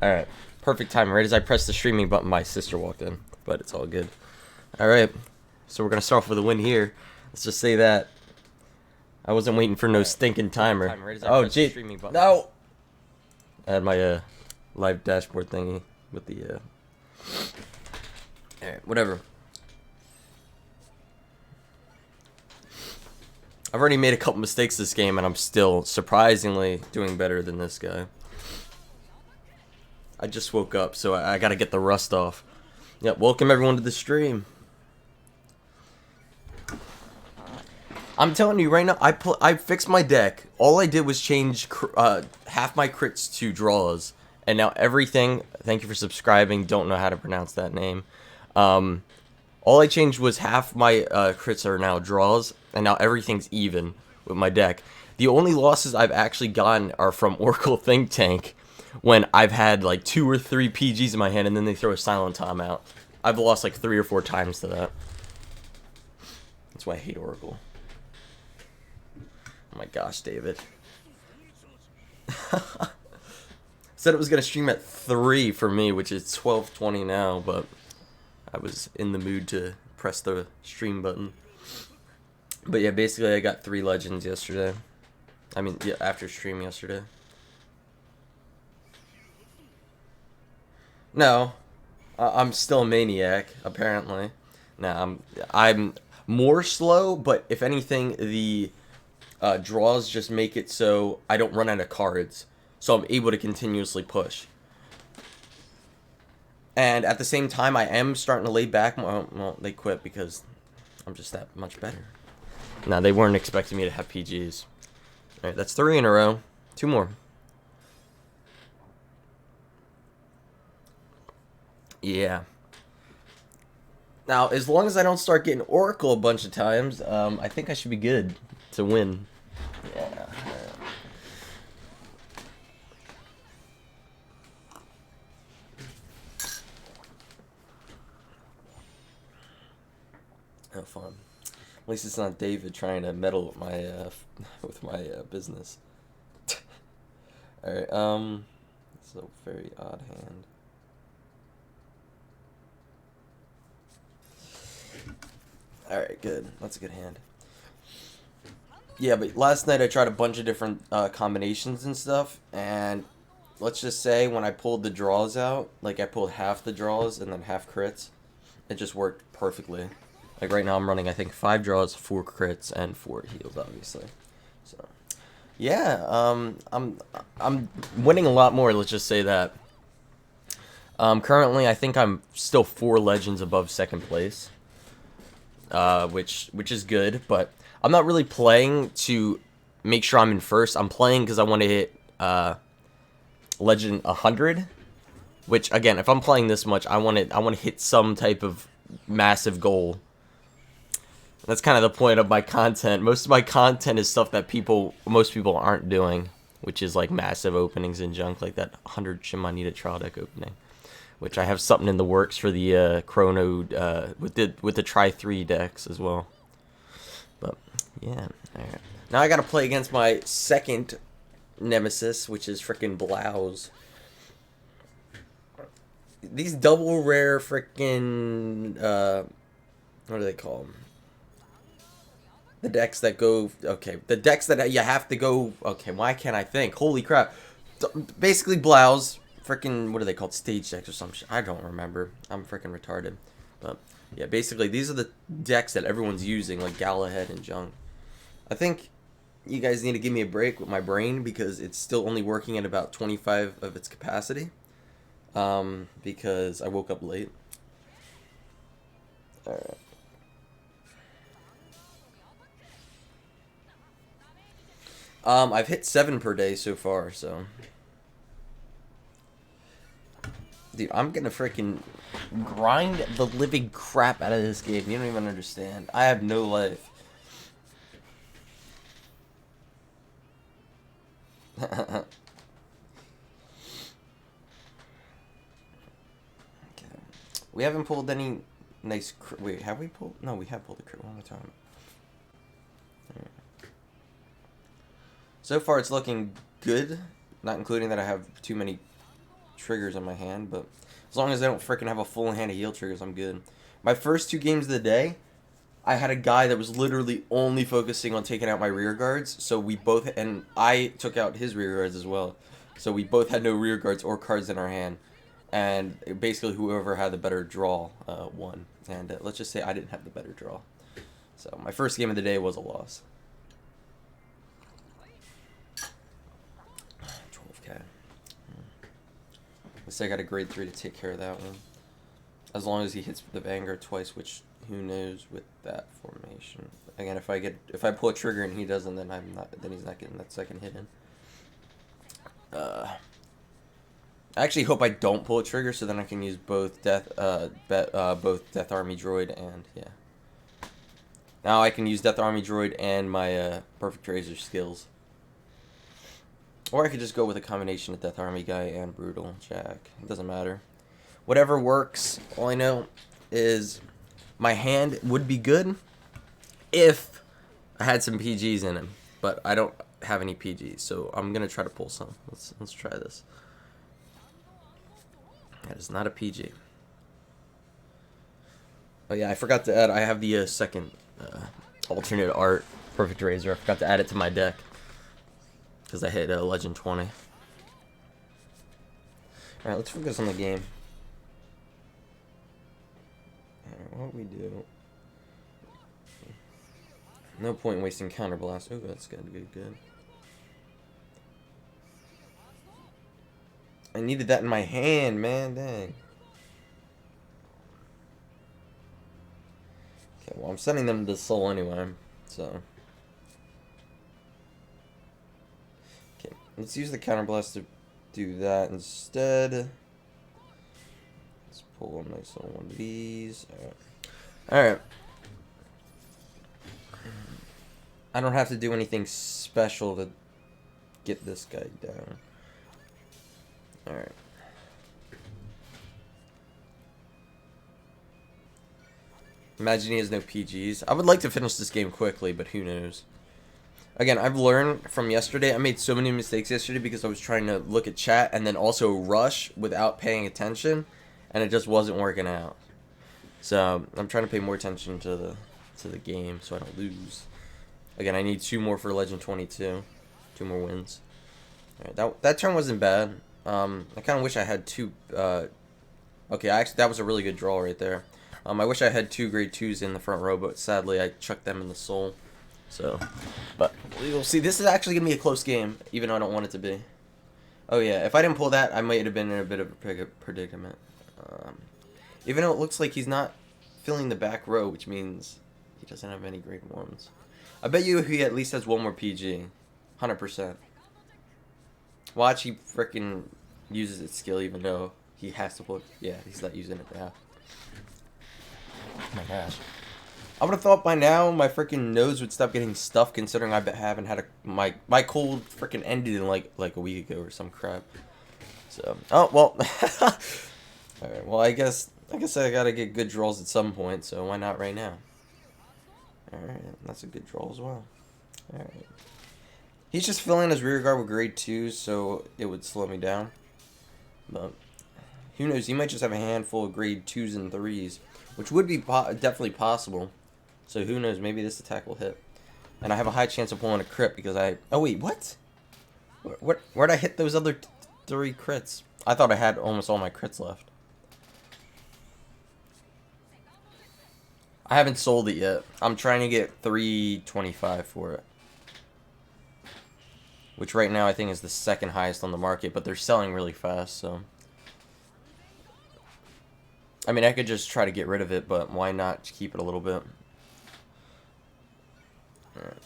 Alright, perfect time. Right as I pressed the streaming button, my sister walked in. But it's all good. Alright, so we're going to start off with a win here. Let's just say that I wasn't waiting for no stinking timer. Oh, gee. No! I had my live dashboard thingy with the... Alright, whatever. I've already made a couple mistakes this game, and I'm still surprisingly doing better than this guy. I just woke up, so I gotta get the rust off. Yep, welcome everyone to the stream. I'm telling you right now, I fixed my deck. All I did was change half my crits to draws, and now everything. Thank you for subscribing. Don't know how to pronounce that name. All I changed was half my crits are now draws, and now everything's even with my deck. The only losses I've actually gotten are from Oracle Think Tank, when I've had like 2 or 3 PGs in my hand and then they throw a Silent Tom out. I've lost like 3 or 4 times to that. That's why I hate Oracle. Oh my gosh, David. Said it was going to stream at 3 for me, which is 12:20 now, but I was in the mood to press the stream button. But yeah, basically I got 3 legends yesterday. I mean, yeah, after stream yesterday. No, I'm still a maniac, apparently. Nah, I'm more slow, but if anything, the draws just make it so I don't run out of cards. So I'm able to continuously push. And at the same time, I am starting to lay back. Well, they quit because I'm just that much better. Nah, they weren't expecting me to have PGs. Alright, that's 3 in a row. 2 more. Yeah. Now, as long as I don't start getting Oracle a bunch of times, I think I should be good to win. Yeah. Oh, fun. At least it's not David trying to meddle with my business. All right. It's a very odd hand. Alright, good. That's a good hand. Yeah, but last night I tried a bunch of different combinations and stuff, and let's just say when I pulled the draws out, like I pulled half the draws and then half crits, it just worked perfectly. Like right now I'm running, I think, 5 draws, 4 crits, and 4 heals, obviously. So, yeah, I'm winning a lot more, let's just say that. Currently, I think I'm still 4 legends above 2nd place. Which is good, but I'm not really playing to make sure I'm in first. I'm playing because I want to hit Legend 100, which again, if I'm playing this much, I want to hit some type of massive goal. That's kind of the point of my content. Most of my content is stuff that most people aren't doing, which is like massive openings and junk, like that 100 Shimanita trial deck opening. Which I have something in the works for the Chrono with the Tri-3 decks as well. But yeah, alright. Now I gotta play against my second nemesis, which is frickin' Blouse. These double rare frickin' what do they call them? The decks that go the decks that you have to go. Okay, why can't I think? Holy crap! Basically, Blouse. Freaking, what are they called? Stage decks or some shit. I don't remember. I'm freaking retarded. But, yeah, basically, these are the decks that everyone's using, like Galahad and junk. I think you guys need to give me a break with my brain because it's still only working at about 25 of its capacity. Because I woke up late. Alright. I've hit 7 per day so far, so... Dude, I'm gonna freaking grind the living crap out of this game. You don't even understand. I have no life. Okay. We haven't pulled any nice... Wait, have we pulled? No, we have pulled a crit one more time. Right. So far, it's looking good. Not including that I have too many triggers on my hand, but as long as I don't freaking have a full hand of heal triggers, I'm good. My first 2 games of the day, I had a guy that was literally only focusing on taking out my rear guards, so we both, and I took out his rear guards as well, so we both had no rear guards or cards in our hand, and basically whoever had the better draw won, and let's just say I didn't have the better draw. So my first game of the day was a loss. 12k. Let's say I got a grade 3 to take care of that one. As long as he hits the Vanguard twice, which who knows with that formation. Again, if I pull a trigger and he doesn't, then he's not getting that second hit in. I actually hope I don't pull a trigger, so then I can use both Death Army Droid and yeah. Now I can use Death Army Droid and my Perfect Razor skills. Or I could just go with a combination of Death Army guy and Brutal Jack. It doesn't matter. Whatever works. All I know is my hand would be good if I had some PGs in him. But I don't have any PGs, so I'm going to try to pull some. Let's try this. That is not a PG. Oh yeah, I forgot to add, I have the second alternate art Perfect Razor. I forgot to add it to my deck. Because I hit Legend 20. Alright, let's focus on the game. Alright, what we do. No point in wasting Counterblast. Oh, that's gonna be good. I needed that in my hand, man. Dang. Okay, well, I'm sending them to Soul anyway, so. Okay, let's use the Counterblast to do that instead. Let's pull a nice little one of these. Alright. I don't have to do anything special to get this guy down. Alright. Imagine he has no PGs. I would like to finish this game quickly, but who knows. Again, I've learned from yesterday. I made so many mistakes yesterday because I was trying to look at chat and then also rush without paying attention, and it just wasn't working out. So I'm trying to pay more attention to the game so I don't lose. Again, I need 2 more for Legend 22. 2 more wins. Alright, that turn wasn't bad. I kind of wish I had 2. Okay, actually that was a really good draw right there. I wish I had 2 grade 2s in the front row, but sadly I chucked them in the soul. So, but we'll see. This is actually gonna be a close game, even though I don't want it to be. Oh yeah, if I didn't pull that, I might have been in a bit of a predicament. Even though it looks like he's not filling the back row, which means he doesn't have any grade 1s. I bet you he at least has 1 more PG. 100%. Watch, he frickin' uses its skill even though he has to pull. Yeah, he's not using it now. Oh my gosh. I would have thought by now my freaking nose would stop getting stuffed, considering I haven't had my cold freaking ended in like a week ago or some crap. So, oh well. All right. Well, I guess I gotta get good draws at some point. So why not right now? All right, that's a good draw as well. All right. He's just filling his rear guard with grade 2s, so it would slow me down. But who knows? He might just have a handful of grade 2s and 3s, which would be definitely possible. So who knows? Maybe this attack will hit. And I have a high chance of pulling a crit because I... Oh, wait, what? Where'd I hit those other 3 crits? I thought I had almost all my crits left. I haven't sold it yet. I'm trying to get 325 for it. Which right now I think is the 2nd highest on the market, but they're selling really fast, so... I mean, I could just try to get rid of it, but why not keep it a little bit? Alright.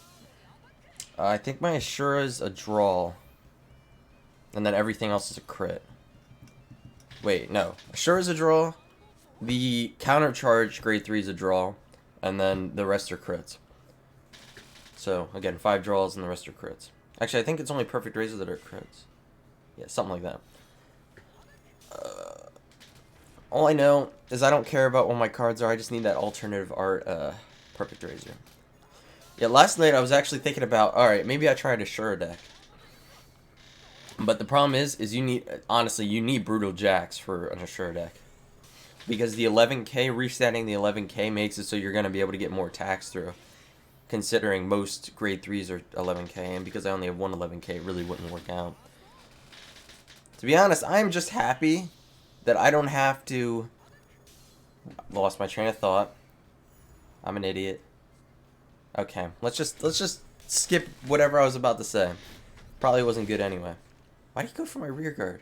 I think my Ashura's a draw. And then everything else is a crit. Wait, no. Ashura's a draw. The counter charge grade 3 is a draw. And then the rest are crits. So, again, 5 draws and the rest are crits. Actually, I think it's only perfect razors that are crits. Yeah, something like that. All I know is I don't care about what my cards are. I just need that alternative art perfect razor. Yeah, last night I was actually thinking about, alright, maybe I tried a Shura deck. But the problem is you need, honestly, you need Brutal Jacks for an Assure deck. Because the 11k, resetting the 11k makes it so you're going to be able to get more attacks through. Considering most grade 3s are 11k, and because I only have one 11k, it really wouldn't work out. To be honest, I'm just happy that I don't have to... Lost my train of thought. I'm an idiot. Okay, let's just skip whatever I was about to say. Probably wasn't good anyway. Why do you go for my rear guard?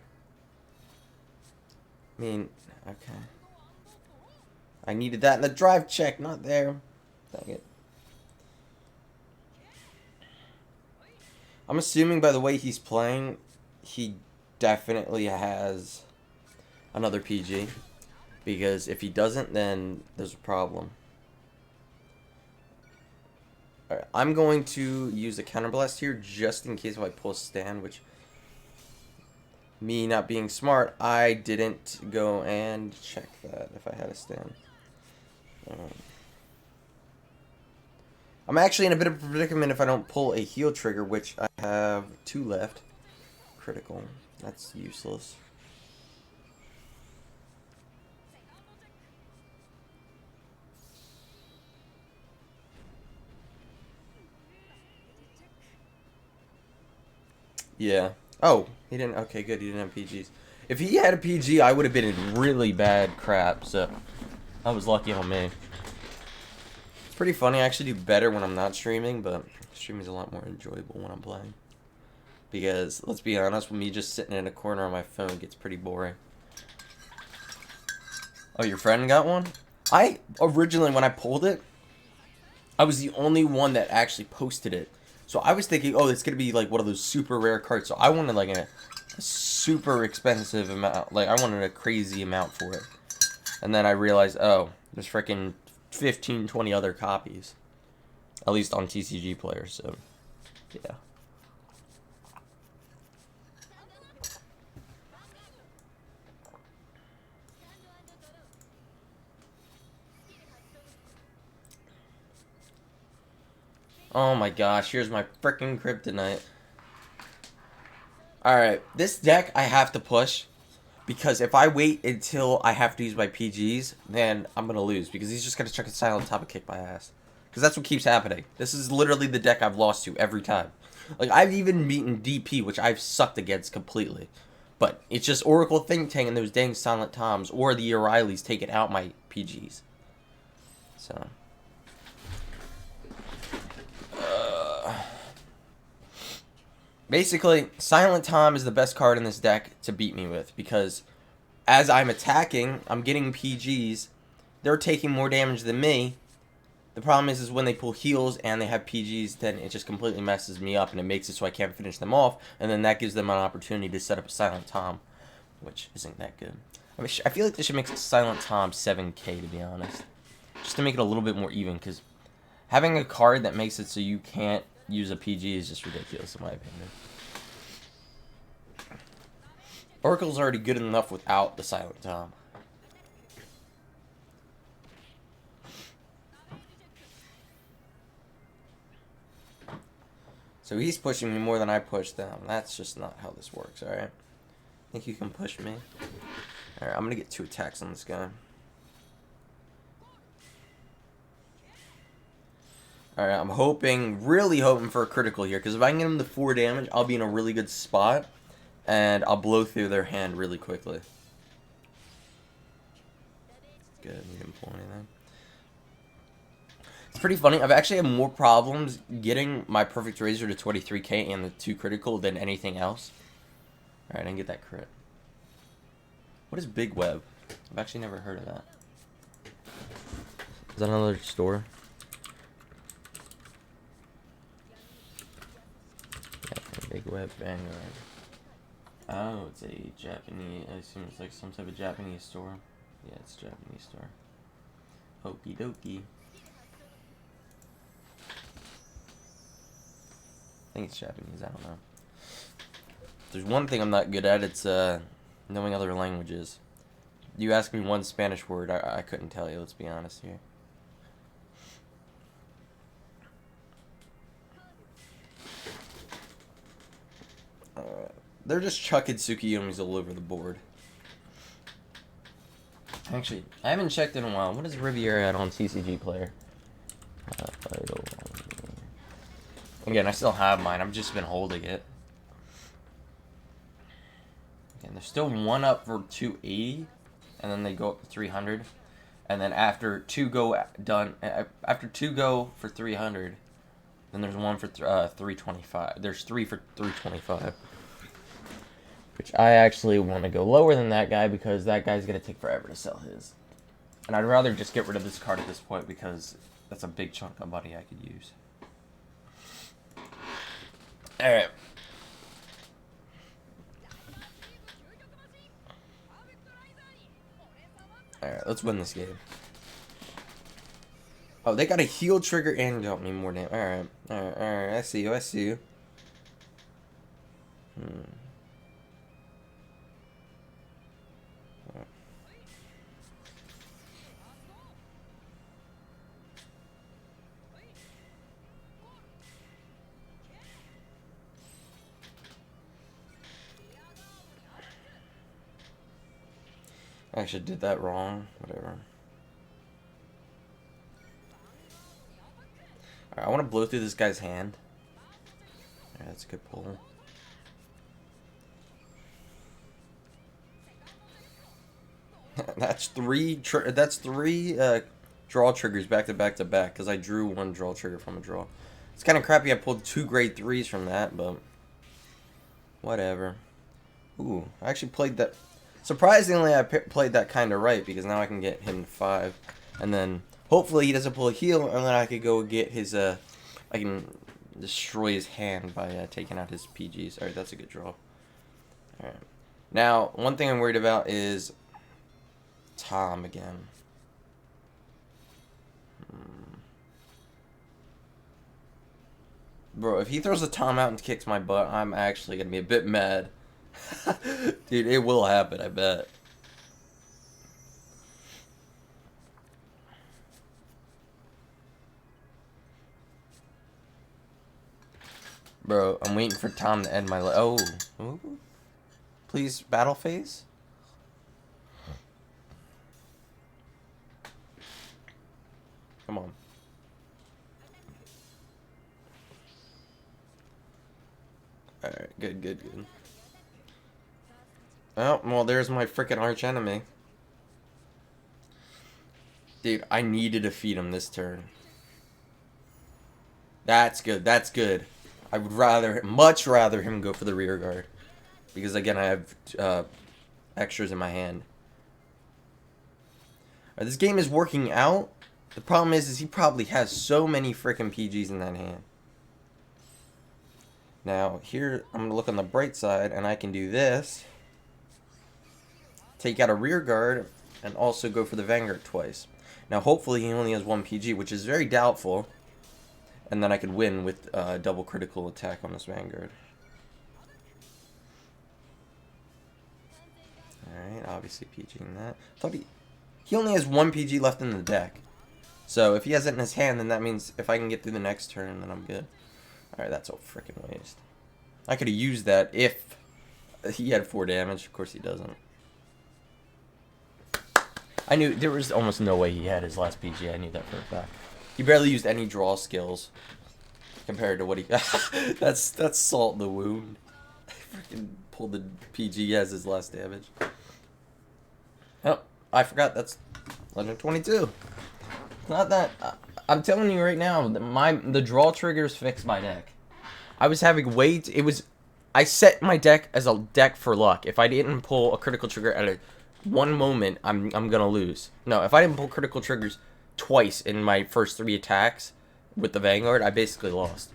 I mean, okay. I needed that in the drive check, not there. Dang it. I'm assuming by the way he's playing, he definitely has another PG. Because if he doesn't, then there's a problem. Alright, I'm going to use a counterblast here just in case if I pull a stand, which... Me not being smart, I didn't go and check that if I had a stand. I'm actually in a bit of a predicament if I don't pull a heal trigger, which I have 2 left. Critical. That's useless. Yeah. Oh, he didn't. Okay, good. He didn't have PGs. If he had a PG, I would have been in really bad crap. So, I was lucky on me. It's pretty funny. I actually do better when I'm not streaming, but streaming is a lot more enjoyable when I'm playing. Because, let's be honest, with me just sitting in a corner on my phone gets pretty boring. Oh, your friend got one? I, originally, when I pulled it, I was the only one that actually posted it. So I was thinking, oh, it's going to be like one of those super rare cards. So I wanted like a super expensive amount. Like, I wanted a crazy amount for it. And then I realized, oh, there's freaking 15, 20 other copies. At least on TCG players, so, yeah. Oh my gosh, here's my freaking kryptonite. Alright, this deck I have to push. Because if I wait until I have to use my PGs, then I'm going to lose. Because he's just going to chuck a silent top and kick my ass. Because that's what keeps happening. This is literally the deck I've lost to every time. Like, I've even beaten DP, which I've sucked against completely. But it's just Oracle Think Tank and those dang Silent Toms or the O'Reillys taking out my PGs. So. Basically, Silent Tom is the best card in this deck to beat me with. Because as I'm attacking, I'm getting PGs. They're taking more damage than me. The problem is when they pull heals and they have PGs, then it just completely messes me up and it makes it so I can't finish them off, and then that gives them an opportunity to set up a Silent Tom, which isn't that good. I mean, I feel like they should make Silent Tom 7k, to be honest, just to make it a little bit more even, because having a card that makes it so you can't use a PG is just ridiculous, in my opinion. Oracle's already good enough without the Silent Tom. So he's pushing me more than I push them. That's just not how this works, alright? Think you can push me? Alright, I'm gonna get 2 attacks on this guy. Alright, I'm hoping, really hoping for a critical here. Because if I can get him to 4 damage, I'll be in a really good spot. And I'll blow through their hand really quickly. Good, he didn't pull anything. It's pretty funny. I've actually had more problems getting my Perfect Razor to 23k and the 2 critical than anything else. Alright, I didn't get that crit. What is Big Web? I've actually never heard of that. Is that another store? Yeah, Big Web Vanguard. Oh, it's a Japanese. I assume it's like some type of Japanese store. Yeah, it's a Japanese store. Okie dokie. think it's Japanese, I don't know. If there's one thing I'm not good at, it's knowing other languages. You ask me one Spanish word, I couldn't tell you, let's be honest here. They're just chucking Tsukiyomis all over the board. Actually, I haven't checked in a while. What is Riviera at on TCG Player? Again, I still have mine. I've just been holding it. Again, there's still one up for 280, and then they go up to 300. And then after two go for 300, then there's one for 325. There's three for 325. Which I actually want to go lower than that guy because that guy's going to take forever to sell his. And I'd rather just get rid of this card at this point because that's a big chunk of money I could use. Alright. Alright, let's win this game. Oh, they got a heal trigger and dealt me more damage. Alright, alright, I see you, I see you. I actually did that wrong. Whatever. Alright, I want to blow through this guy's hand. Alright, that's a good pull. That's three draw triggers back to back to back because I drew one draw trigger from a draw. It's kind of crappy I pulled 2 grade 3s from that, but whatever. Ooh, I actually played that. Surprisingly, I played that kind of right because now I can get him 5, and then hopefully he doesn't pull a heal, and then I could go get his I can destroy his hand by taking out his PGs. All right, that's a good draw. All right, now one thing I'm worried about is Tom again. Bro, if he throws a Tom out and kicks my butt, I'm actually gonna be a bit mad. Dude, it will happen, I bet. Bro, I'm waiting for Tom to end my oh. Ooh. Please, battle phase? Come on. Alright, good, good, good. Oh, well, there's my freaking arch enemy. Dude, I need to defeat him this turn. That's good, that's good. I would much rather him go for the rear guard. Because, again, I have extras in my hand. Right, this game is working out. The problem is he probably has so many freaking PGs in that hand. Now, here, I'm going to look on the bright side, and I can do this. Take out a rear guard, and also go for the Vanguard twice. Now, hopefully, he only has 1 PG, which is very doubtful. And then I could win with double critical attack on this Vanguard. Alright, obviously PGing that. Thought he only has 1 PG left in the deck. So, if he has it in his hand, then that means if I can get through the next turn, then I'm good. Alright, that's a freaking waste. I could have used that if he had 4 damage. Of course he doesn't. I knew there was almost no way he had his last PG. I knew that for a fact. He barely used any draw skills compared to what he... that's salt in the wound. I freaking pulled the PG as his last damage. Oh, I forgot. That's Legend 22. Not that... I'm telling you right now, the draw triggers fixed my deck. I was having I set my deck as a deck for luck. If I didn't pull a critical trigger at one moment, I'm gonna lose. No, if I didn't pull critical triggers twice in my first 3 attacks with the Vanguard, I basically lost.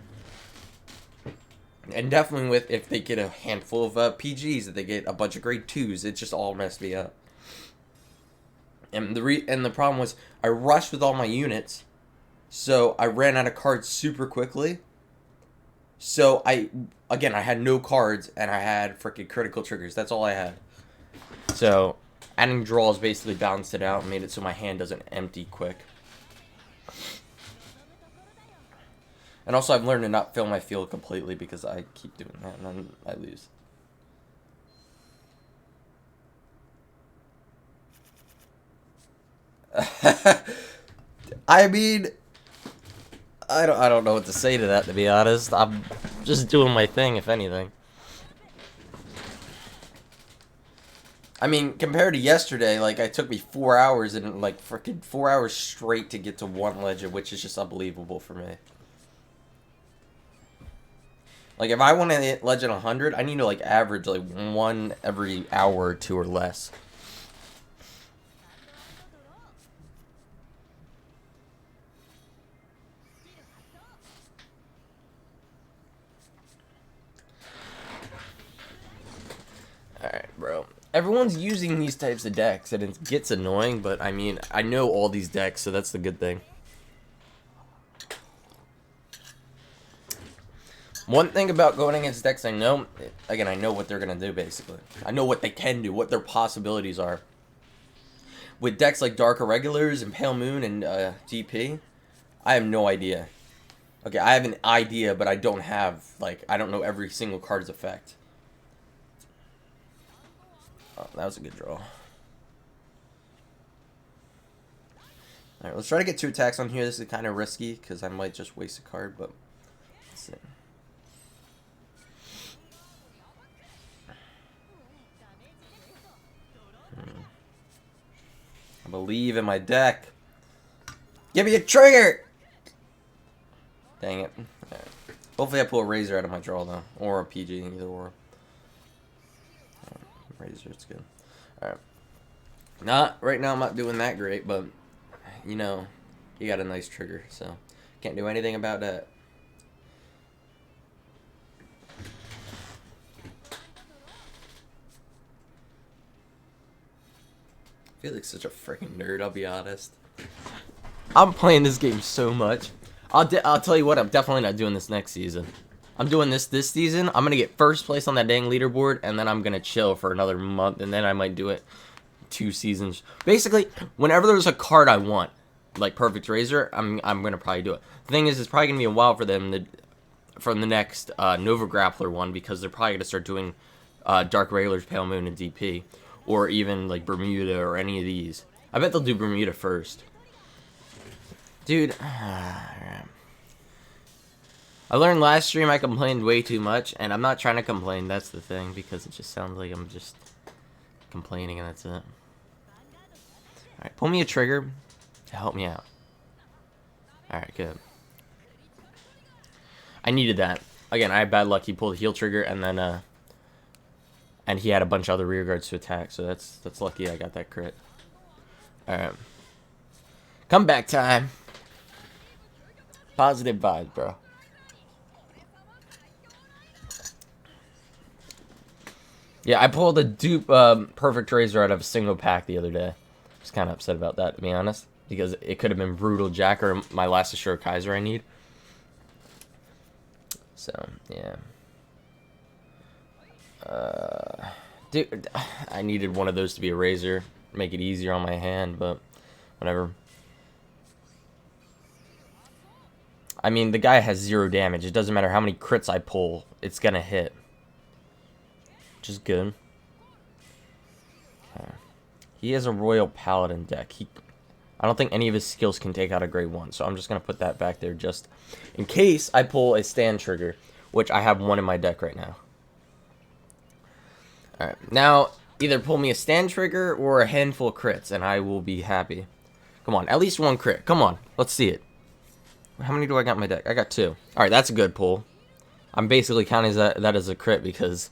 And definitely if they get a handful of PGs, if they get a bunch of grade 2s, it just all messed me up. And the problem was I rushed with all my units, so I ran out of cards super quickly. So I had no cards and I had freaking critical triggers. That's all I had. So adding draws basically balanced it out and made it so my hand doesn't empty quick. And also I've learned to not fill my field completely because I keep doing that and then I lose. I mean, I don't know what to say to that, to be honest. I'm just doing my thing, if anything. I mean, compared to yesterday, like, it took me 4 hours and, like, freaking 4 hours straight to get to one legend, which is just unbelievable for me. Like, if I want to hit legend 100, I need to, like, average, like, one every hour or two or less. Alright, bro. Everyone's using these types of decks, and it gets annoying, but, I mean, I know all these decks, so that's the good thing. One thing about going against decks I know, again, I know what they're going to do, basically. I know what they can do, what their possibilities are. With decks like Dark Irregulars and Pale Moon and DP, I have no idea. Okay, I have an idea, but I don't have, like, I don't know every single card's effect. Oh, that was a good draw. Alright, let's try to get 2 attacks on here. This is kind of risky, because I might just waste a card, but let's see. I believe in my deck. Give me a trigger! Dang it. Right. Hopefully I pull a Razor out of my draw, though. Or a PG, either or. Razor, it's good. Alright. Right now I'm not doing that great, but, you know, you got a nice trigger, so can't do anything about that. I feel like such a freaking nerd, I'll be honest. I'm playing this game so much. I'll tell you what, I'm definitely not doing this next season. I'm doing this season. I'm going to get first place on that dang leaderboard, and then I'm going to chill for another month, and then I might do it 2 seasons. Basically, whenever there's a card I want, like Perfect Razor, I'm going to probably do it. The thing is, it's probably going to be a while for them from the next Nova Grappler one, because they're probably going to start doing Dark Regulars, Pale Moon, and DP. Or even, like, Bermuda or any of these. I bet they'll do Bermuda first. Dude. I learned last stream I complained way too much. And I'm not trying to complain. That's the thing. Because it just sounds like I'm just complaining and that's it. Alright, pull me a trigger to help me out. Alright, good. I needed that. Again, I had bad luck. He pulled a heal trigger and then, and he had a bunch of other rear guards to attack, so that's lucky I got that crit. Alright. Comeback time. Positive vibes, bro. Yeah, I pulled a dupe Perfect Razor out of a single pack the other day. I was kind of upset about that, to be honest. Because it could have been Brutal Jack or my last Assure Kaiser I need. So, yeah. Dude, I needed one of those to be a Razor, make it easier on my hand, but whatever. I mean, the guy has 0 damage. It doesn't matter how many crits I pull, it's gonna hit. Which is good. Okay. He has a Royal Paladin deck. I don't think any of his skills can take out a grade 1, so I'm just gonna put that back there just in case I pull a stand trigger, which I have 1 in my deck right now. Alright, now either pull me a stand trigger or a handful of crits, and I will be happy. Come on, at least 1 crit. Come on, let's see it. How many do I got in my deck? I got 2. Alright, that's a good pull. I'm basically counting that as a crit because,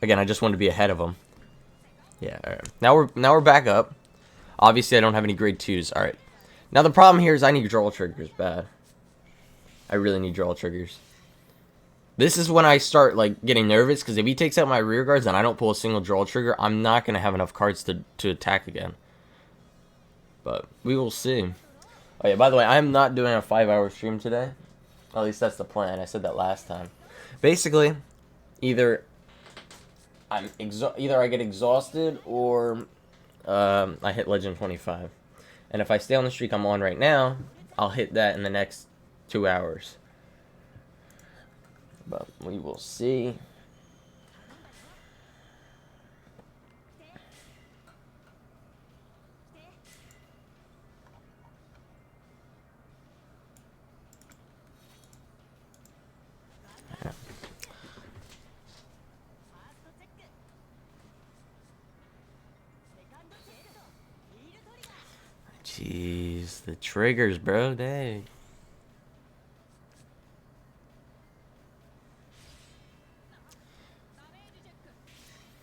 again, I just wanted to be ahead of him. Yeah, alright. Now we're back up. Obviously, I don't have any grade 2s. Alright. Now the problem here is I need draw triggers bad. I really need draw triggers. This is when I start, like, getting nervous, because if he takes out my rear guards and I don't pull a single draw trigger, I'm not going to have enough cards to attack again. But we will see. Oh, yeah, by the way, I'm not doing a 5-hour stream today. At least that's the plan. I said that last time. Basically, either either I get exhausted or I hit Legend 25. And if I stay on the streak I'm on right now, I'll hit that in the next 2 hours. But we will see. Jeez, the triggers, bro. Dang.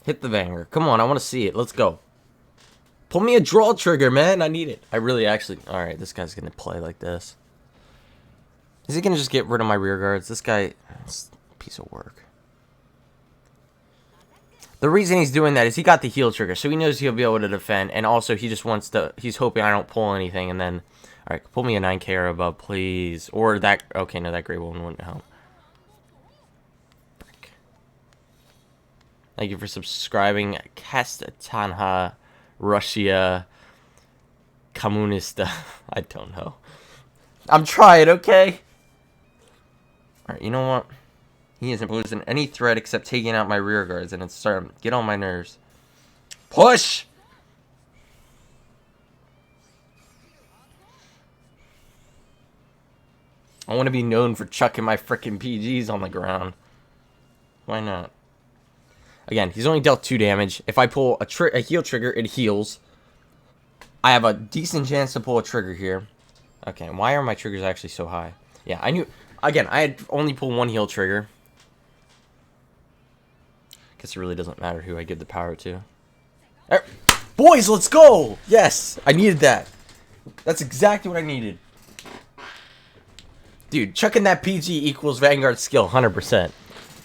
Hit the Vanguard. Come on, I want to see it. Let's go. Pull me a draw trigger, man. I need it. I really actually... Alright, this guy's going to play like this. Is he going to just get rid of my rear guards? This guy... is a piece of work. The reason he's doing that is he got the heal trigger, so he knows he'll be able to defend, and also he just wants to... He's hoping I don't pull anything, and then... Alright, pull me a 9k or above, please. Or that... Okay, no, that gray one wouldn't help. Frick. Thank you for subscribing. Kastanha, Russia, Komunista. I don't know. I'm trying, okay? Alright, you know what? He isn't losing any threat except taking out my rear guards, and it's starting to get on my nerves. Push! I want to be known for chucking my frickin' PGs on the ground. Why not? Again, he's only dealt 2 damage. If I pull a heal trigger, it heals. I have a decent chance to pull a trigger here. Okay, why are my triggers actually so high? Yeah, I knew... Again, I had only pulled 1 heal trigger. Guess it really doesn't matter who I give the power to. Right. Boys, let's go! Yes, I needed that. That's exactly what I needed. Dude, chucking that PG equals Vanguard skill, 100%.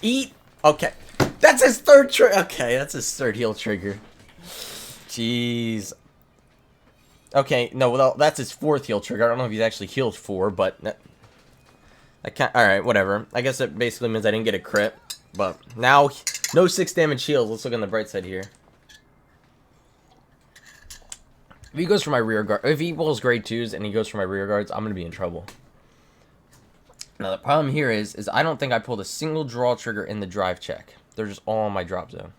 Eat. Okay. That's his 3rd trigger. Okay, that's his 3rd heal trigger. Jeez. Okay, no, well, that's his 4th heal trigger. I don't know if he's actually healed 4, but... I can't... Alright, whatever. I guess it basically means I didn't get a crit. But now, no 6 damage heals. Let's look on the bright side here. If he goes for my rear guard, if he pulls grade 2s and he goes for my rear guards, I'm gonna be in trouble. Now the problem here is I don't think I pulled a single draw trigger in the drive check. They're just all on my drop zone.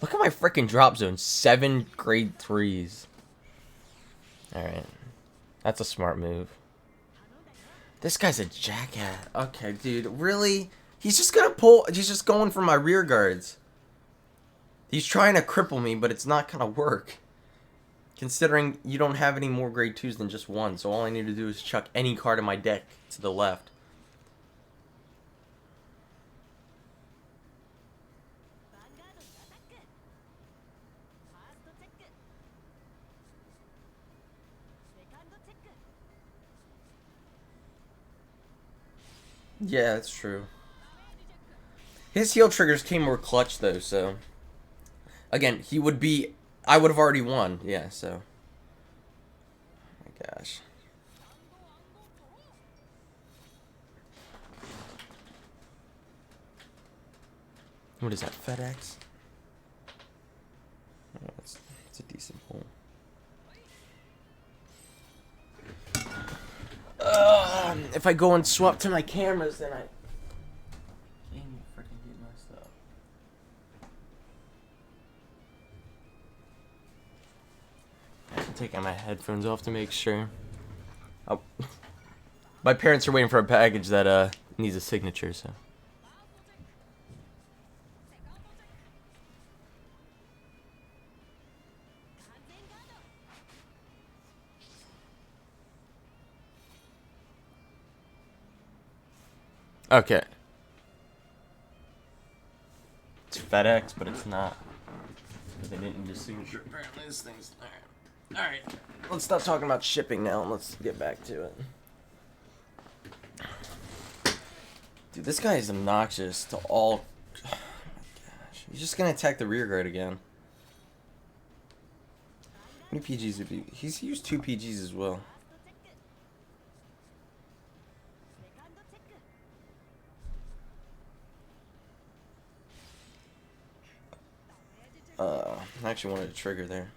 Look at my freaking drop zone, 7 grade 3s. All right, that's a smart move. This guy's a jackass. Okay, dude, really? He's just gonna pull. He's just going for my rear guards. He's trying to cripple me, but it's not gonna work. Considering you don't have any more grade 2s than just 1, so all I need to do is chuck any card in my deck to the left. Yeah, that's true. His heal triggers came more clutch though, so again, he would be... I would have already won, yeah, so... Oh my gosh. What is that, FedEx? Oh, that's a decent pull. If I go and swap to my cameras, then I can't even freaking get my stuff. I'm taking my headphones off to make sure. Oh. My parents are waiting for a package that needs a signature, so. Okay. It's FedEx, but it's not. They didn't need a signature. Apparently this thing's... Alright. Let's stop talking about shipping now and let's get back to it. Dude, this guy is obnoxious to all... Oh my gosh. He's just gonna attack the rear guard again. How many PGs would he... He's used 2 PGs as well. I actually wanted a trigger there.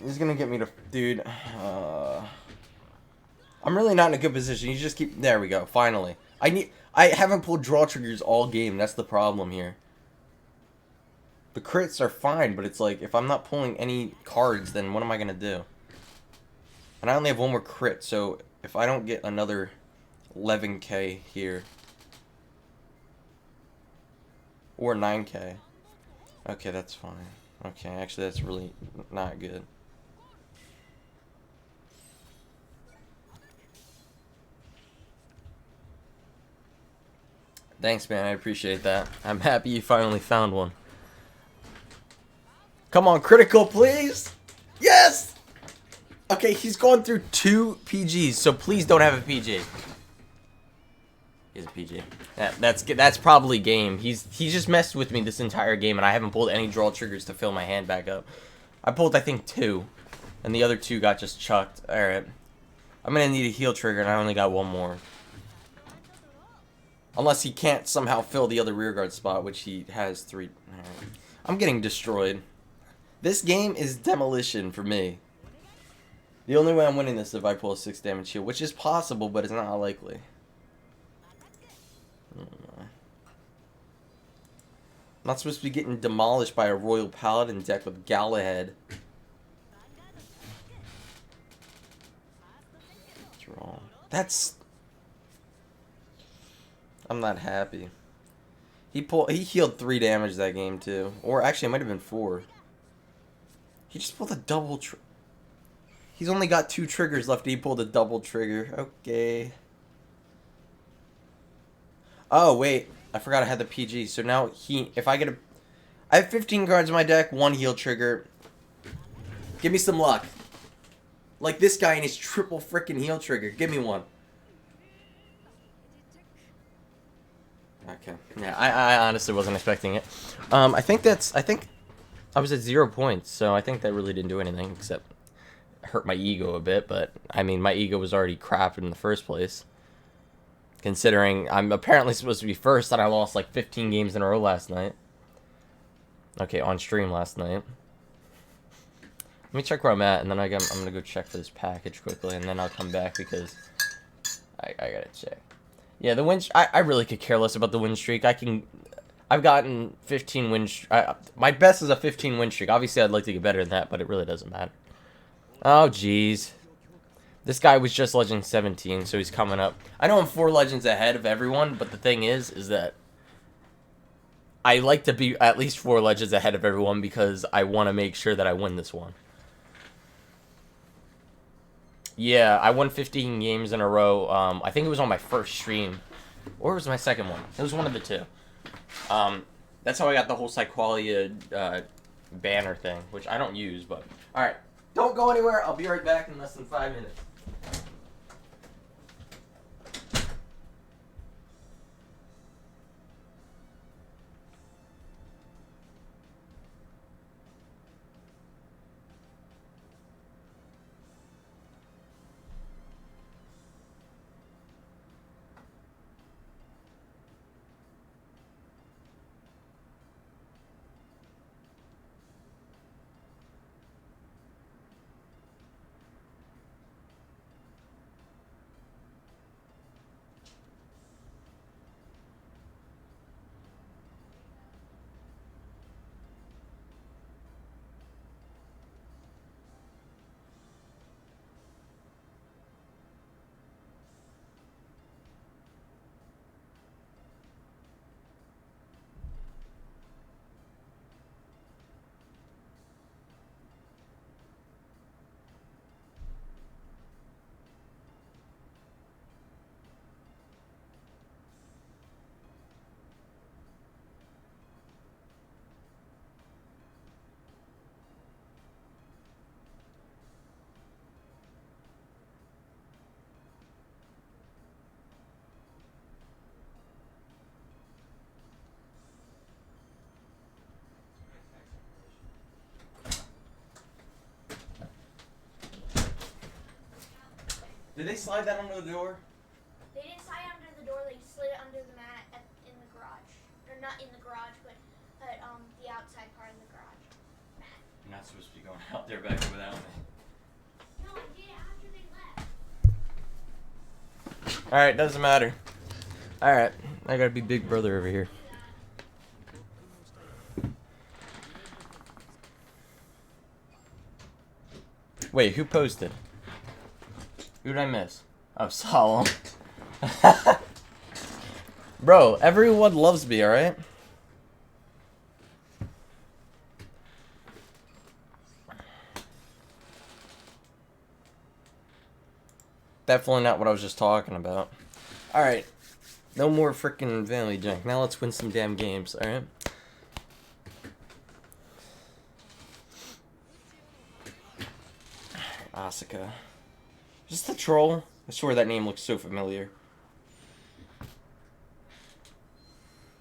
He's gonna get me to... Dude. I'm really not in a good position. You just keep... There we go. Finally. I haven't pulled draw triggers all game. That's the problem here. The crits are fine, but it's like, if I'm not pulling any cards, then what am I gonna do? And I only have one more crit, so if I don't get another 11k here... Or 9k. Okay, that's fine. Okay, actually that's really not good. Thanks, man. I appreciate that. I'm happy you finally found one. Come on, critical, please! Yes! Okay, he's gone through 2 PGs, so please don't have a PG. He's a PG. That's probably game. He's just messed with me this entire game, and I haven't pulled any draw triggers to fill my hand back up. I pulled, I think, 2, and the other 2 got just chucked. Alright. I'm gonna need a heal trigger, and I only got 1 more. Unless he can't somehow fill the other rearguard spot, which he has 3. Right. I'm getting destroyed. This game is demolition for me. The only way I'm winning this is if I pull a 6 damage heal, which is possible, but it's not likely. I'm not supposed to be getting demolished by a Royal Paladin deck with Galahad. What's wrong? I'm not happy. He healed 3 damage that game too. Or actually it might have been 4. He just pulled a double He's only got 2 triggers left. He pulled a double trigger. Okay. Oh, wait. I forgot I had the PG. So now if I get a... I have 15 cards in my deck, 1 heal trigger. Give me some luck. Like this guy and his triple frickin' heal trigger. Give me one. Okay. Yeah, I honestly wasn't expecting it. I think I was at 0 points, so I think that really didn't do anything except hurt my ego a bit, but I mean, my ego was already crap in the first place. Considering I'm apparently supposed to be first, and I lost like 15 games in a row last night. Okay, on stream last night. Let me check where I'm at, and then I'm gonna go check for this package quickly, and then I'll come back because I gotta check. Yeah, the win. I really could care less about the win streak. I've gotten 15 win. My best is a 15 win streak. Obviously, I'd like to get better than that, but it really doesn't matter. Oh, jeez. This guy was just Legend 17, so he's coming up. I know I'm 4 Legends ahead of everyone, but the thing is that I like to be at least 4 Legends ahead of everyone because I want to make sure that I win this one. Yeah, I won 15 games in a row. I think it was on my first stream. Or it was my second one. It was one of the 2. That's how I got the whole Psyqualia banner thing, which I don't use, but... Alright, don't go anywhere. I'll be right back in less than 5 minutes. Did they slide that under the door? They didn't slide it under the door, they slid it under the mat in the garage. Or not in the garage, but outside car in the garage. Matt. You're not supposed to be going out there back without me. No, I did after they left. Alright, doesn't matter. Alright, I gotta be big brother over here. Wait, who posted? Who did I miss? Oh, Solemn. Bro, everyone loves me, alright? Definitely not what I was just talking about. Alright. No more freaking vanity junk. Now let's win some damn games, alright? Asuka. Just the troll? I swear that name looks so familiar.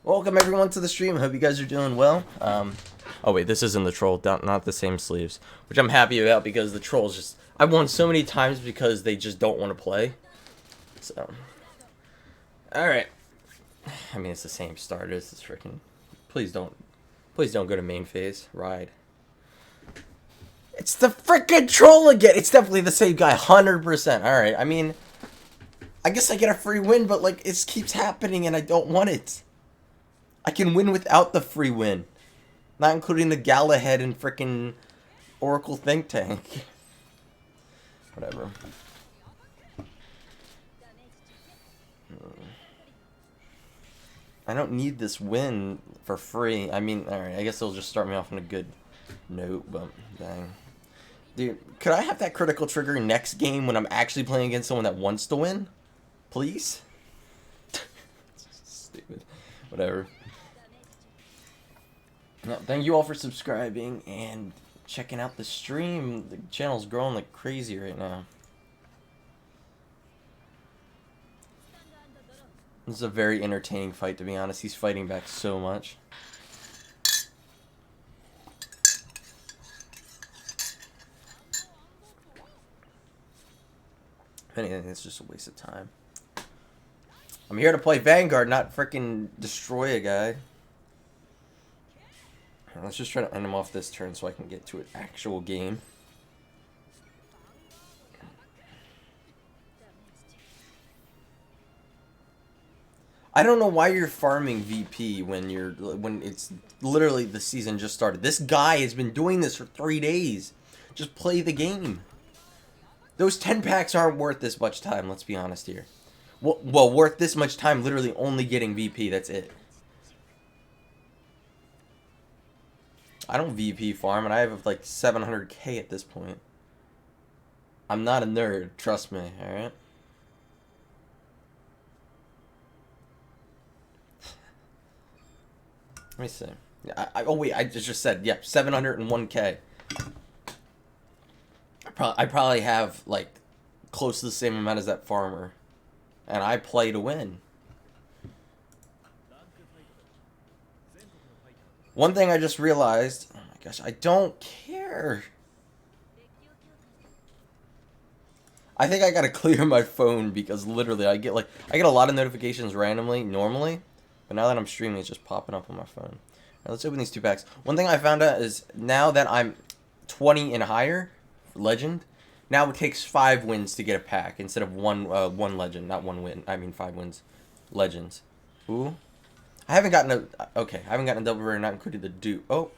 Welcome everyone to the stream. Hope you guys are doing well. Oh wait, this isn't the troll. Not the same sleeves. Which I'm happy about because the trolls just... I've won so many times because they just don't want to play. So... Alright. I mean, it's the same starters. It's freaking... Please don't go to main phase. Ride. It's the freaking troll again! It's definitely the same guy. 100%. Alright, I mean... I guess I get a free win, but like, it keeps happening and I don't want it. I can win without the free win. Not including the Galahad and frickin' Oracle Think Tank. Whatever. I don't need this win for free. I mean, alright, I guess it'll just start me off on a good note, but dang. Dude, could I have that critical trigger next game when I'm actually playing against someone that wants to win? Please? Stupid. Whatever. No, thank you all for subscribing and checking out the stream. The channel's growing like crazy right now. This is a very entertaining fight, to be honest. He's fighting back so much. If anything, it's just a waste of time. I'm here to play Vanguard, not freaking destroy a guy. Let's just try to end him off this turn so I can get to an actual game. I don't know why you're farming VP when it's literally the season just started. This guy has been doing this for 3 days. Just play the game. Those 10 packs aren't worth this much time, let's be honest here. Well, worth this much time literally only getting VP, that's it. I don't VP farm, and I have like 700k at this point. I'm not a nerd, trust me, alright? Let me see. Oh wait, I just said, yeah, 701k. I probably have like close to the same amount as that farmer. And I play to win. One thing I just realized, oh my gosh, I don't care. I think I gotta clear my phone because literally I get a lot of notifications randomly, normally, but now that I'm streaming, it's just popping up on my phone. Now, let's open these 2 packs. One thing I found out is now that I'm 20 and higher, legend, now it takes 5 wins to get a pack instead of one legend, not 1 win. I mean 5 wins, legends. Ooh. I haven't gotten a... Okay, I haven't gotten a double rare, not including the dupe. Oh.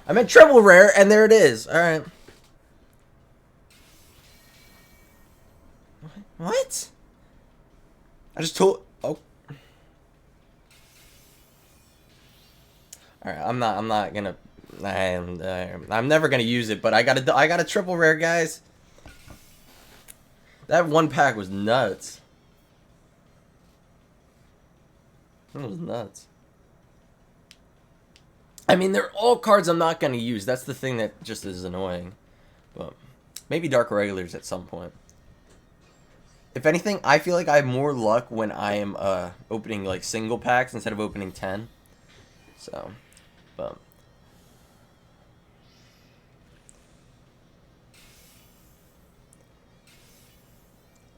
I meant triple rare, and there it is. Alright. What? I just told... Oh. Alright, I'm not gonna... I'm never gonna use it, but I got a triple rare, guys. That 1 pack was nuts. That was nuts. I mean, they're all cards I'm not going to use. That's the thing that just is annoying. But maybe Dark Regulars at some point. If anything, I feel like I have more luck when I am opening like single packs instead of opening 10. So, but...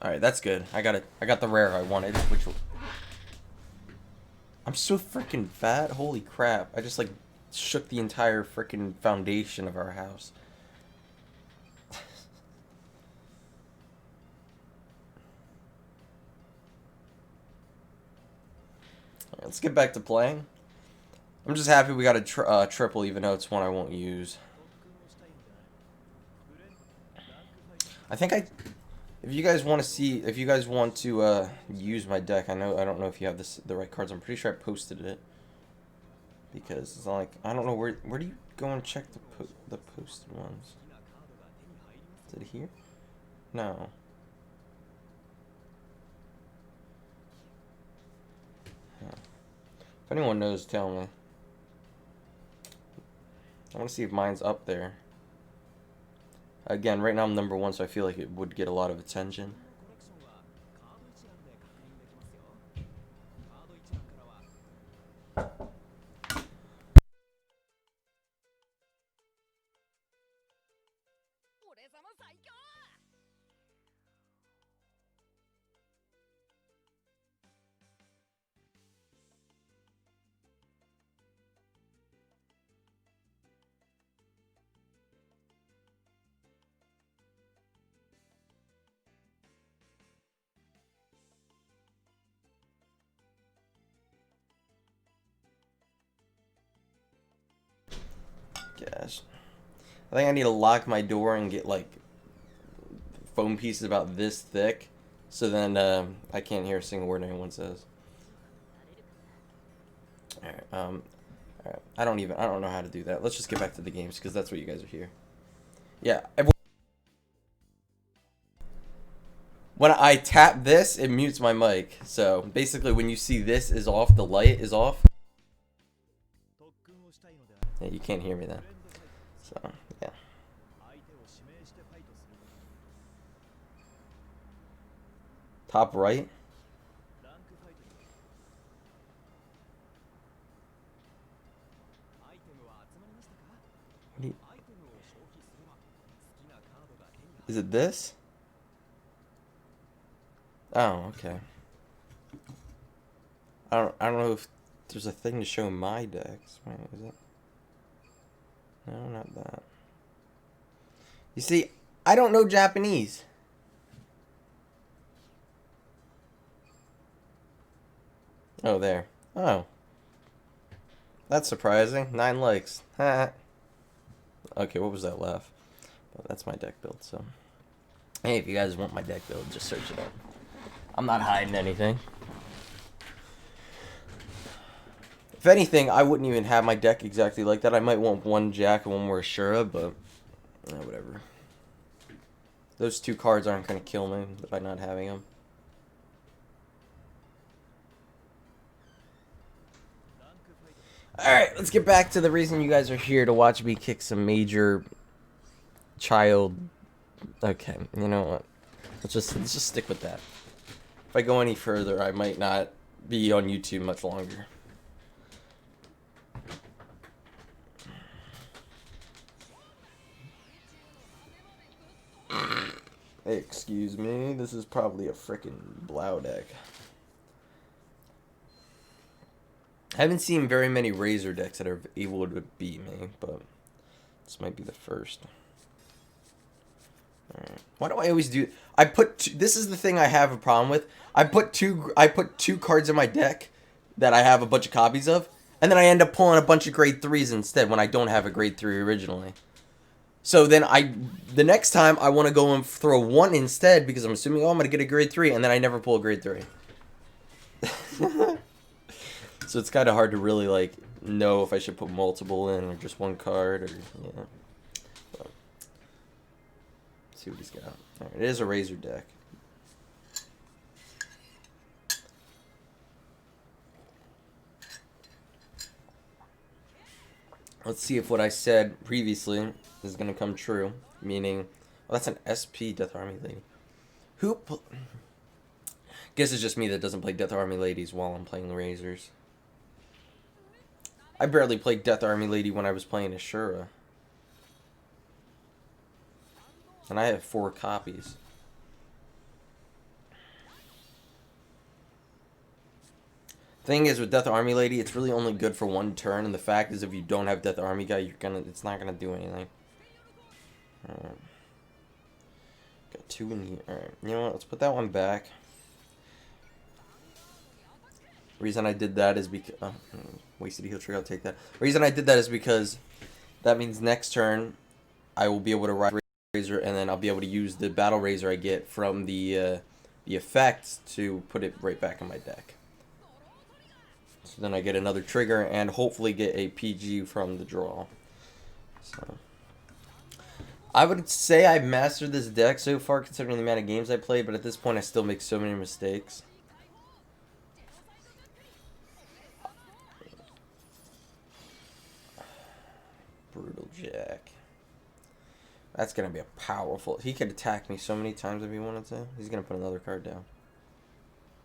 Alright, that's good. I got the rare I wanted, which... I'm so freaking fat. Holy crap. I just, like, shook the entire freaking foundation of our house. Alright, let's get back to playing. I'm just happy we got a triple, even though it's one I won't use. I think if you guys want to see, if you guys want to use my deck, I don't know if you have the right cards. I'm pretty sure I posted it because it's like I don't know where do you go and check the posted ones? Is it here? No. Huh. If anyone knows, tell me. I want to see if mine's up there. Again, right now I'm number 1, so I feel like it would get a lot of attention. Gosh. I think I need to lock my door and get like foam pieces about this thick, so then I can't hear a single word anyone says. Alright, alright. I don't know how to do that. Let's just get back to the games, because that's what you guys are here. Yeah, when I tap this, it mutes my mic. So basically when you see this is off, the light is off. Yeah, you can't hear me then. So, yeah. Top right. Is it this? Oh, okay. I don't know if there's a thing to show my decks. Wait, is it? No, not that. You see, I don't know Japanese. Oh, there. Oh. That's surprising. 9 likes. Okay, what was that laugh? Well, that's my deck build, so. Hey, if you guys want my deck build, just search it up. I'm not hiding anything. If anything, I wouldn't even have my deck exactly like that. I might want 1 Jack and 1 more Ashura, but whatever. Those 2 cards aren't going to kill me by not having them. Alright, let's get back to the reason you guys are here, to watch me kick some major child. Okay, you know what? Let's just stick with that. If I go any further, I might not be on YouTube much longer. Hey, excuse me, this is probably a frickin' Blau deck. I haven't seen very many Razor decks that are able to beat me, but this might be the first. Alright. Why do I always do? This is the thing I have a problem with. I put two cards in my deck that I have a bunch of copies of, and then I end up pulling a bunch of grade 3s instead when I don't have a grade 3 originally. So then the next time I want to go and throw 1 instead, because I'm assuming, oh, I'm going to get a grade 3, and then I never pull a grade 3. So it's kind of hard to really, like, know if I should put multiple in or just 1 card, or, yeah. But, let's see what he's got. Alright, it is a Razor deck. Let's see if what I said previously is going to come true. Meaning, well, that's an SP Death Army Lady. Guess it's just me that doesn't play Death Army Ladies while I'm playing the Razors. I barely played Death Army Lady when I was playing Ashura. And I have 4 copies. Thing is, with Death Army Lady, it's really only good for one turn, and the fact is, if you don't have Death Army guy, it's not gonna do anything. Alright. Got 2 in here. Alright, you know what? Let's put that one back. Reason I did that is because wasted a heal trigger. I'll take that. Reason I did that is because that means next turn I will be able to ride Razor, and then I'll be able to use the Battle Razor I get from the effects to put it right back in my deck. So then I get another trigger and hopefully get a PG from the draw. So I would say I've mastered this deck so far considering the amount of games I played, but at this point I still make so many mistakes. Brutal Jack. That's going to be a powerful... He could attack me so many times if he wanted to. He's going to put another card down.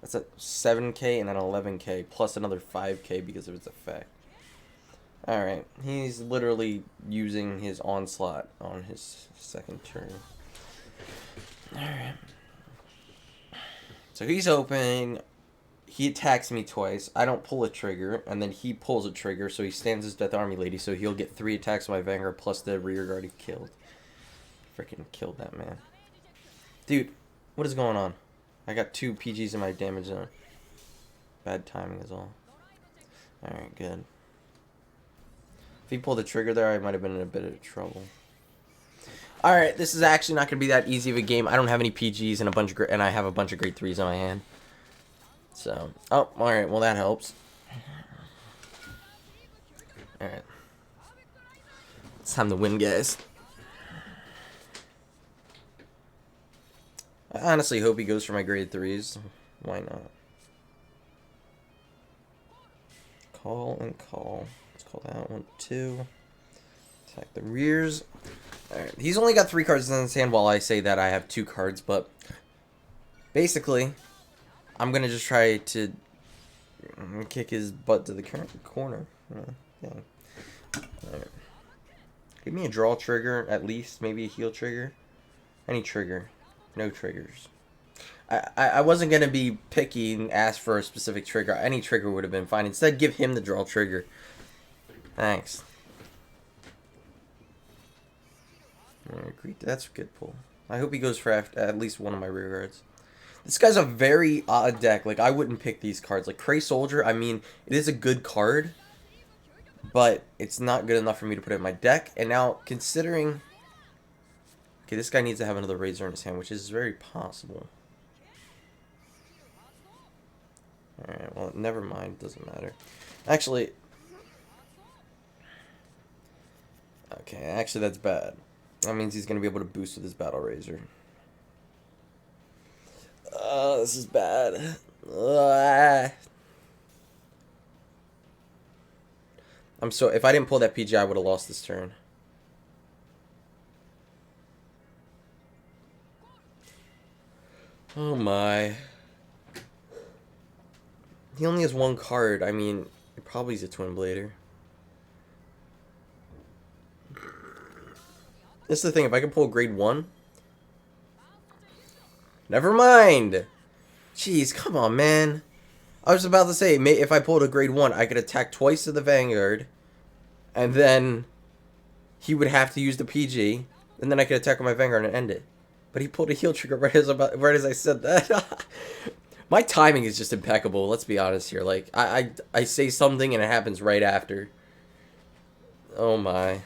That's a 7k and an 11k plus another 5k because of its effect. Alright. He's literally using his onslaught on his second turn. Alright. So he's opening... He attacks me twice. I don't pull a trigger, and then he pulls a trigger, so he stands his Death Army Lady, so he'll get 3 attacks with my Vanguard plus the rear guard he killed. Freaking killed that man. Dude, what is going on? I got 2 PGs in my damage zone. Bad timing is all. Alright, good. If he pulled the trigger there, I might have been in a bit of trouble. Alright, this is actually not going to be that easy of a game. I don't have any PGs and I have a bunch of grade 3s in my hand. So, oh, alright, well that helps. Alright. It's time to win, guys. I honestly hope he goes for my grade 3s. Why not? Call and call. Let's call that 1, 2. Attack the rears. Alright, he's only got 3 cards in his hand while I say that I have 2 cards, but basically... I'm going to just try to kick his butt to the corner. Yeah. Right. Give me a draw trigger, at least. Maybe a heal trigger. Any trigger. No triggers. I wasn't going to be picky and ask for a specific trigger. Any trigger would have been fine. Instead, give him the draw trigger. Thanks. Alright, that's a good pull. I hope he goes for at least one of my rear guards. This guy's a very odd deck. Like, I wouldn't pick these cards. Like, Cray Soldier, I mean, it is a good card, but it's not good enough for me to put it in my deck. And now, considering... Okay, this guy needs to have another Razor in his hand, which is very possible. Alright, well, never mind. Doesn't matter. Actually... Okay, actually, that's bad. That means he's going to be able to boost with his Battle Razor. This is bad. If I didn't pull that PG, I would have lost this turn. Oh my. He only has 1 card. I mean, it probably is a Twin Blader. This is the thing. If I can pull grade 1... Never mind. Jeez, come on, man. I was about to say, if I pulled a grade 1, I could attack twice to the Vanguard, and then he would have to use the PG, and then I could attack with my Vanguard and end it. But he pulled a heal trigger right as I said that. My timing is just impeccable. Let's be honest here. Like I say something and it happens right after. Oh my.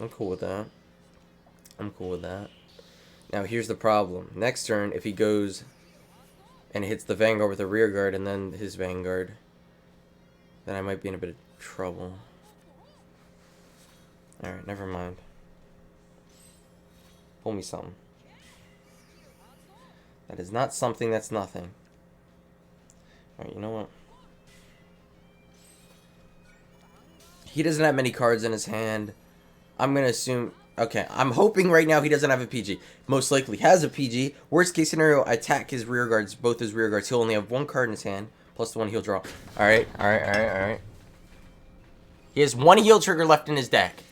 I'm cool with that. I'm cool with that. Now, here's the problem. Next turn, if he goes and hits the Vanguard with a rear guard and then his Vanguard, then I might be in a bit of trouble. Alright, never mind. Pull me something. That is not something, that's nothing. Alright, you know what? He doesn't have many cards in his hand. I'm going to assume... Okay, I'm hoping right now he doesn't have a PG. Most likely has a PG. Worst case scenario, I attack his rear guards, both his rear guards. He'll only have 1 card in his hand, plus the 1 heal draw. Alright. He has 1 heal trigger left in his deck.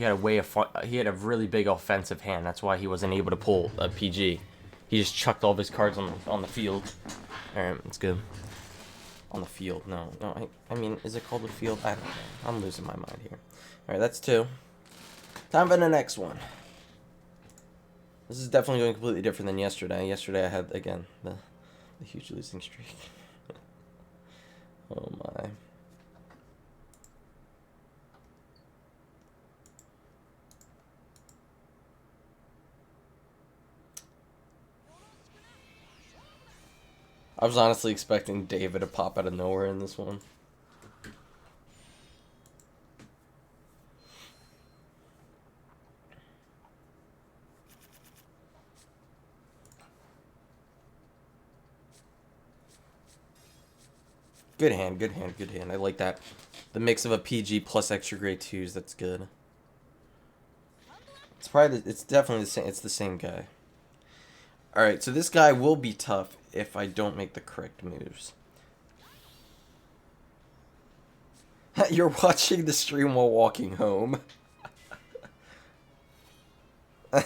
he had a really big offensive hand. That's why he wasn't able to pull a PG. He just chucked all of his cards on the field. All right, it's good. On the field, no. I mean, is it called the field? I don't know. I'm losing my mind here. All right, that's 2. Time for the next one. This is definitely going completely different than yesterday. Yesterday I had, again, the huge losing streak. Oh my. I was honestly expecting David to pop out of nowhere in this one. Good hand, good hand, good hand. I like that. The mix of a PG plus extra grade 2s, that's good. It's probably, it's definitely the same, it's the same guy. Alright, so this guy will be tough if I don't make the correct moves. You're watching the stream while walking home. Oh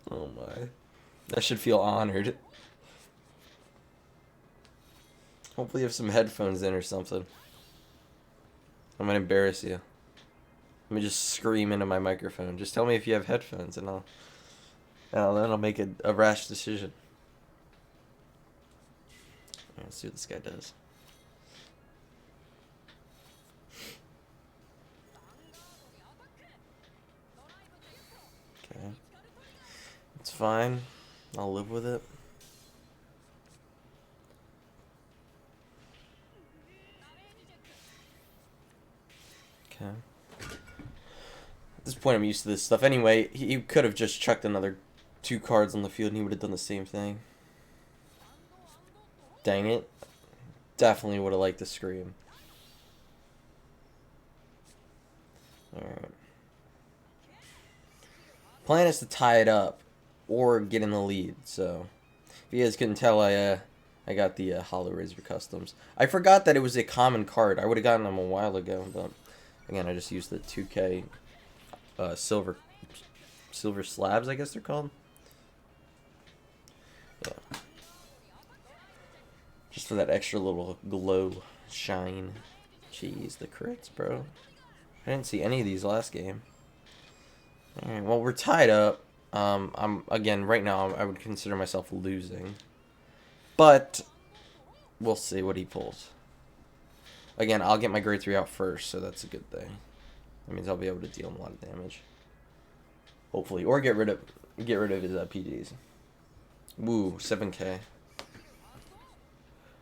my. I should feel honored. Hopefully you have some headphones in or something. I'm gonna embarrass you. Let me just scream into my microphone. Just tell me if you have headphones and then I'll make a rash decision. Alright, let's see what this guy does. Okay. It's fine. I'll live with it. Okay. At this point, I'm used to this stuff. Anyway, he could have just chucked another 2 cards on the field and he would have done the same thing. Dang it. Definitely would have liked to scream. Alright. Plan is to tie it up or get in the lead, so if you guys couldn't tell, I got the Hollow Razor Customs. I forgot that it was a common card. I would have gotten them a while ago, but again, I just used the 2K silver slabs, I guess they're called. Yeah. Just for that extra little glow, shine. Jeez, the crits, bro. I didn't see any of these last game. Alright, well, we're tied up. Again, right now, I would consider myself losing. But, we'll see what he pulls. Again, I'll get my grade 3 out first, so that's a good thing. That means I'll be able to deal him a lot of damage. Hopefully. Or get rid of his PGs. Woo, 7K.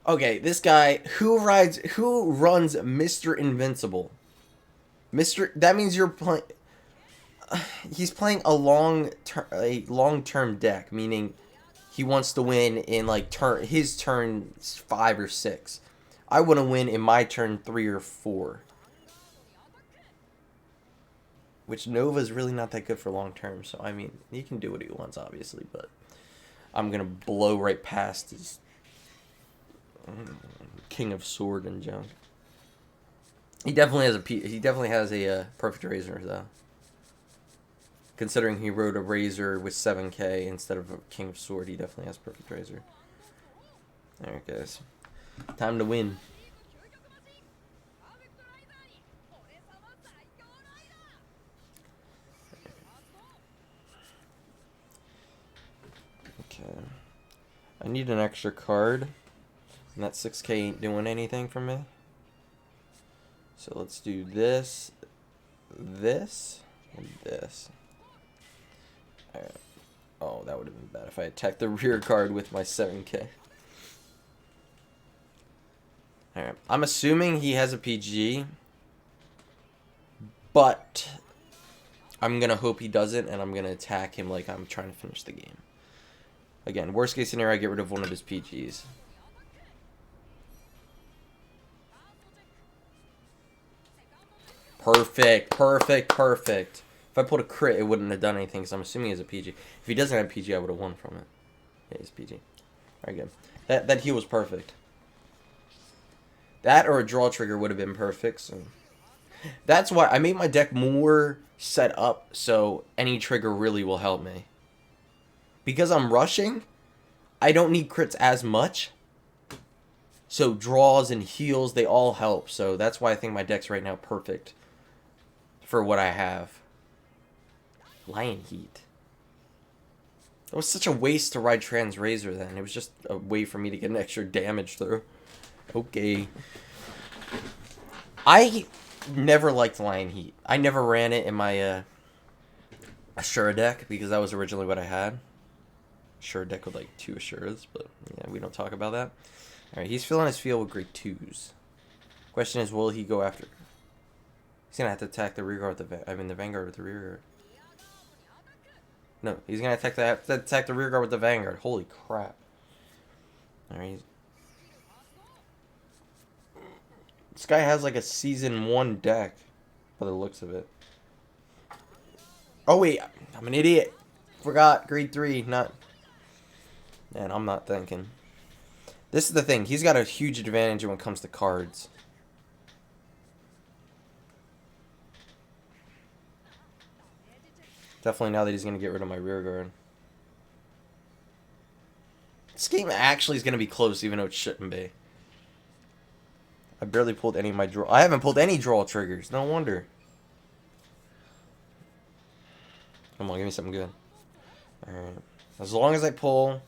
Okay, this guy, who runs Mr. Invincible? That means you're playing... he's playing a long-term deck, meaning he wants to win in like his turn 5 or 6. I want to win in my turn 3 or 4. Which Nova's really not that good for long term, so I mean, he can do what he wants, obviously, but I'm gonna blow right past his King of Sword and junk. He definitely has a perfect razor though. Considering he rode a razor with 7K instead of a King of Sword, he definitely has perfect razor. Alright guys. Time to win. Okay. I need an extra card. And that 6K ain't doing anything for me. So let's do this, this, and this. Alright. Oh, that would have been bad if I attacked the rear card with my 7K. Alright. I'm assuming he has a PG. But I'm going to hope he doesn't, and I'm going to attack him like I'm trying to finish the game. Again, worst case scenario, I get rid of one of his PGs. Perfect, perfect, perfect. If I pulled a crit, it wouldn't have done anything, because I'm assuming he has a PG. If he doesn't have a PG, I would have won from it. Yeah, he's PG. Alright, good. That heal was perfect. That or a draw trigger would have been perfect. So that's why I made my deck more set up so any trigger really will help me. Because I'm rushing, I don't need crits as much. So draws and heals, they all help. So that's why I think my deck's right now perfect for what I have. Lion Heat. It was such a waste to ride Trans Razor then. It was just a way for me to get an extra damage through. Okay. I never liked Lion Heat. I never ran it in my Assura deck because that was originally what I had. Assura deck with like 2 Assuras, but yeah, we don't talk about that. Alright, he's filling his field with grade 2s. Question is, will he go after... He's gonna have to attack the rear guard with the Vanguard with the rear guard. No, he's gonna attack the rear guard with the Vanguard. Holy crap. Alright. This guy has like a season 1 deck by the looks of it. Oh wait, I'm an idiot. Forgot grade 3, not... Man, I'm not thinking. This is the thing. He's got a huge advantage when it comes to cards. Definitely now that he's going to get rid of my rear guard. This game actually is going to be close even though it shouldn't be. I barely pulled any of my draw. I haven't pulled any draw triggers. No wonder. Come on, give me something good. Alright. As long as I pull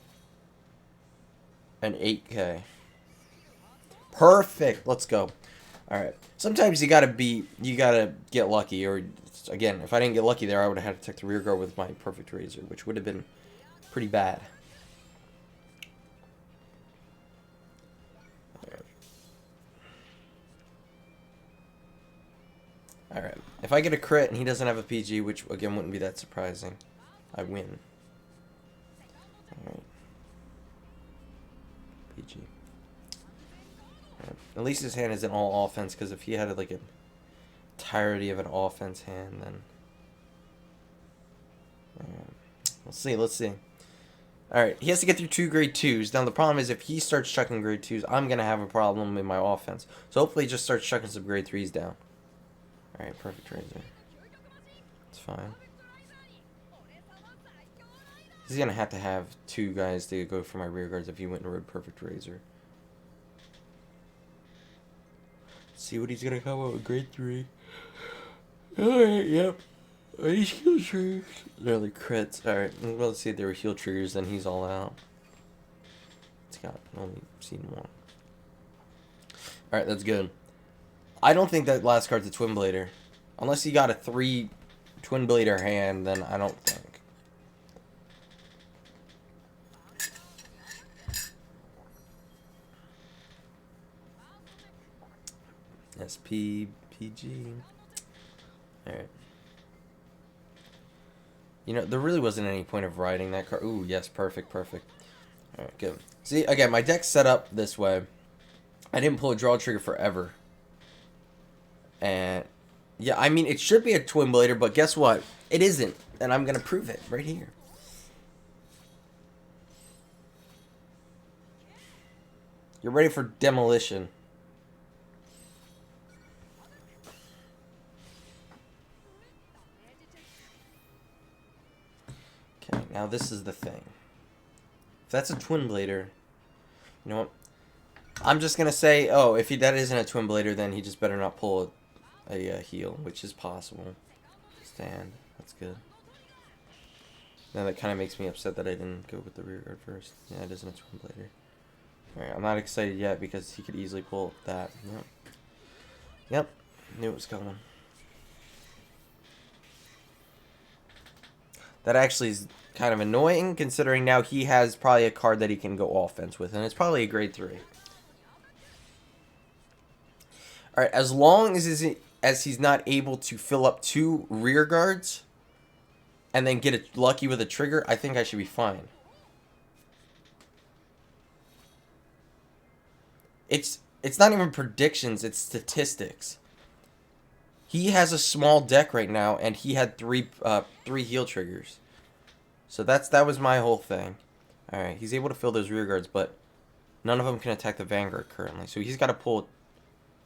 an 8K. Perfect. Let's go. Alright. Sometimes you gotta get lucky. Or, again, if I didn't get lucky there, I would have had to take the rear guard with my perfect razor, which would have been pretty bad. Alright. If I get a crit and he doesn't have a PG, which again wouldn't be that surprising, I win. Alright. PG. Alright. At least his hand isn't all offense, because if he had like an entirety of an offense hand, then... Let's see. Alright, he has to get through 2 grade 2s. Now the problem is if he starts chucking grade 2s, I'm going to have a problem in my offense. So hopefully he just starts chucking some grade 3s down. Alright, perfect razor. It's fine. He's gonna have to have 2 guys to go for my rear guards if he went and rode perfect razor. Let's see what he's gonna come up with grade 3. Alright, yep. These heal triggers. They're like crits. Alright, well, let's see if they were heal triggers, then he's all out. It's got only seen 1. Alright, that's good. I don't think that last card's a Twin Blader. Unless he got a 3 Twin Blader hand, then I don't think. SP, PG. Alright. You know, there really wasn't any point of riding that card. Ooh, yes, perfect. Alright, good. See, again, my deck's set up this way. I didn't pull a draw trigger forever. And, yeah, I mean, it should be a Twin Blader, but guess what? It isn't. And I'm going to prove it right here. You're ready for demolition. Okay, now this is the thing. If that's a Twin Blader, you know what? I'm just going to say, oh, if that isn't a Twin Blader, then he just better not pull a heal, which is possible. Stand. That's good. Now that kind of makes me upset that I didn't go with the rear guard first. Yeah, it isn't a Twin Blader. Alright, I'm not excited yet because he could easily pull that. Yep. Knew it was coming. That actually is kind of annoying considering now he has probably a card that he can go offense with, and it's probably a grade 3. Alright, as long as he's not able to fill up 2 rear guards and then get it lucky with a trigger, I think I should be fine. It's not even predictions, it's statistics. He has a small deck right now, and he had 3 heal triggers. So that was my whole thing. Alright, he's able to fill those rear guards, but none of them can attack the Vanguard currently. So he's got to pull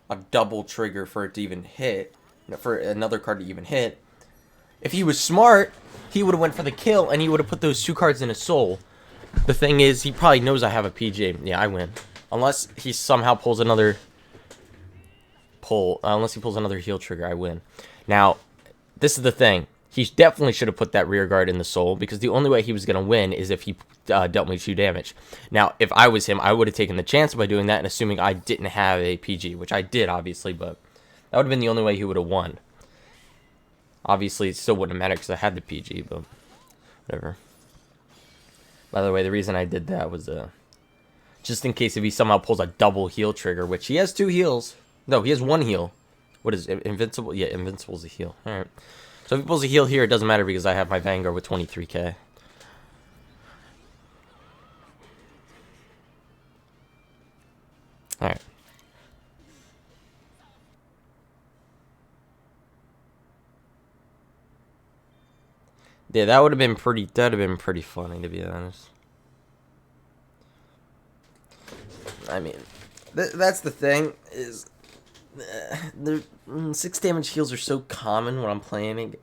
a double trigger for it to even hit, for another card to even hit. If he was smart, he would have went for the kill, and he would have put those 2 cards in his soul. The thing is, he probably knows I have a PG. Yeah, I win. Unless he somehow pulls another unless he pulls another heal trigger, I win. Now, this is the thing. He definitely should have put that rear guard in the soul, because the only way he was going to win is if he dealt me 2 damage. Now, if I was him, I would have taken the chance by doing that and assuming I didn't have a PG, which I did, obviously, but that would have been the only way he would have won. Obviously, it still wouldn't have mattered because I had the PG, but whatever. By the way, the reason I did that was just in case if he somehow pulls a double heal trigger, which he has 2 heals. No, he has 1 heal. What is it? Invincible? Yeah, Invincible's a heal. Alright. So if he pulls a heal here, it doesn't matter because I have my Vanguard with 23k. Alright. Yeah, that would have been pretty funny, to be honest. I mean, that's the thing, is the 6 damage heals are so common when I'm playing.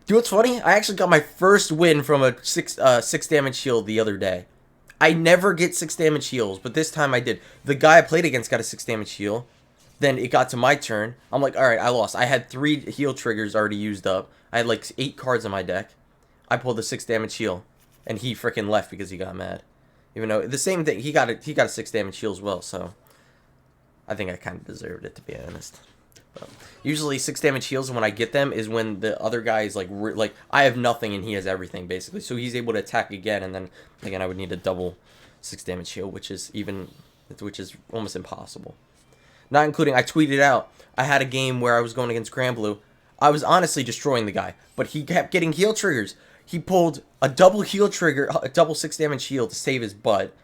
Do what's funny? I actually got my first win from a 6 damage heal the other day. I never get 6 damage heals, but this time I did. The guy I played against got a 6 damage heal. Then it got to my turn. I'm like, alright, I lost. I had 3 heal triggers already used up. I had like 8 cards in my deck. I pulled a 6 damage heal. And he freaking left because he got mad. Even though, the same thing, he got a 6 damage heal as well, so I think I kind of deserved it, to be honest. But usually 6 damage heals, when I get them, is when the other guy is like I have nothing and he has everything, basically. So he's able to attack again, and then, again, I would need a double 6 damage heal, which is almost impossible. Not including, I tweeted out, I had a game where I was going against Granblue. I was honestly destroying the guy, but he kept getting heal triggers. He pulled a double heal trigger, a double 6 damage heal to save his butt.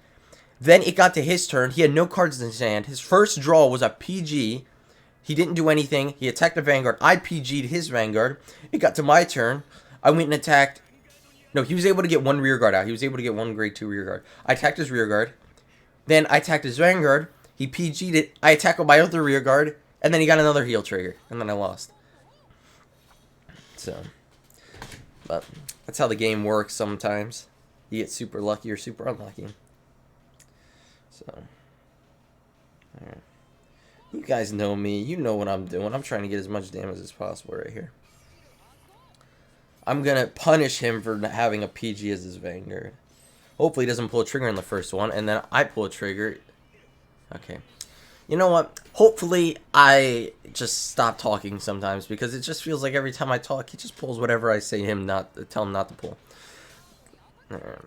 Then it got to his turn. He had no cards in his hand. His first draw was a PG. He didn't do anything. He attacked the Vanguard. I PG'd his Vanguard. It got to my turn. I went and attacked. No, he was able to get 1 rear guard out. He was able to get 1 grade 2 rear guard. I attacked his rear guard. Then I attacked his Vanguard. He PG'd it. I attacked with my other rear guard. And then he got another heal trigger. And then I lost. So, but that's how the game works sometimes. You get super lucky or super unlucky. So, alright. You guys know me. You know what I'm doing. I'm trying to get as much damage as possible right here. I'm going to punish him for not having a PG as his Vanguard. Hopefully he doesn't pull a trigger in the first one, and then I pull a trigger. Okay. You know what? Hopefully I just stop talking sometimes, because it just feels like every time I talk, he just pulls whatever I say tell him not to pull. Alright,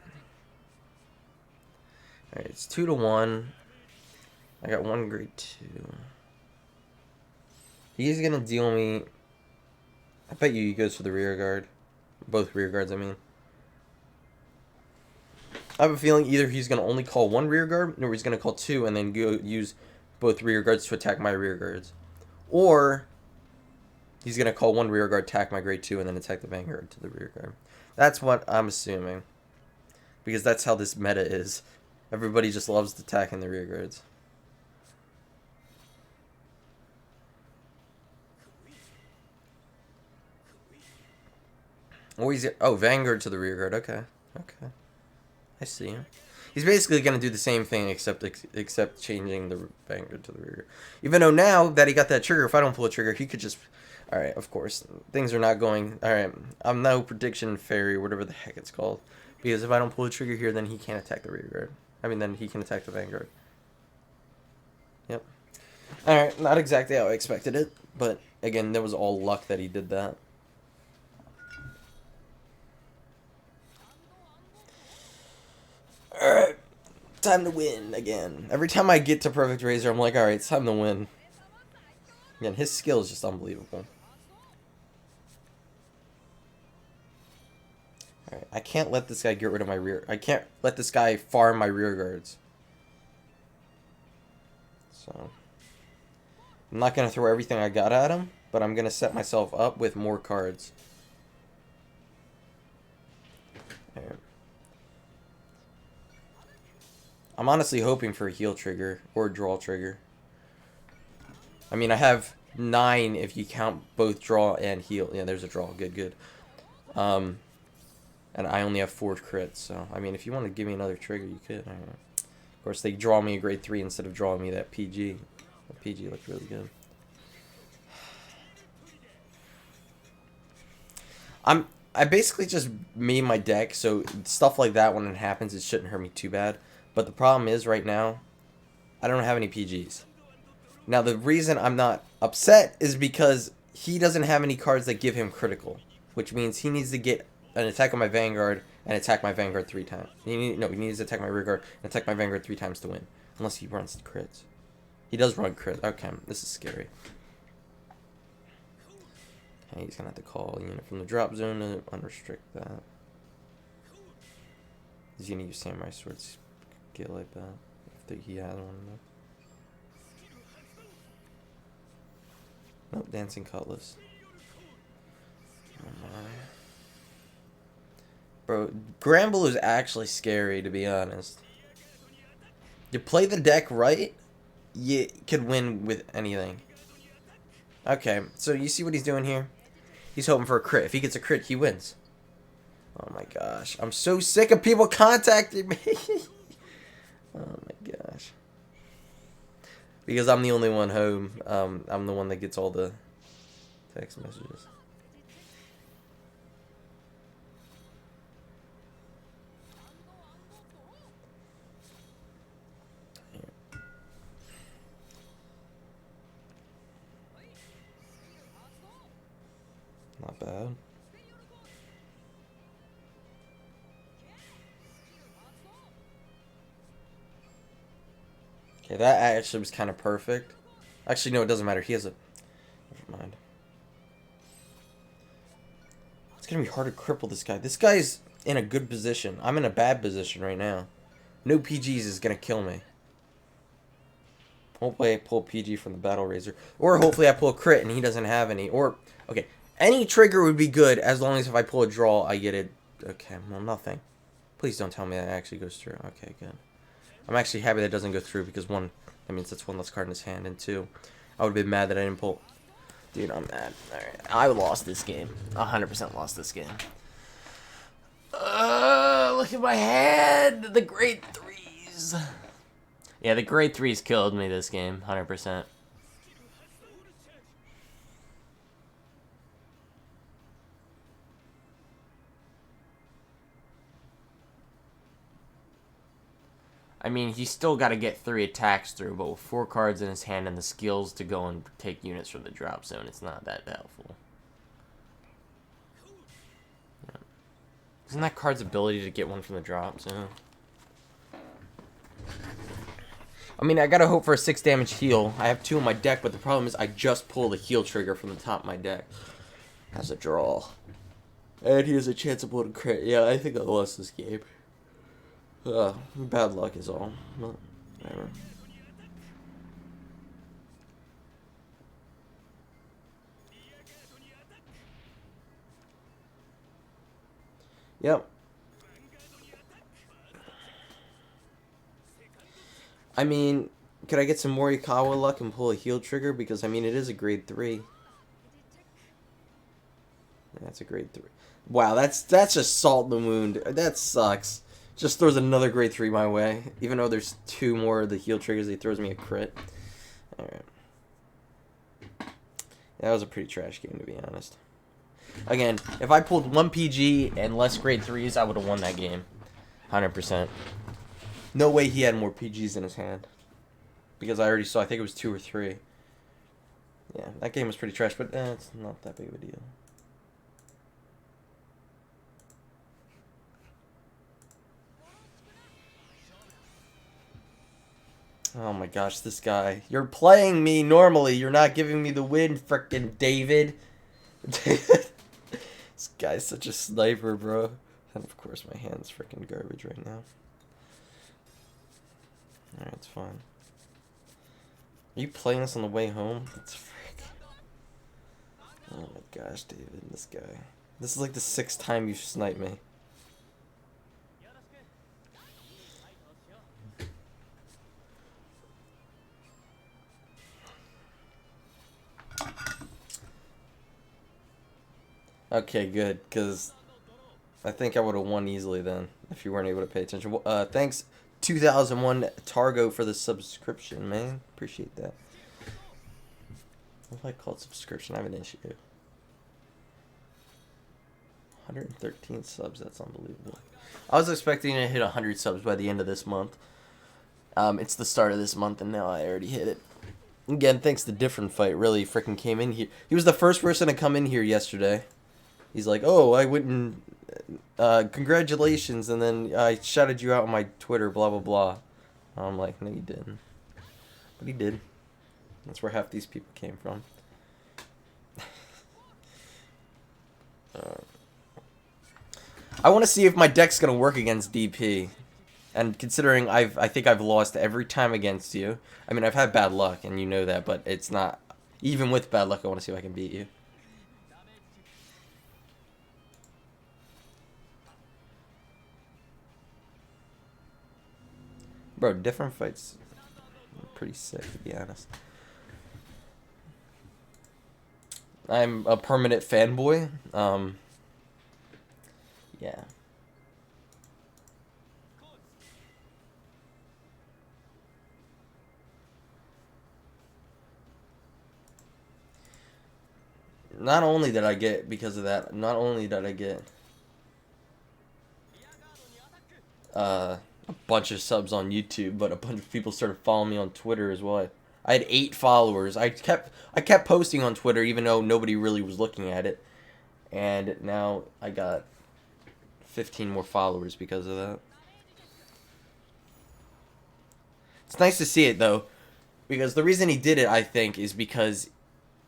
it's 2-1. I got 1 grade 2. He's gonna deal me. I bet you he goes for the rear guard. Both rear guards, I mean. I have a feeling either he's gonna only call 1 rear guard, or he's gonna call 2 and then go use both rear guards to attack my rear guards. Or he's gonna call 1 rear guard, attack my grade 2, and then attack the Vanguard to the rear guard. That's what I'm assuming. Because that's how this meta is. Everybody just loves attacking the rear guards. Oh, Vanguard to the rear guard. Okay. Okay. I see him. He's basically going to do the same thing except changing the Vanguard to the rear guard. Even though now that he got that trigger, if I don't pull a trigger, he could just... Alright, of course. Things are not going... Alright, I'm no prediction fairy, whatever the heck it's called. Because if I don't pull a trigger here, then he can't attack the rear guard. I mean, then he can attack the Vanguard. Yep. Alright, not exactly how I expected it. But, again, that was all luck that he did that. Alright. Time to win again. Every time I get to Perfect Razor, I'm like, alright, it's time to win. Again, his skill is just unbelievable. Alright, I can't let this guy get rid of my rear. I can't let this guy farm my rear guards. So, I'm not going to throw everything I got at him, but I'm going to set myself up with more cards. Alright. I'm honestly hoping for a heal trigger or a draw trigger. I mean, I have 9 if you count both draw and heal. Yeah, there's a draw. Good, good. And I only have 4 crits, so I mean, if you want to give me another trigger, you could. I don't know. Of course, they draw me a grade 3 instead of drawing me that PG. The PG looked really good. I basically just made my deck, so stuff like that when it happens, it shouldn't hurt me too bad. But the problem is, right now, I don't have any PGs. Now, the reason I'm not upset is because he doesn't have any cards that give him critical, which means he needs to get an attack on my Vanguard and attack my Vanguard 3 times. He needs to attack my Rearguard and attack my Vanguard 3 times to win, unless he runs the crits. He does run crits. Okay, this is scary. Okay, he's gonna have to call a unit from the drop zone to unrestrict that. He's gonna use Samurai Sword skill, I bet, if he has one. Nope, Dancing Cutlass. Oh my. Bro, Granblue is actually scary, to be honest. You play the deck right, you could win with anything. Okay, so you see what he's doing here? He's hoping for a crit. If he gets a crit, he wins. Oh my gosh. I'm so sick of people contacting me. Oh my gosh. Because I'm the only one home. I'm the one that gets all the text messages. Not bad. Okay, that actually was kind of perfect. Actually, no, it doesn't matter. He has a... Never mind. It's going to be hard to cripple this guy. This guy's in a good position. I'm in a bad position right now. No PGs is going to kill me. Hopefully I pull a PG from the Battle Razor. Or hopefully I pull a crit and he doesn't have any. Or, okay, any trigger would be good as long as if I pull a draw, I get it. Okay, well, nothing. Please don't tell me that actually goes through. Okay, good. I'm actually happy that it doesn't go through because 1, that means that's 1 less card in his hand. And 2, I would have been mad that I didn't pull. Dude, I'm mad. Alright, I lost this game. 100% lost this game. Look at my hand! The grade 3s. Yeah, the grade 3s killed me this game. 100%. I mean, he's still got to get 3 attacks through, but with 4 cards in his hand and the skills to go and take units from the drop zone, it's not that helpful. Yeah. Isn't that card's ability to get 1 from the drop zone? I mean, I gotta hope for a 6 damage heal. I have 2 in my deck, but the problem is I just pull the heal trigger from the top of my deck. As a draw. And he has a chance of pulling crit. Yeah, I think I lost this game. Bad luck is all. But whatever. Yep. I mean, could I get some Morikawa luck and pull a heal trigger? Because, I mean, it is a grade 3. That's a grade 3. Wow, that's just salt in the wound. That sucks. Just throws another grade 3 my way. Even though there's 2 more of the heal triggers, he throws me a crit. Alright. That was a pretty trash game, to be honest. Again, if I pulled 1 PG and less grade 3s, I would have won that game. 100%. No way he had more PGs in his hand. Because I already saw, I think it was 2 or 3. Yeah, that game was pretty trash, but it's not that big of a deal. Oh my gosh, this guy. You're playing me normally. You're not giving me the win, frickin' David. This guy's such a sniper, bro. And of course my hand's frickin' garbage right now. Alright, it's fine. Are you playing this on the way home? That's frick. Oh my gosh, David, this guy. This is like the 6th time you've sniped me. Okay, good, because I think I would have won easily then if you weren't able to pay attention. Thanks, 2001 Targo for the subscription, man. Appreciate that. What if I call it subscription? I have an issue. 113 subs, that's unbelievable. I was expecting to hit 100 subs by the end of this month. It's the start of this month, and now I already hit it. Again, thanks to Different Fight, really freaking came in here. He was the first person to come in here yesterday. He's like, oh, I wouldn't... congratulations, and then I shouted you out on my Twitter, blah, blah, blah. I'm like, no, you didn't. But he did. That's where half these people came from. I want to see if my deck's going to work against DP. And considering I think I've lost every time against you. I mean, I've had bad luck, and you know that, but it's not... Even with bad luck, I want to see if I can beat you. Bro, Different Fights are pretty sick, to be honest. I'm a permanent fanboy. Yeah. Not only did I get, because of that, not only did I get a bunch of subs on YouTube, but a bunch of people started following me on Twitter as well. I had 8 followers. I kept posting on Twitter even though nobody really was looking at it. And now I got 15 more followers because of that. It's nice to see it though, because the reason he did it, I think, is because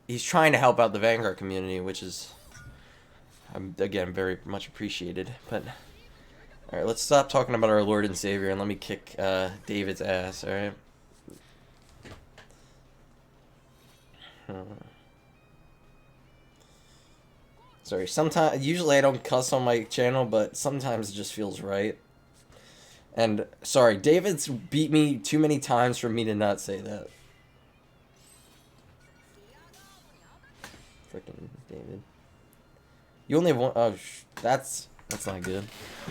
he's trying to help out the Vanguard community, which is, again, very much appreciated. But alright, let's stop talking about our Lord and Savior and let me kick David's ass, alright? Sorry, usually I don't cuss on my channel, but sometimes it just feels right. And, sorry, David's beat me too many times for me to not say that. Freaking David. You only have one... Oh, that's not good.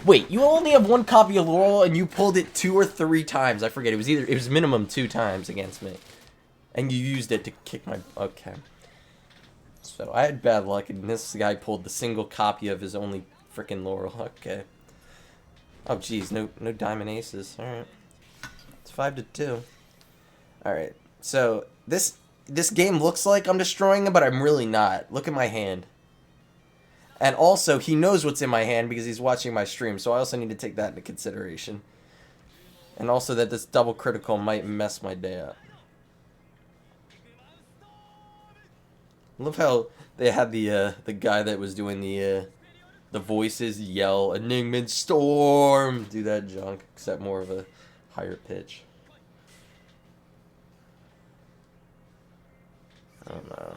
Wait, you only have one copy of Laurel and you pulled it 2 or 3 times. I forget. It was minimum 2 times against me. And you used it to kick my... Okay. So, I had bad luck and this guy pulled the single copy of his only freaking Laurel. Okay. Oh, jeez. No diamond aces. Alright. It's 5-2. Alright. So, this game looks like I'm destroying him, but I'm really not. Look at my hand. And also, he knows what's in my hand because he's watching my stream, so I also need to take that into consideration. And also that this double critical might mess my day up. I love how they had the guy that was doing the voices yell, Enigma Storm! Do that junk, except more of a higher pitch. I don't know.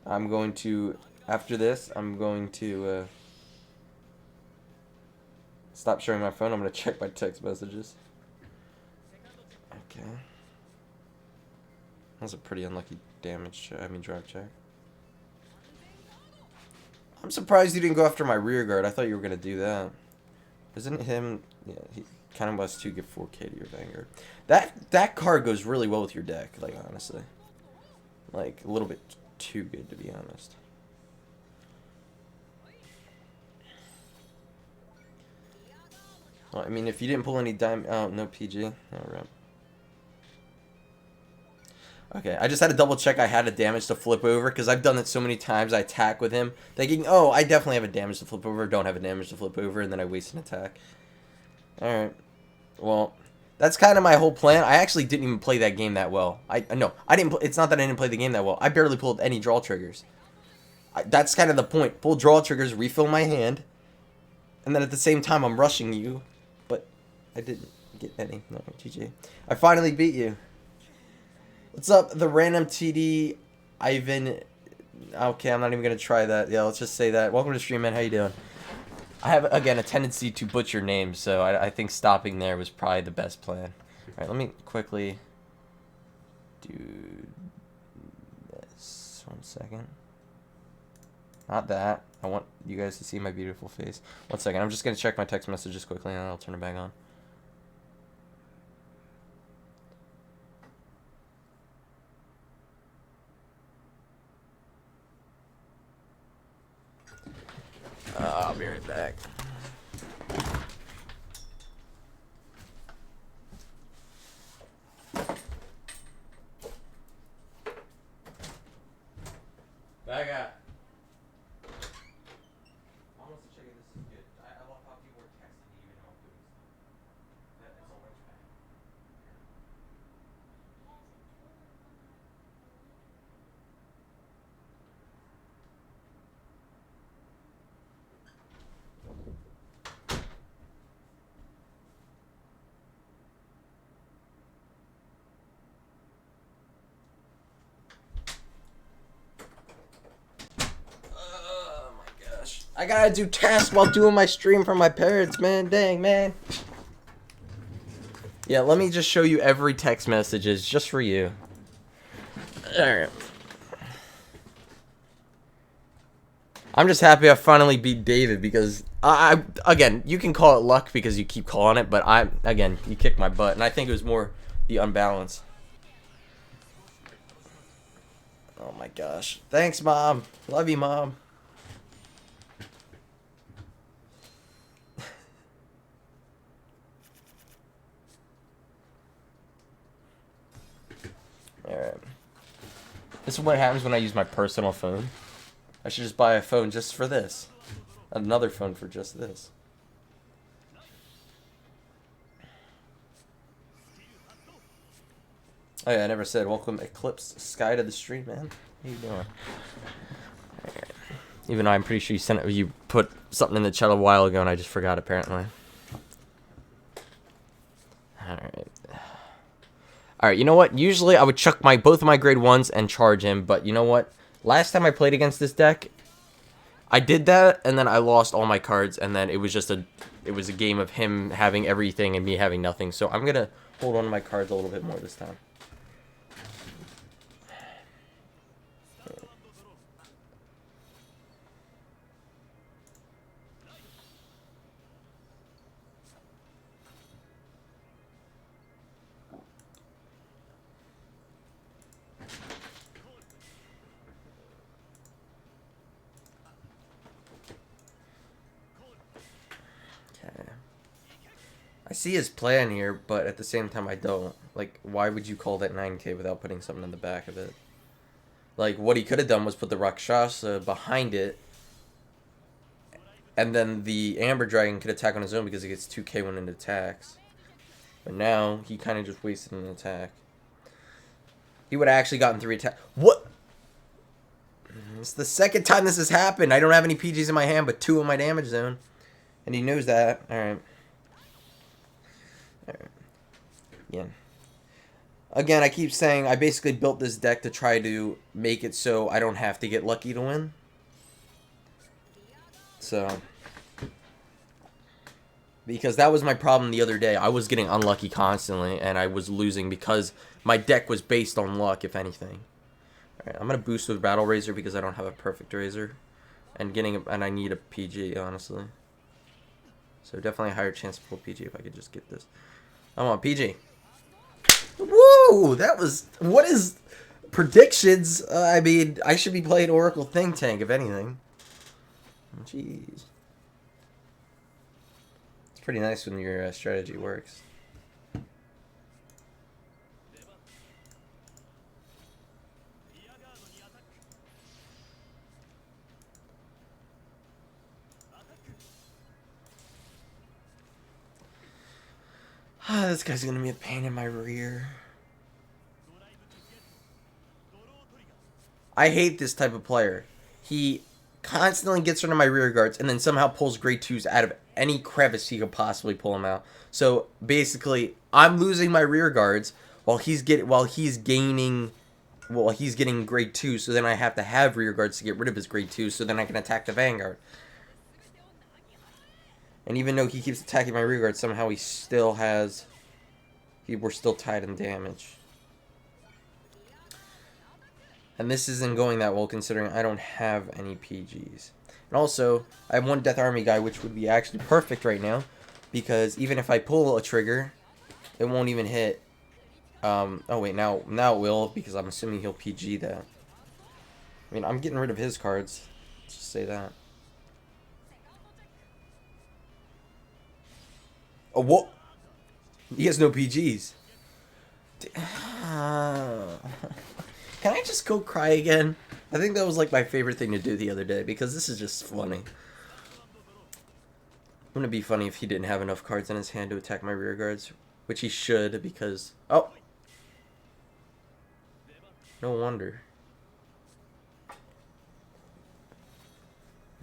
I'm going to, after this, I'm going to stop sharing my phone. I'm going to check my text messages. Okay. That's a pretty unlucky damage, drive check. I'm surprised you didn't go after my rear guard. I thought you were going to do that. Isn't him... Yeah, he kind of wants to give 4k to your Vanguard. That card goes really well with your deck, like, honestly. Like, a little bit too good, to be honest. Well, I mean, if you didn't pull any dime... Oh, no PG. Alright. Okay, I just had to double check I had a damage to flip over, because I've done it so many times. I attack with him, thinking, oh, I definitely have a damage to flip over, don't have a damage to flip over, and then I waste an attack. Alright. Well, that's kind of my whole plan. I actually didn't even play that game that well. No, I didn't. It's not that I didn't play the game that well. I barely pulled any draw triggers. That's kind of the point. Pull draw triggers, refill my hand, and then at the same time I'm rushing you, but I didn't get any. No, GG. I finally beat you. What's up, the random TD Ivan Okay, I'm not even gonna try that. Yeah, let's just say that. Welcome to the stream, man. How you doing? I have, again, a tendency to butcher names, so I think stopping there was probably the best plan. Alright, let me quickly do this. 1 second. Not that. I want you guys to see my beautiful face. 1 second. I'm just going to check my text messages quickly, and then I'll turn it back on. I'll be right back. Back up. I'm also checking this is good. I love how people are texting me even though I'm doing stuff. That's a linchpin. Oh my gosh. I gotta do tasks while doing my stream for my parents, man. Dang, man. Yeah, let me just show you every text messages just for you. Alright. I'm just happy I finally beat David because again, you can call it luck because you keep calling it, but again, you kicked my butt, and I think it was more the unbalance. Oh my gosh. Thanks, Mom. Love you, Mom. Alright. This is what happens when I use my personal phone. I should just buy a phone just for this. Another phone for just this. Oh yeah, I never said welcome Eclipse Sky to the stream, man. How you doing? Alright. Even though I'm pretty sure you put something in the chat a while ago and I just forgot apparently. Alright. Alright, you know what? Usually I would chuck both of my grade 1s and charge him, but you know what? Last time I played against this deck, I did that, and then I lost all my cards, and then it was just a game of him having everything and me having nothing. So I'm gonna hold on to my cards a little bit more this time. I see his plan here, but at the same time I don't. Like, why would you call that 9k without putting something in the back of it? Like, what he could have done was put the Rakshasa behind it, and then the Amber Dragon could attack on his own because it gets 2k when it attacks. But now, he kind of just wasted an attack. He would have actually gotten 3 attacks. What? It's the second time this has happened. I don't have any PGs in my hand, but 2 in my damage zone. And he knows that. Alright. Yeah. Again, I keep saying I basically built this deck to try to make it so I don't have to get lucky to win. So, because that was my problem the other day. I was getting unlucky constantly, and I was losing because my deck was based on luck, if anything. Alright, I'm going to boost with Battle Razor because I don't have a perfect Razor. And I need a PG, honestly. So definitely a higher chance to pull PG if I could just get this. I want PG. Woo! That was... What is... Predictions? I mean, I should be playing Oracle Think Tank, if anything. Jeez. It's pretty nice when your strategy works. This guy's gonna be a pain in my rear. I hate this type of player. He constantly gets rid of my rear guards and then somehow pulls grade 2s out of any crevice he could possibly pull them out. So basically, I'm losing my rear guards while he's gaining well, he's getting grade 2, so then I have to have rear guards to get rid of his grade 2, so then I can attack the Vanguard. And even though he keeps attacking my rear guard, somehow he still has... we're still tied in damage. And this isn't going that well considering I don't have any PGs. And also, I have one Death Army guy, which would be actually perfect right now. Because even if I pull a trigger, it won't even hit. Oh wait, now it will, because I'm assuming he'll PG that. I mean, I'm getting rid of his cards. Let's just say that. Oh, what? He has no PGs. Can I just go cry again? I think that was like my favorite thing to do the other day, because this is just funny. Wouldn't it be funny if he didn't have enough cards in his hand to attack my rear guards? Which he should, because... oh! No wonder.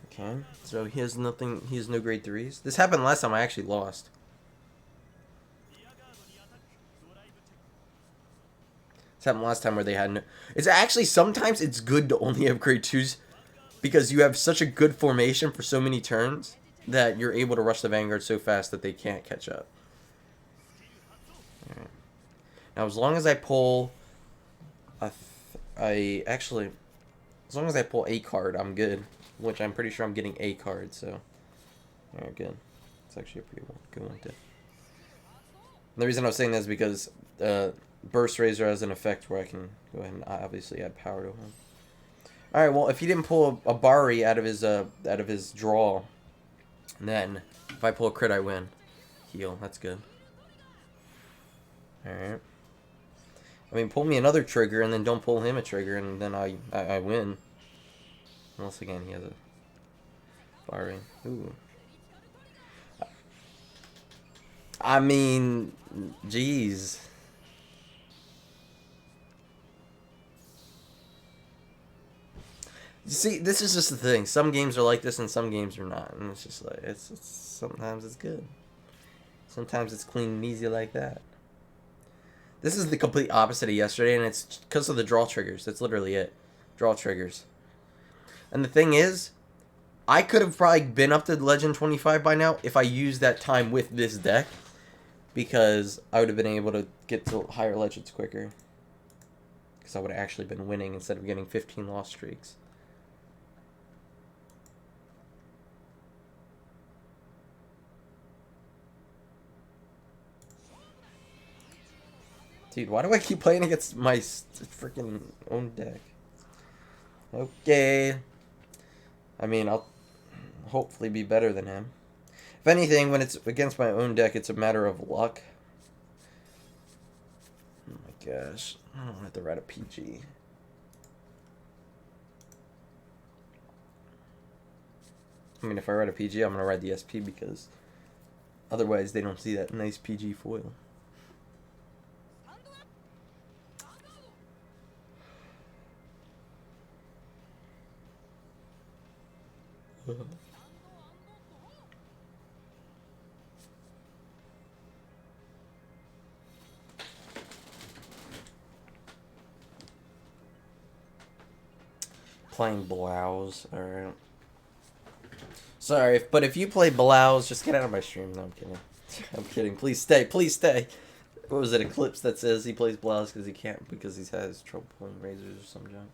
Okay, so he has nothing, he has no grade 3s. This happened last time I actually lost. This happened last time where they had no... it's actually, sometimes it's good to only have grade 2s because you have such a good formation for so many turns that you're able to rush the Vanguard so fast that they can't catch up. Alright. Now, as long as I pull... actually... as long as I pull a card, I'm good. Which I'm pretty sure I'm getting a card, so... alright, good. It's actually a pretty good one, too. And the reason I was saying that is because... Burst Razor has an effect where I can go ahead and obviously add power to him. Alright, well, if he didn't pull a Bari out of his draw, then if I pull a crit, I win. Heal, that's good. Alright. I mean, pull me another trigger and then don't pull him a trigger and then I win. Unless, again, he has a Bari. Ooh. I mean, jeez. You see, this is just the thing. Some games are like this and some games are not. And it's just like, it's sometimes it's good. Sometimes it's clean and easy like that. This is the complete opposite of yesterday, and it's because of the draw triggers. That's literally it. Draw triggers. And the thing is, I could have probably been up to Legend 25 by now if I used that time with this deck. Because I would have been able to get to higher Legends quicker. Because I would have actually been winning instead of getting 15 loss streaks. Dude, why do I keep playing against my freaking own deck? Okay. I mean, I'll hopefully be better than him. If anything, when it's against my own deck, it's a matter of luck. Oh my gosh. I don't have to write a PG. I mean, if I write a PG, I'm going to write the SP because otherwise they don't see that nice PG foil. Playing Blouse, alright. Sorry, but if you play Blouse, just get out of my stream. No, I'm kidding. I'm kidding. Please stay. Please stay. What was it, Eclipse that says he plays Blouse because he can't, because he has trouble pulling razors or some junk?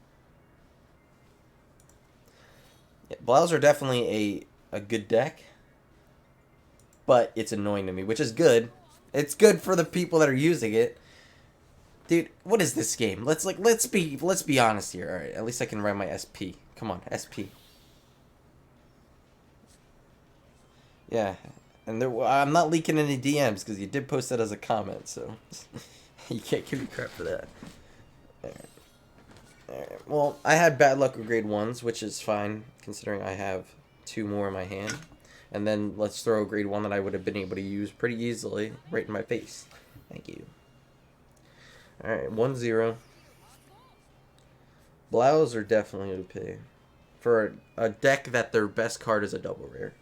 Yeah, Blouse are definitely a good deck, but it's annoying to me, which is good. It's good for the people that are using it. Dude, what is this game? Let's be honest here. All right, at least I can write my SP. Come on, SP. Yeah, and I'm not leaking any DMs because you did post that as a comment, so you can't give me crap for that. All right. All right. Well, I had bad luck with grade 1s, which is fine considering I have 2 more in my hand. And then let's throw a grade 1 that I would have been able to use pretty easily right in my face. Thank you. Alright, 1-0. Blouse are definitely OP. For a deck that their best card is a double rare.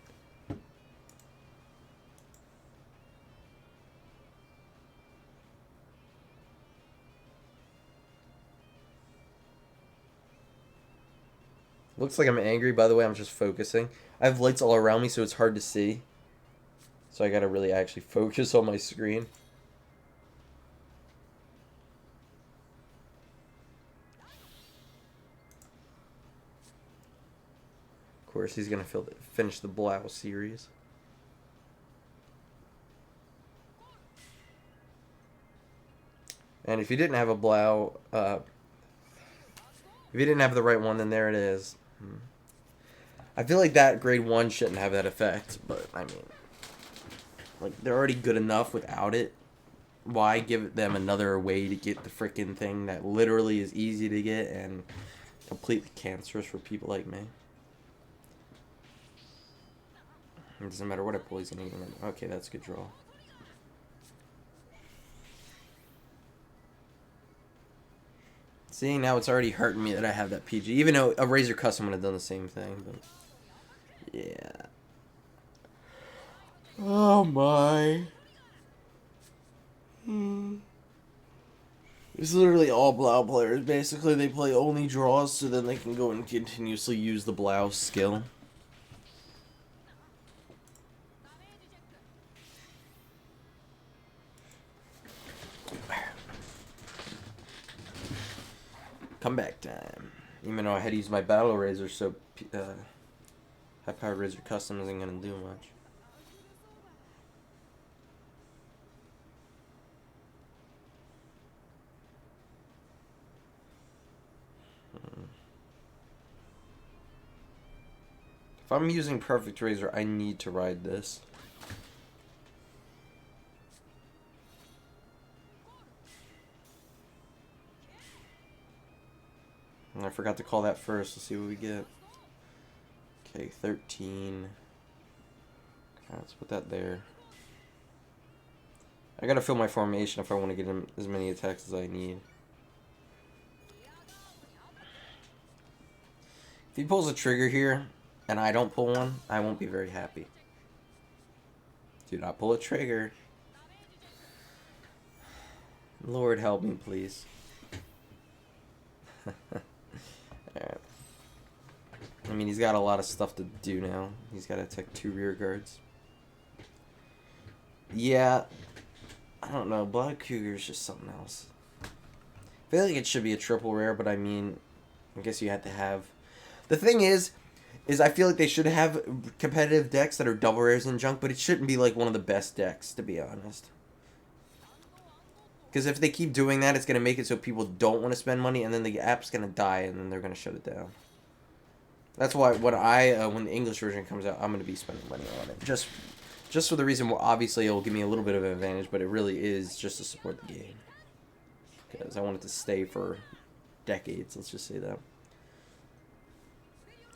Looks like I'm angry, by the way. I'm just focusing. I have lights all around me, so it's hard to see. So I gotta really actually focus on my screen. Of course, he's gonna finish the Blau series. And if you didn't have a Blau, if you didn't have the right one, then there it is. I feel like that grade 1 shouldn't have that effect, but I mean, like, they're already good enough without it. Why give them another way to get the freaking thing that literally is easy to get and completely cancerous for people like me? It doesn't matter what I poison even. Okay, that's a good draw. See, now it's already hurting me that I have that PG. Even though a Razor Custom would have done the same thing, but yeah. Oh my. It's literally all Blau players. Basically, they play only draws so then they can go and continuously use the Blau skill. Comeback time. Even though I had to use my Battle Razor, so High Power Razor Custom isn't going to do much. If I'm using Perfect Razor, I need to ride this. And I forgot to call that first. Let's see what we get. Okay, 13. Okay, let's put that there. I gotta fill my formation if I want to get him as many attacks as I need. If he pulls a trigger here, and I don't pull one, I won't be very happy. Do not pull a trigger. Lord help me, please. Alright. I mean, he's got a lot of stuff to do now. He's got to attack 2 rear guards. Yeah. I don't know. Blood Cougar is just something else. I feel like it should be a triple rare, but I mean, I guess you had to have... The thing is I feel like they should have competitive decks that are double rares and junk, but it shouldn't be like one of the best decks, to be honest. Because if they keep doing that, it's going to make it so people don't want to spend money, and then the app's going to die, and then they're going to shut it down. That's why when the English version comes out, I'm going to be spending money on it. Just for the reason, well, obviously it will give me a little bit of an advantage, but it really is just to support the game. Because I want it to stay for decades, let's just say that.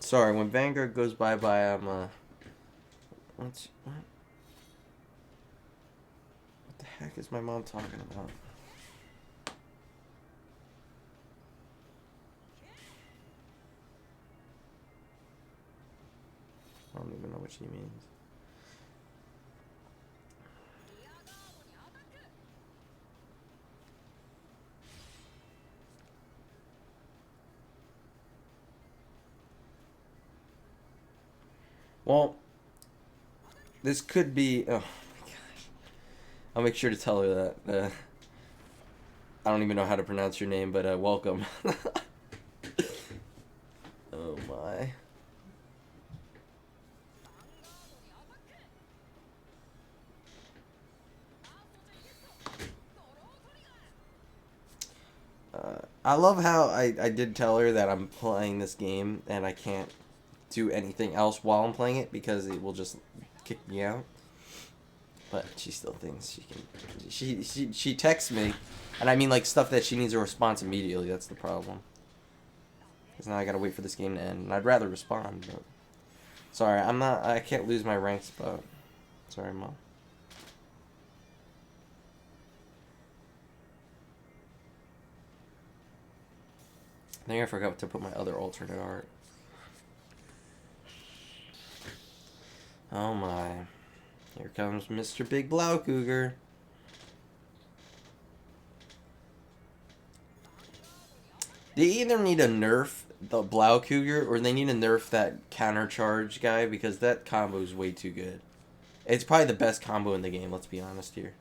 Sorry, when Vanguard goes bye-bye, I'm, what the heck is my mom talking about? I don't even know what she means. Well, this could be... Oh, my gosh. I'll make sure to tell her that. I don't even know how to pronounce your name, but welcome. Oh, my. I love how I did tell her that I'm playing this game and I can't do anything else while I'm playing it because it will just kick me out. But she still thinks she can. She texts me, and I mean like stuff that she needs a response immediately. That's the problem. Because now I gotta wait for this game to end, and I'd rather respond. But sorry, I can't lose my rank spot. Sorry, Mom. I think I forgot to put my other alternate art. Oh my. Here comes Mr. Big Blau Cougar. They either need to nerf the Blau Cougar or they need to nerf that counter charge guy because that combo is way too good. It's probably the best combo in the game, let's be honest here.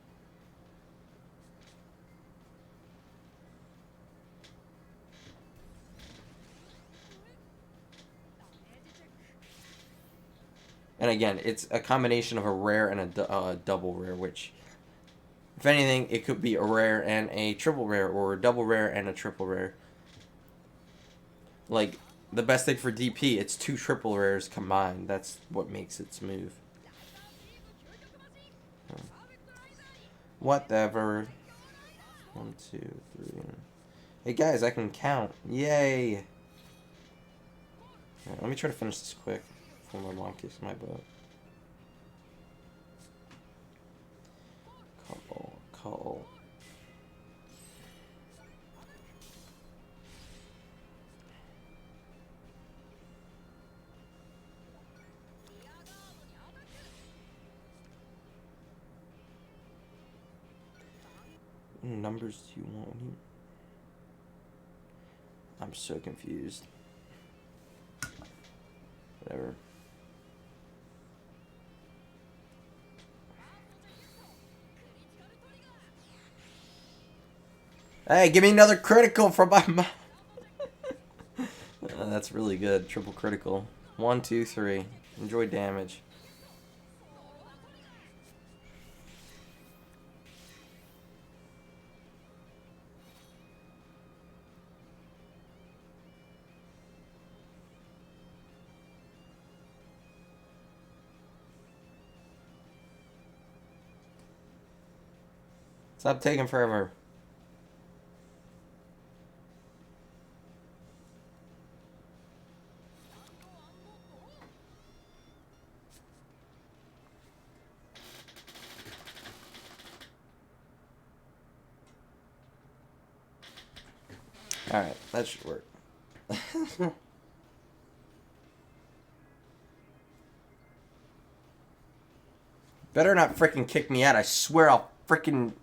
And again, it's a combination of a rare and a double rare, which, if anything, it could be a rare and a triple rare, or a double rare and a triple rare. Like, the best thing for DP, it's 2 triple rares combined. That's what makes its move. Whatever. 1, 2, 3. Hey guys, I can count. Yay! Alright, let me try to finish this quick before my mom kicks my butt. Call. What numbers do you want? I'm so confused. Whatever. Hey, give me another critical from my mom. That's really good. Triple critical. 1, 2, 3. Enjoy damage. Stop taking forever. Alright, that should work. Better not freaking kick me out. I swear I'll freaking...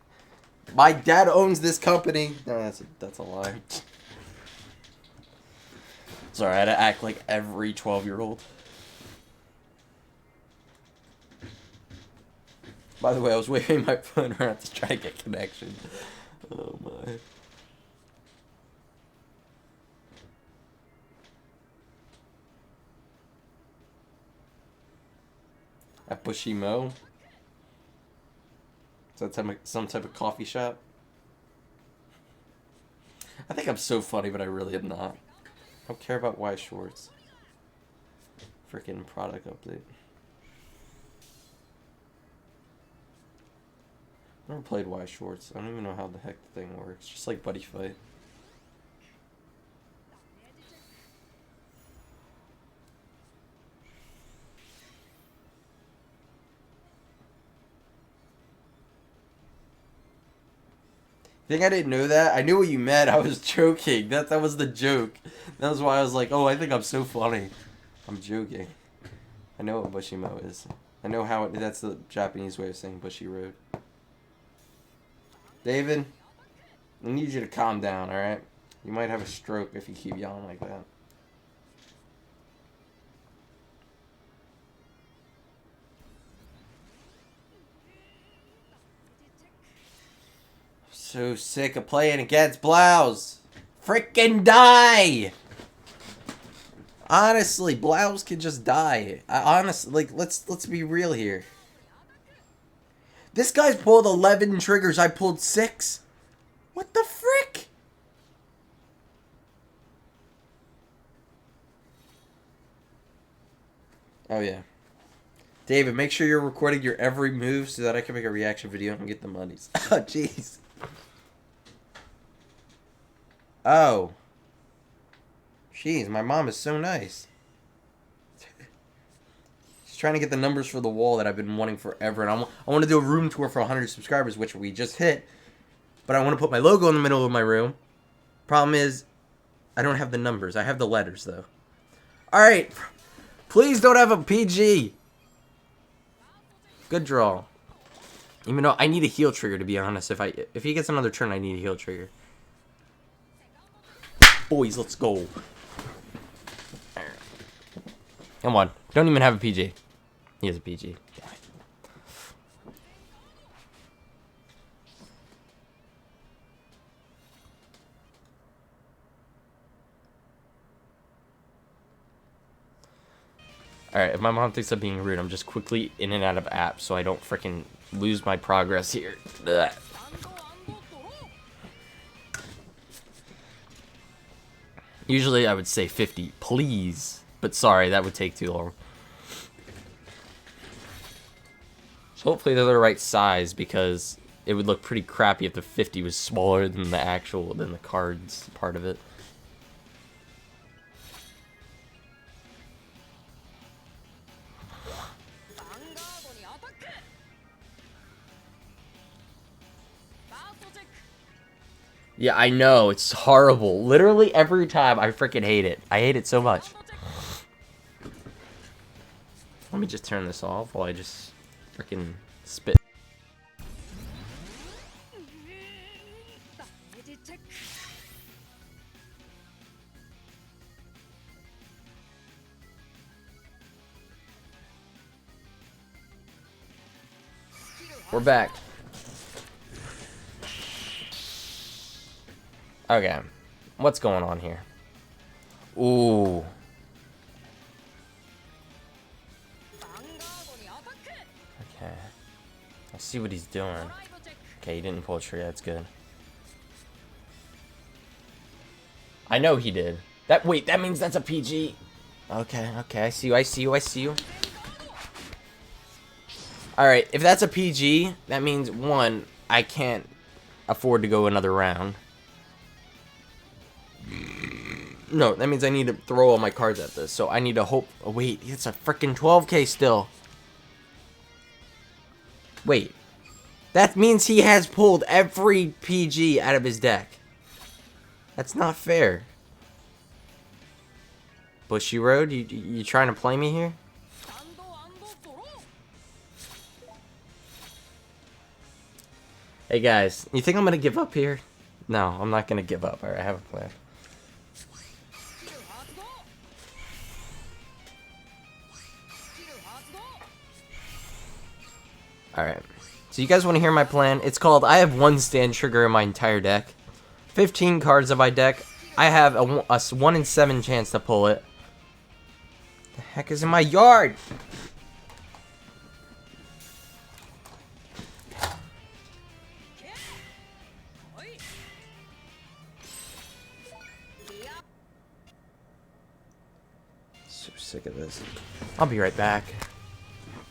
My dad owns this company. No, that's a lie. Sorry, I had to act like every 12-year-old. By the way, I was waving my phone around to try to get connection. Oh my. At Bushimo? Is that some type of coffee shop? I think I'm so funny, but I really am not. I don't care about Y shorts. Freaking product update. Never played Y shorts. I don't even know how the heck the thing works. Just like Buddy Fight. Think I didn't know that? I knew what you meant. I was joking. That was the joke. That was why I was like, oh, I think I'm so funny. I'm joking. I know what Bushimo is. I know how that's the Japanese way of saying Bushy Road. David, I need you to calm down, alright? You might have a stroke if you keep yelling like that. So sick of playing against Blouse. Freaking die! Honestly, Blouse can just die. Honestly, like, let's be real here. This guy's pulled 11 triggers. I pulled 6. What the frick? Oh yeah. David, make sure you're recording your every move so that I can make a reaction video and get the monies. Oh jeez. Oh. Jeez, my mom is so nice. She's trying to get the numbers for the wall that I've been wanting forever. And I want to do a room tour for 100 subscribers, which we just hit. But I want to put my logo in the middle of my room. Problem is, I don't have the numbers. I have the letters, though. Alright. Please don't have a PG. Good draw. Even though I need a heal trigger, to be honest. If he gets another turn, I need a heal trigger. boys, let's go. Come on. Don't even have a PG. He has a PG. Damn it. Alright, if my mom thinks I'm being rude, I'm just quickly in and out of apps so I don't freaking lose my progress here. Ugh. Usually I would say 50, please. But sorry, that would take too long. So hopefully they're the right size, because it would look pretty crappy if the 50 was smaller than the cards part of it. Yeah, I know, it's horrible. Literally every time I freaking hate it. I hate it so much. Let me just turn this off while I just freaking spit. We're back. Okay. What's going on here? Ooh. Okay. I see what he's doing. Okay, he didn't pull a trigger. That's good. I know he did. Wait, that means that's a PG. Okay, I see you. Alright, if that's a PG, that means, one, I can't afford to go another round. No, that means I need to throw all my cards at this. So I need to hope. Oh, wait, it's a freaking 12K still. Wait. That means he has pulled every PG out of his deck. That's not fair. Bushy Road, you trying to play me here? Hey guys, you think I'm gonna give up here? No, I'm not gonna give up. Alright, I have a plan. Alright. So you guys want to hear my plan? It's called, I have one stand trigger in my entire deck. 15 cards in my deck. I have a 1 in 7 chance to pull it. The heck is in my yard? So sick of this. I'll be right back.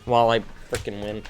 While I freaking win.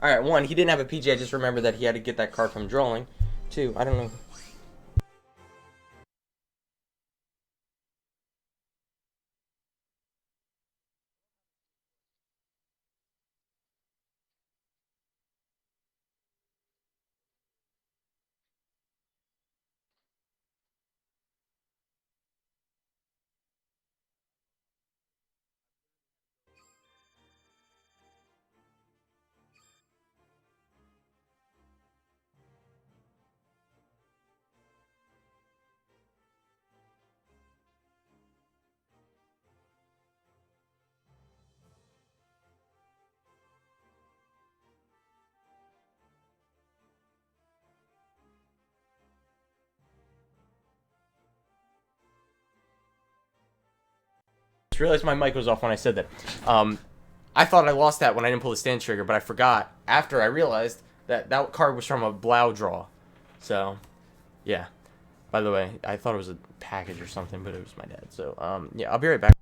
Alright, 1, he didn't have a PG, I just remember that he had to get that card from drawing. 2, I don't know. Just realized my mic was off when I said that. I thought I lost that when I didn't pull the stand trigger, but I forgot after I realized That card was from a Blau draw. So, yeah. By the way, I thought it was a package or something, but it was my dad. So, yeah, I'll be right back.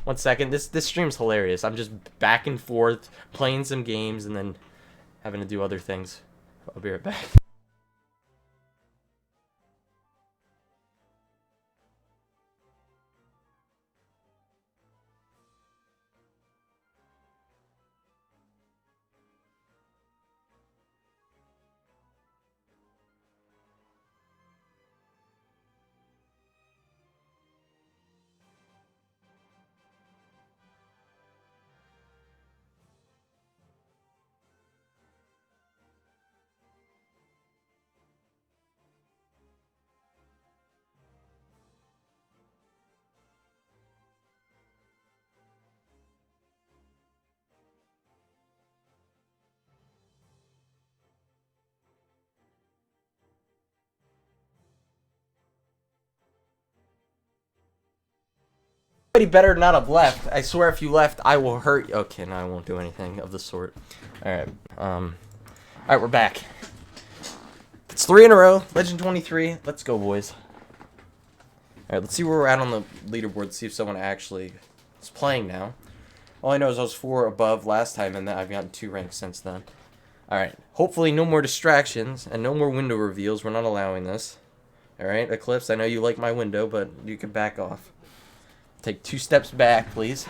1 second. This stream's hilarious. I'm just back and forth playing some games and then having to do other things. I'll be right back. Somebody better not have left. I swear if you left, I will hurt you. Okay, no, I won't do anything of the sort. Alright, alright, we're back. It's 3 in a row. Legend 23. Let's go, boys. Alright, let's see where we're at on the leaderboard. See if someone actually is playing now. All I know is I was 4 above last time, and I've gotten 2 ranks since then. Alright, hopefully no more distractions, and no more window reveals. We're not allowing this. Alright, Eclipse, I know you like my window, but you can back off. Take 2 steps back, please.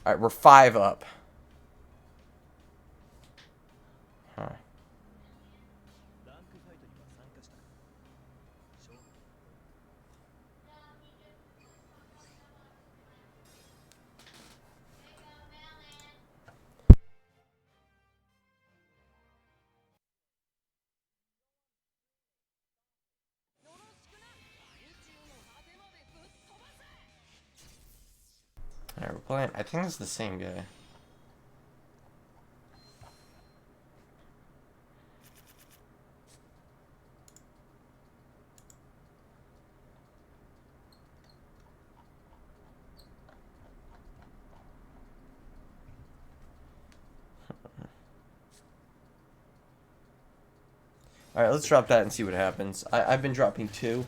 Alright, we're 5 up. Huh. Alright, we're playing. I think it's the same guy. Alright, let's drop that and see what happens. I've been dropping 2.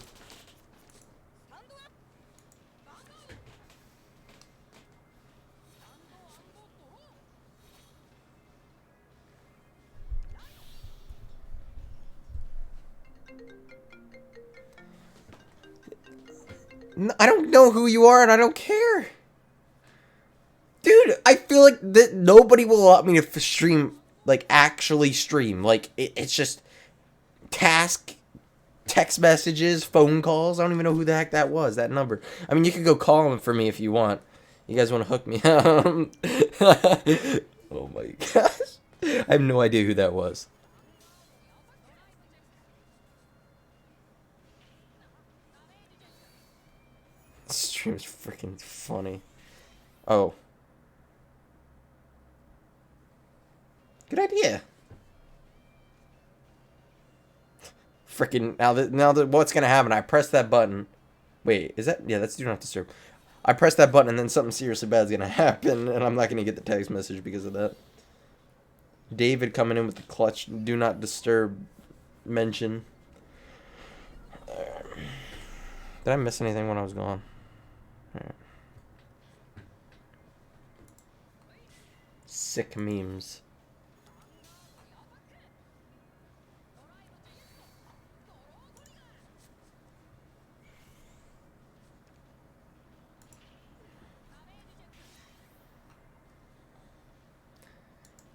I don't know who you are and I don't care. Dude, I feel like that nobody will allow me to stream, like, actually stream. Like, it's just text messages, phone calls. I don't even know who the heck that was, that number. I mean, you could go call him for me if you want. You guys want to hook me up? Oh my gosh. I have no idea who that was. This stream is freaking funny. Oh. Good idea. Freaking now that what's gonna happen? I press that button. Wait, is that? Yeah, that's do not disturb. I press that button and then something seriously bad is gonna happen, and I'm not gonna get the text message because of that. David coming in with the clutch. Do not disturb mention. Did I miss anything when I was gone? Right. Sick memes.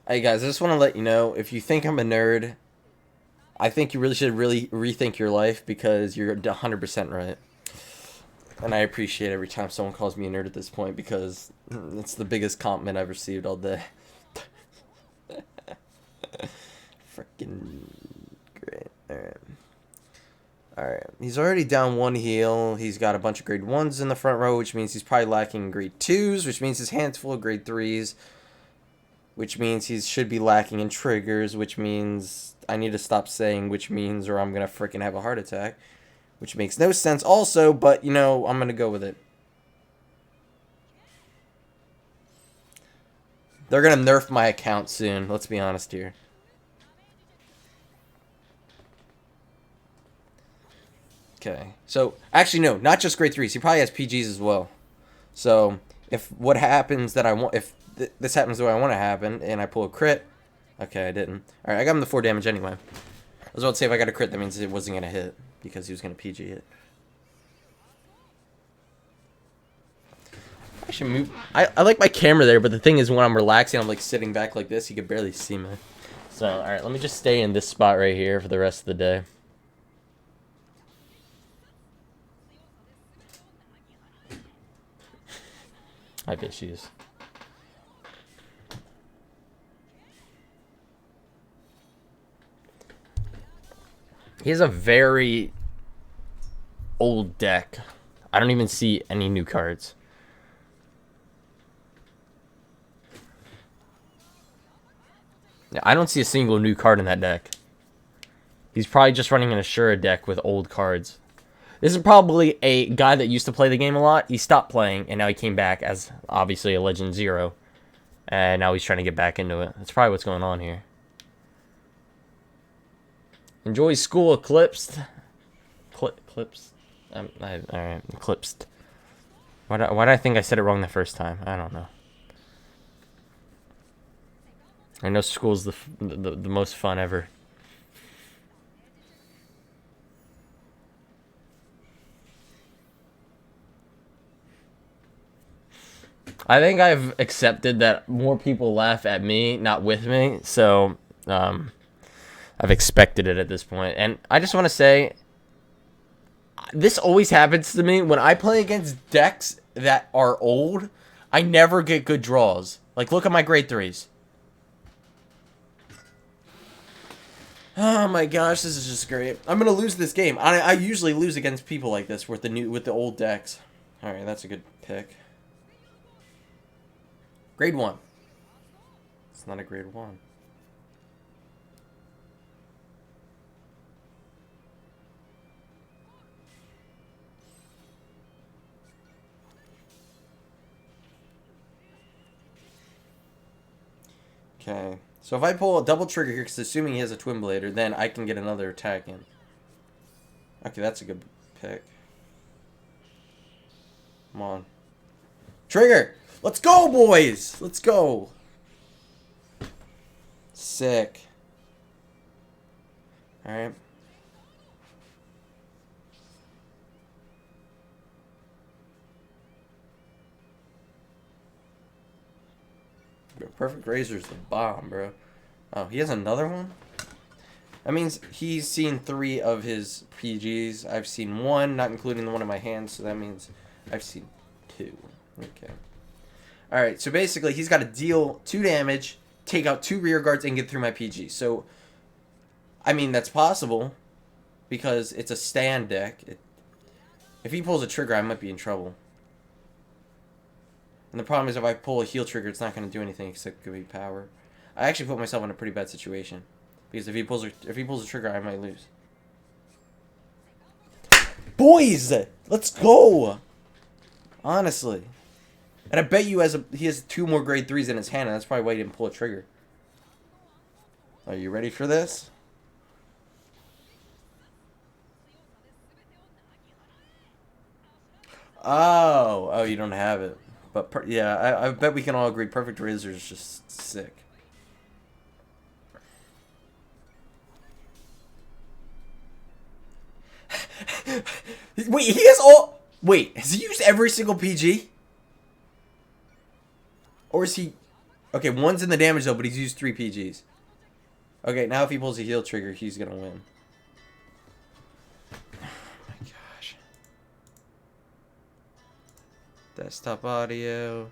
Hey guys, I just want to let you know, if you think I'm a nerd, I think you really should rethink your life, because you're 100% right. And I appreciate every time someone calls me a nerd at this point, because it's the biggest compliment I've received all day. Freaking great. Alright. He's already down 1 heal. He's got a bunch of grade 1s in the front row, which means he's probably lacking grade 2s, which means his hand's full of grade 3s. Which means he should be lacking in triggers, which means I need to stop saying which means, or I'm going to freaking have a heart attack. Which makes no sense also, but, you know, I'm going to go with it. They're gonna nerf my account soon. Let's be honest here. Okay. So, actually, no. Not just grade 3s. He probably has PGs as well. So, if what happens that I want... If this happens the way I want to happen, and I pull a crit... Okay, I didn't. Alright, I got him the 4 damage anyway. I was about to say if I got a crit, that means it wasn't going to hit. Because he was going to PG it. I should move... I like my camera there, but the thing is when I'm relaxing, I'm like sitting back like this. You can barely see me. So, alright, let me just stay in this spot right here for the rest of the day. I bet she is. He has a very old deck. I don't even see any new cards. I don't see a single new card in that deck. He's probably just running an Ashura deck with old cards. This is probably a guy that used to play the game a lot. He stopped playing, and now he came back as, obviously, a Legend Zero. And now he's trying to get back into it. That's probably what's going on here. Enjoy school, Eclipsed. Eclipsed? Alright, Eclipsed. Why did I think I said it wrong the first time? I don't know. I know school's the most fun ever. I think I've accepted that more people laugh at me, not with me. So, I've expected it at this point. And I just want to say, this always happens to me. When I play against decks that are old, I never get good draws. Like, look at my grade 3s. Oh my gosh, this is just great. I'm gonna lose this game. I usually lose against people like this with the old decks. Alright, that's a good pick. Grade 1. It's not a grade 1. Okay. So if I pull a double trigger here, because assuming he has a Twin Blader, then I can get another attack in. Okay, that's a good pick. Come on. Trigger! Let's go, boys! Let's go! Sick. Alright. Perfect Razor's the bomb, bro. Oh, he has another one? That means he's seen 3 of his PGs. I've seen 1, not including the one in my hand, so that means I've seen 2. Okay. Alright, so basically he's got to deal 2 damage, take out 2 rear guards, and get through my PG. So, I mean, that's possible, because it's a stand deck. If he pulls a trigger, I might be in trouble. And the problem is if I pull a heal trigger, it's not going to do anything except give me power. I actually put myself in a pretty bad situation. Because if he pulls a trigger, I might lose. Boys! Let's go! Honestly. And I bet you he has 2 more grade 3s in his hand, and that's probably why he didn't pull a trigger. Are you ready for this? Oh, you don't have it. But yeah, I bet we can all agree Perfect Razor is just sick. Wait, he has all... Wait, has he used every single PG? Or is he... Okay, 1's in the damage though, but he's used 3 PGs. Okay, now if he pulls a heal trigger, he's gonna win. Oh my gosh. Desktop audio.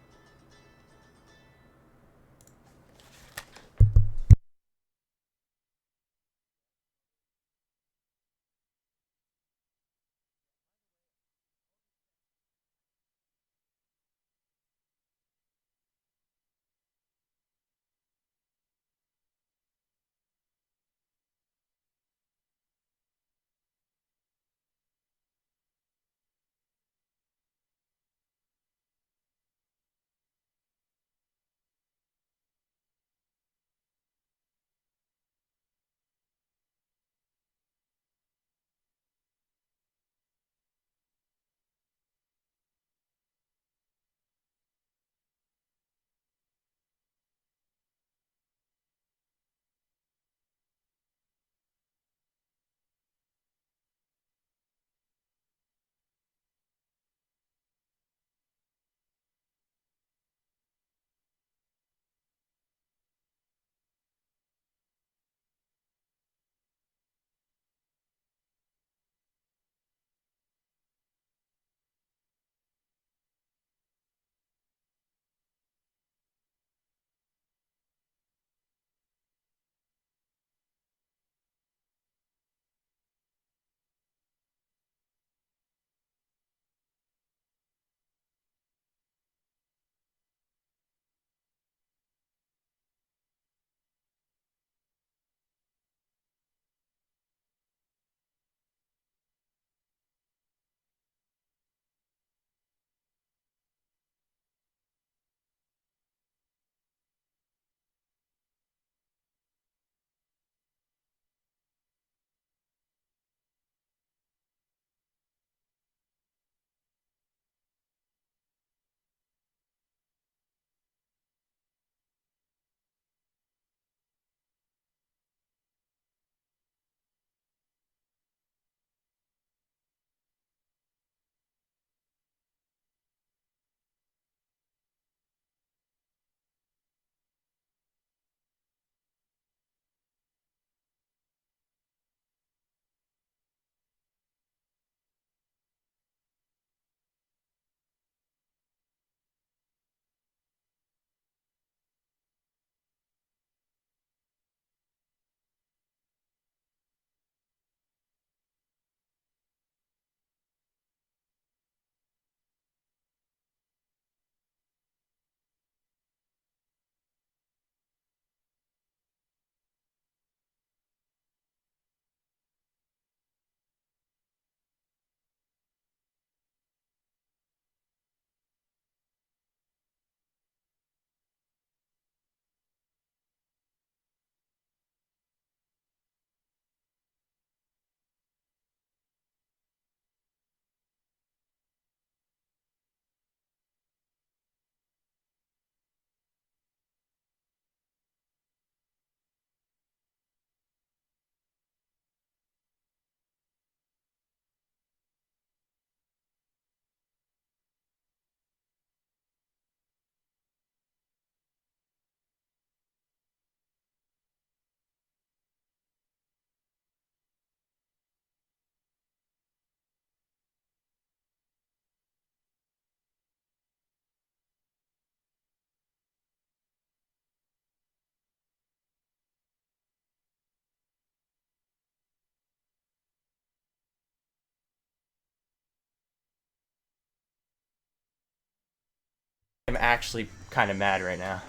am actually kind of mad right now.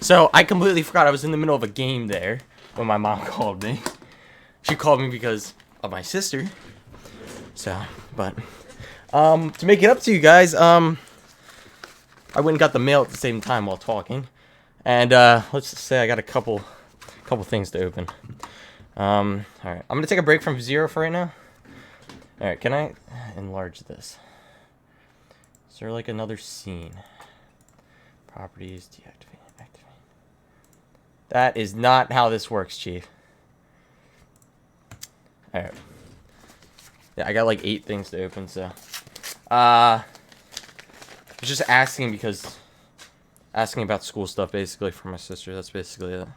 So, I completely forgot I was in the middle of a game there when my mom called me. She called me because of my sister. So, but, to make it up to you guys, I went and got the mail at the same time while talking. And, let's just say I got a couple things to open. Alright, I'm gonna take a break from Zero for right now. Alright, can I enlarge this? Is there like another scene? Properties, deactivate, activate. That is not how this works, Chief. Alright. Yeah, I got like 8 things to open, so. I was just asking because. Asking about school stuff, basically, for my sister. That's basically it.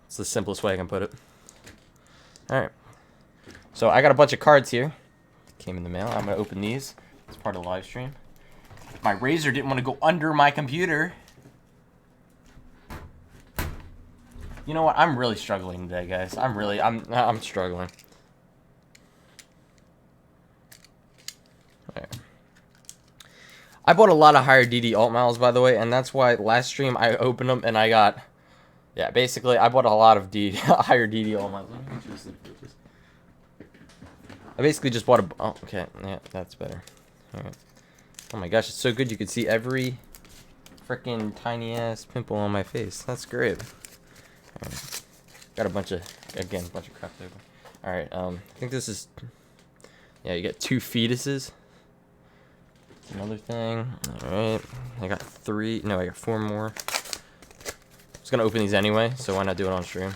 It's the simplest way I can put it. Alright. So, I got a bunch of cards here. Came in the mail. I'm going to open these. It's part of the live stream. My razor didn't want to go under my computer. You know what? I'm really struggling today, guys. I'm struggling. Right. I bought a lot of higher DD alt miles, by the way, and that's why last stream I opened them and I got, yeah, basically I bought a lot of higher DD alt miles. I basically just bought a, oh, okay, yeah, that's better. All right. Oh my gosh, it's so good you can see every freaking tiny ass pimple on my face. That's great. Right. Got a bunch of crap to open. Alright, I think this is, yeah, you get 2 fetuses. Another thing. Alright, I got 4 more. I was gonna open these anyway, so why not do it on stream?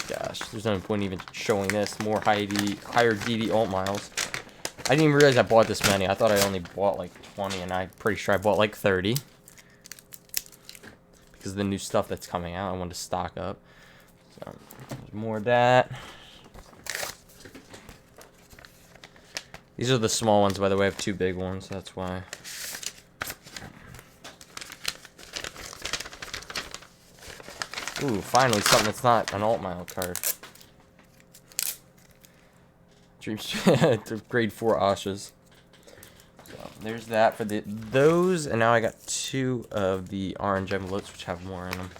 Gosh, there's no point even showing this. More higher DD alt miles. I didn't even realize I bought this many. I thought I only bought like 20, and I'm pretty sure I bought like 30. Because of the new stuff that's coming out, I wanted to stock up. So, there's more of that. These are the small ones, by the way. I have 2 big ones, that's why. Ooh, finally something that's not an alt mile card. Grade 4 Ashas. So there's that for those, and now I got 2 of the orange envelopes, which have more in them.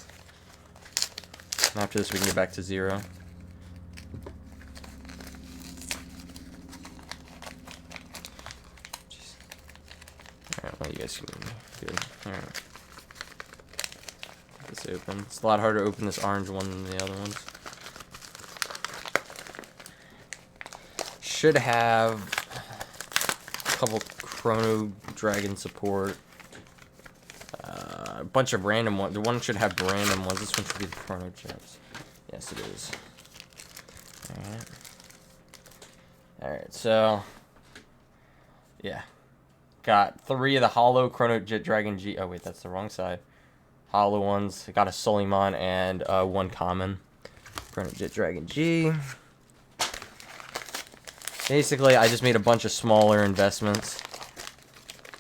And after this, we can get back to 0. Alright, well, you guys can good. Alright. Get this open. It's a lot harder to open this orange one than the other ones. Should have a couple Chrono Dragon support. A bunch of random ones. The one should have random ones. This one should be the Chrono Gems. Yes, it is. Alright. Alright, so. Yeah. Got 3 of the Hollow Chrono Dragon G. Oh, wait, that's the wrong side. Hollow ones. Got a Suleiman and 1 common. Chrono Dragon G. Basically, I just made a bunch of smaller investments.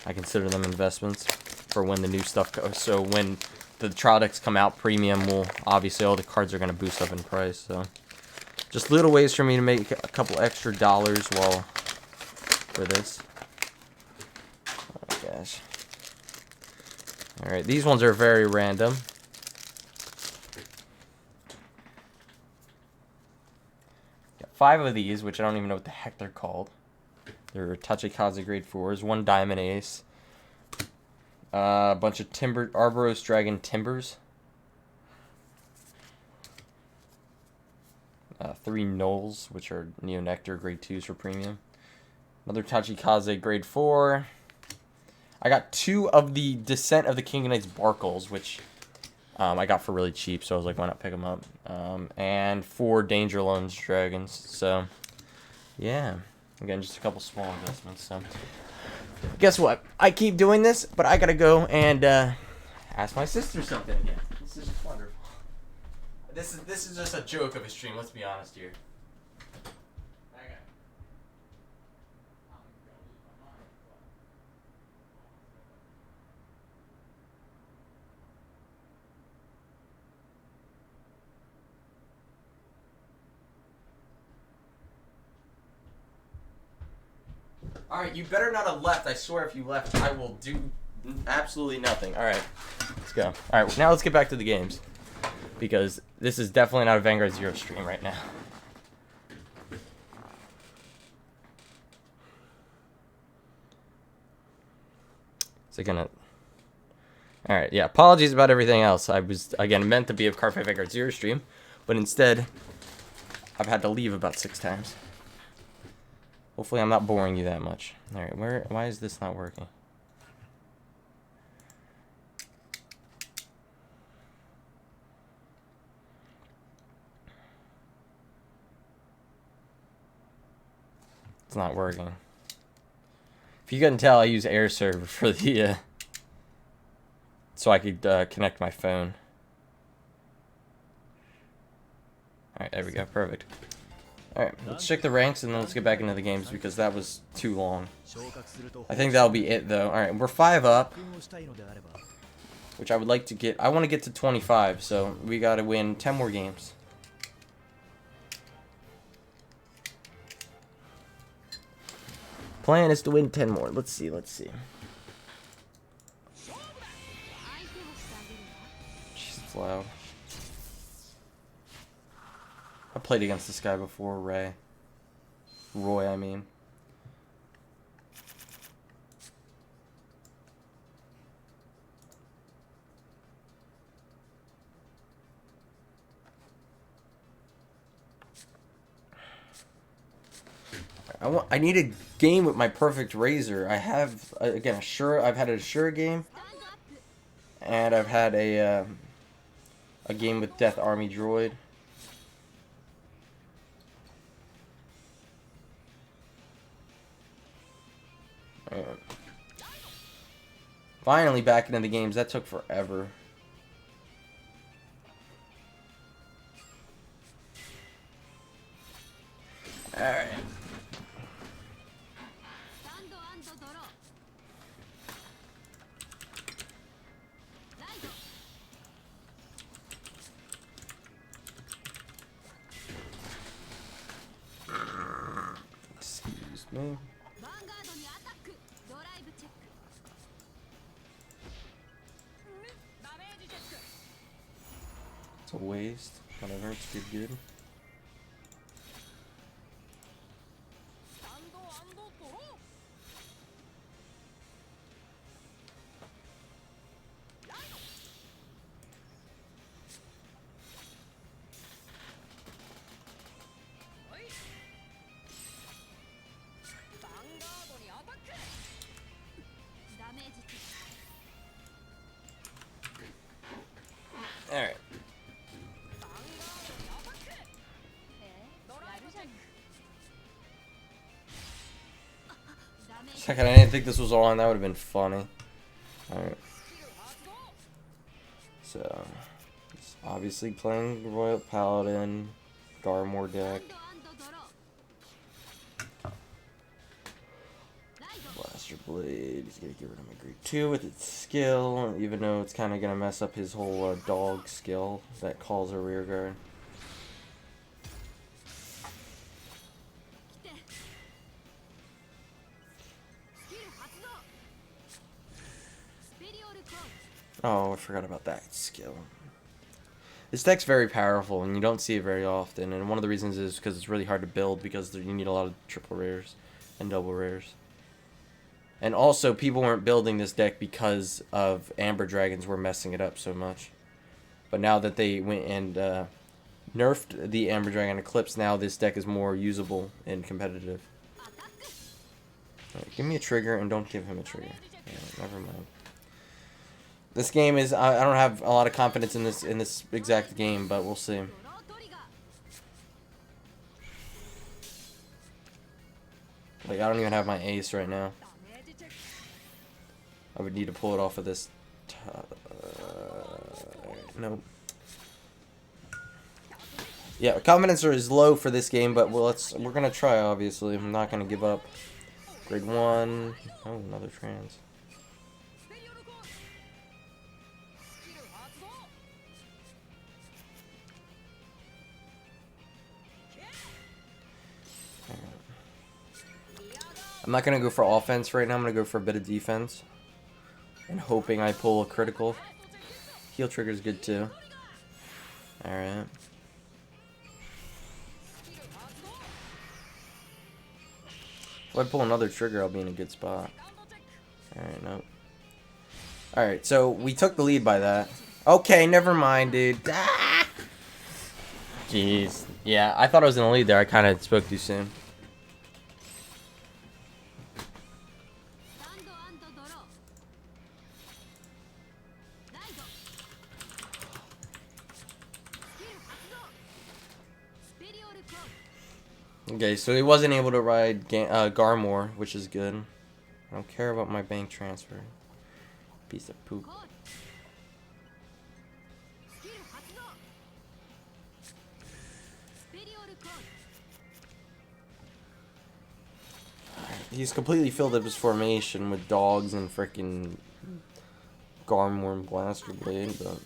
I consider them investments for when the new stuff goes. So when the trial decks come out, premium will, obviously all the cards are going to boost up in price. So just little ways for me to make a couple extra dollars while for this. Oh gosh. Alright, these ones are very random. Got 5 of these, which I don't even know what the heck they're called. They're Tachikaze grade 4s, 1 Diamond Ace. A bunch of Arboros Dragon Timbers. 3 Knolls, which are Neo Nectar grade 2s for premium. Another Tachikaze grade 4. I got 2 of the Descent of the King of Knights Barkles, which I got for really cheap, so I was like, why not pick them up? And 4 Danger Loans Dragons. So, yeah. Again, just a couple small investments. So, guess what? I keep doing this, but I gotta go and ask my sister something again. This is just wonderful. This is just a joke of a stream. Let's be honest here. Alright, you better not have left. I swear if you left, I will do absolutely nothing. Alright, let's go. Alright, now let's get back to the games. Because this is definitely not a Vanguard Zero stream right now. Is it gonna... Alright, yeah, apologies about everything else. I was, again, meant to be a Cardfight Vanguard Zero stream, but instead, I've had to leave about 6 times. Hopefully I'm not boring you that much. Alright, why is this not working? It's not working. If you couldn't tell, I use Air Server for the, so I could connect my phone. Alright, there we go, perfect. Alright, let's check the ranks and then let's get back into the games because that was too long. I think that'll be it though. Alright, we're 5 up, which I would like to get. I want to get to 25, so we gotta win 10 more games. Plan is to win 10 more. Let's see, let's see. Jeez, it's loud. I played against this guy before, Roy, I mean. I need a game with my perfect razor. I have again I've had a Sure game, and I've had a game with Death Army Droid. Finally back into the games. That took forever. Alright. Excuse me. It's a waste. Whatever, it's good. Alright. Second, I didn't think this was on. That would have been funny. Alright. So, it's obviously playing Royal Paladin, Garmor deck. Blaster Blade. He's gonna get rid of my grade 2 with its skill, even though it's kind of gonna mess up his whole dog skill that calls a rear guard. Oh, I forgot about that skill. This deck's very powerful, and you don't see it very often. And one of the reasons is because it's really hard to build because you need a lot of triple rares and double rares. And also, people weren't building this deck because of Amber Dragons were messing it up so much. But now that they went and nerfed the Amber Dragon Eclipse, now this deck is more usable and competitive. Right, give me a trigger and don't give him a trigger. Yeah, never mind. This game is, I don't have a lot of confidence in this exact game, but we'll see. Like, I don't even have my ace right now. I would need to pull it off of this. Nope. Yeah, confidence is low for this game, but we're gonna try. Obviously, I'm not gonna give up. Grade 1. Oh, another trans. I'm not going to go for offense right now. I'm going to go for a bit of defense. And hoping I pull a critical. Heal trigger is good too. Alright. If I pull another trigger, I'll be in a good spot. Alright, nope. Alright, so we took the lead by that. Okay, never mind, dude. Ah! Jeez. Yeah, I thought I was in the lead there. I kind of spoke too soon. Okay, so he wasn't able to ride Garmor, which is good. I don't care about my bank transfer. Piece of poop. He's completely filled up his formation with dogs and frickin' Garmor and Blaster Blade, but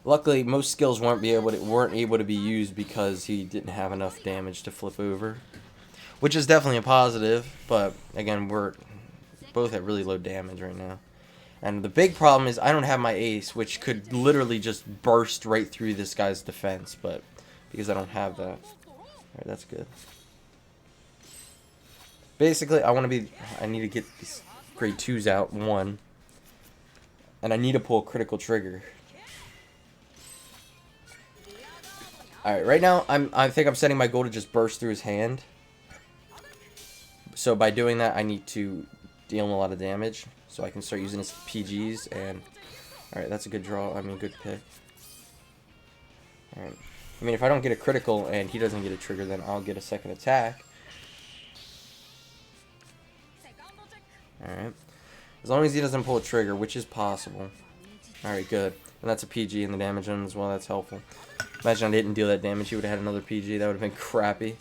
luckily most skills weren't able to be used because he didn't have enough damage to flip over, which is definitely a positive. But again, we're both at really low damage right now, and the big problem is I don't have my ace, which could literally just burst right through this guy's defense, but because I don't have that. Alright, that's good. Basically, I need to get these grade 2s out, 1. And I need to pull a critical trigger. Alright, right now, I think I'm setting my goal to just burst through his hand. So by doing that, I need to deal him a lot of damage. So I can start using his PGs, and alright, that's a good draw, good pick. Alright. I mean, if I don't get a critical and he doesn't get a trigger, then I'll get a second attack. Alright. As long as he doesn't pull a trigger, which is possible. Alright, good. And that's a PG in the damage on him as well. That's helpful. Imagine I didn't deal that damage. He would have had another PG. That would have been crappy.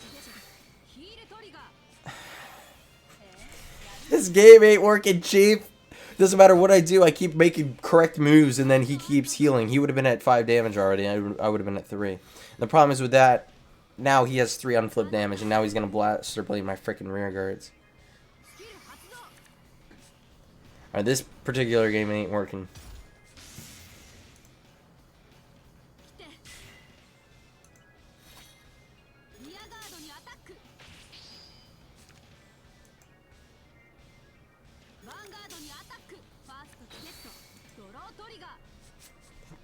This game ain't working, Chief. Doesn't matter what I do. I keep making correct moves, and then he keeps healing. He would have been at 5 damage already. I would have been at 3. The problem is with that, now he has 3 unflipped damage, and now he's going to Blaster Blade my freaking rear guards. Alright, this particular game ain't working.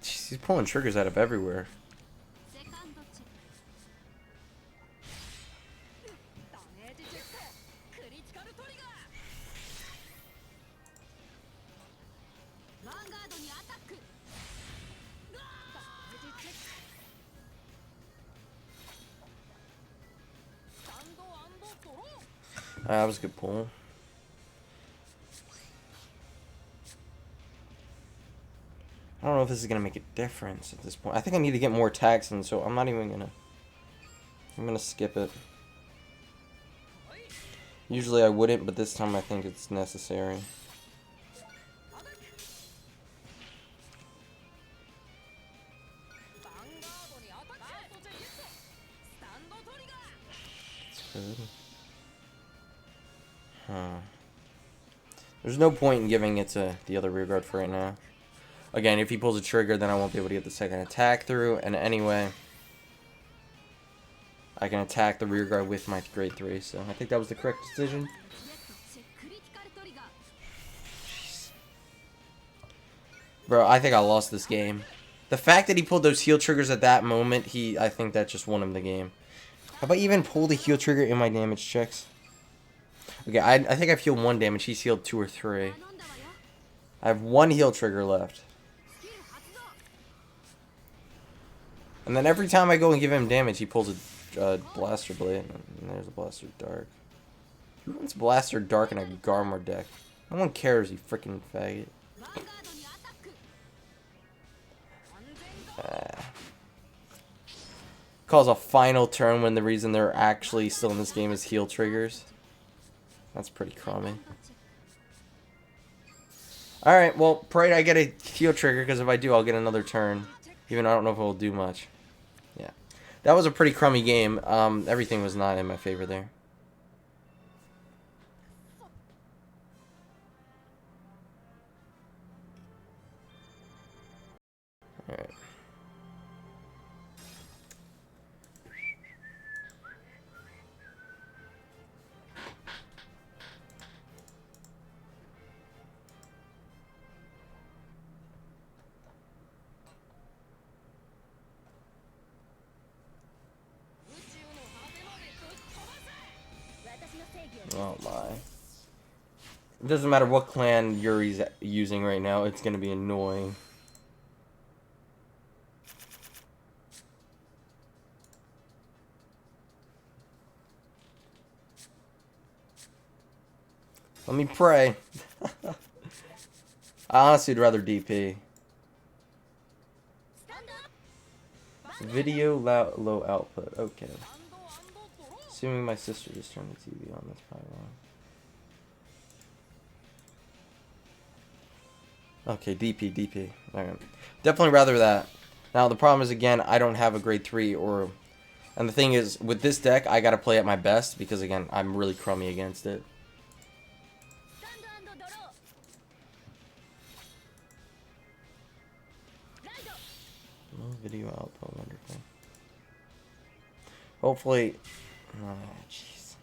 Jeez, he's pulling triggers out of everywhere. That was a good pull. I don't know if this is going to make a difference at this point. I think I need to get more attacks in, so I'm not even going to... I'm going to skip it. Usually I wouldn't, but this time I think it's necessary. That's good. Huh. There's no point in giving it to the other rear guard for right now. Again, if he pulls a trigger, then I won't be able to get the second attack through. And anyway, I can attack the rear guard with my grade 3. So I think that was the correct decision. Jeez. Bro, I think I lost this game. The fact that he pulled those heal triggers at that moment, I think that just won him the game. Have I even pulled a heal trigger in my damage checks? Okay, I think I've healed 1 damage. He's healed 2 or 3. I have 1 heal trigger left. And then every time I go and give him damage, he pulls a Blaster Blade. And there's a Blaster Dark. Who wants Blaster Dark in a Garmor deck? No one cares, you freaking faggot. Calls a final turn when the reason they're actually still in this game is heal triggers. That's pretty crummy. Alright, well, pray I get a heal trigger, because if I do, I'll get another turn. Even though I don't know if it will do much. Yeah. That was a pretty crummy game. Everything was not in my favor there. Alright. Oh my. It doesn't matter what clan Yuri's using right now, it's gonna be annoying. Let me pray. I honestly would rather DP. Video low output. Okay. Assuming my sister just turned the TV on, that's probably wrong. Okay, DP. Alright. Definitely rather that. Now, the problem is, again, I don't have a grade 3 or... And the thing is, with this deck, I gotta play at my best because, again, I'm really crummy against it. Low video output, wonderful. Hopefully... Oh, jeez.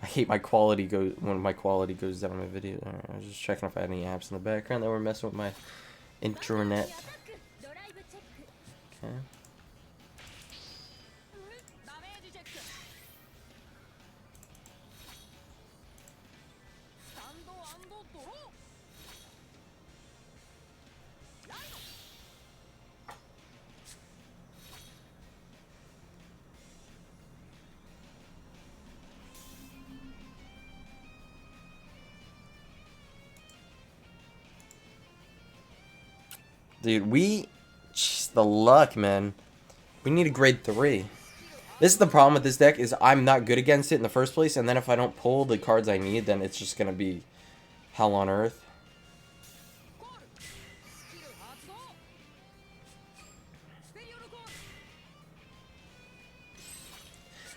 I hate my quality when my quality goes down on my video. Right, I was just checking if I had any apps in the background that were messing with my internet. Okay. Dude, jeez, the luck, man. We need a grade 3. This is the problem with this deck, is I'm not good against it in the first place, and then if I don't pull the cards I need, then it's just gonna be hell on earth.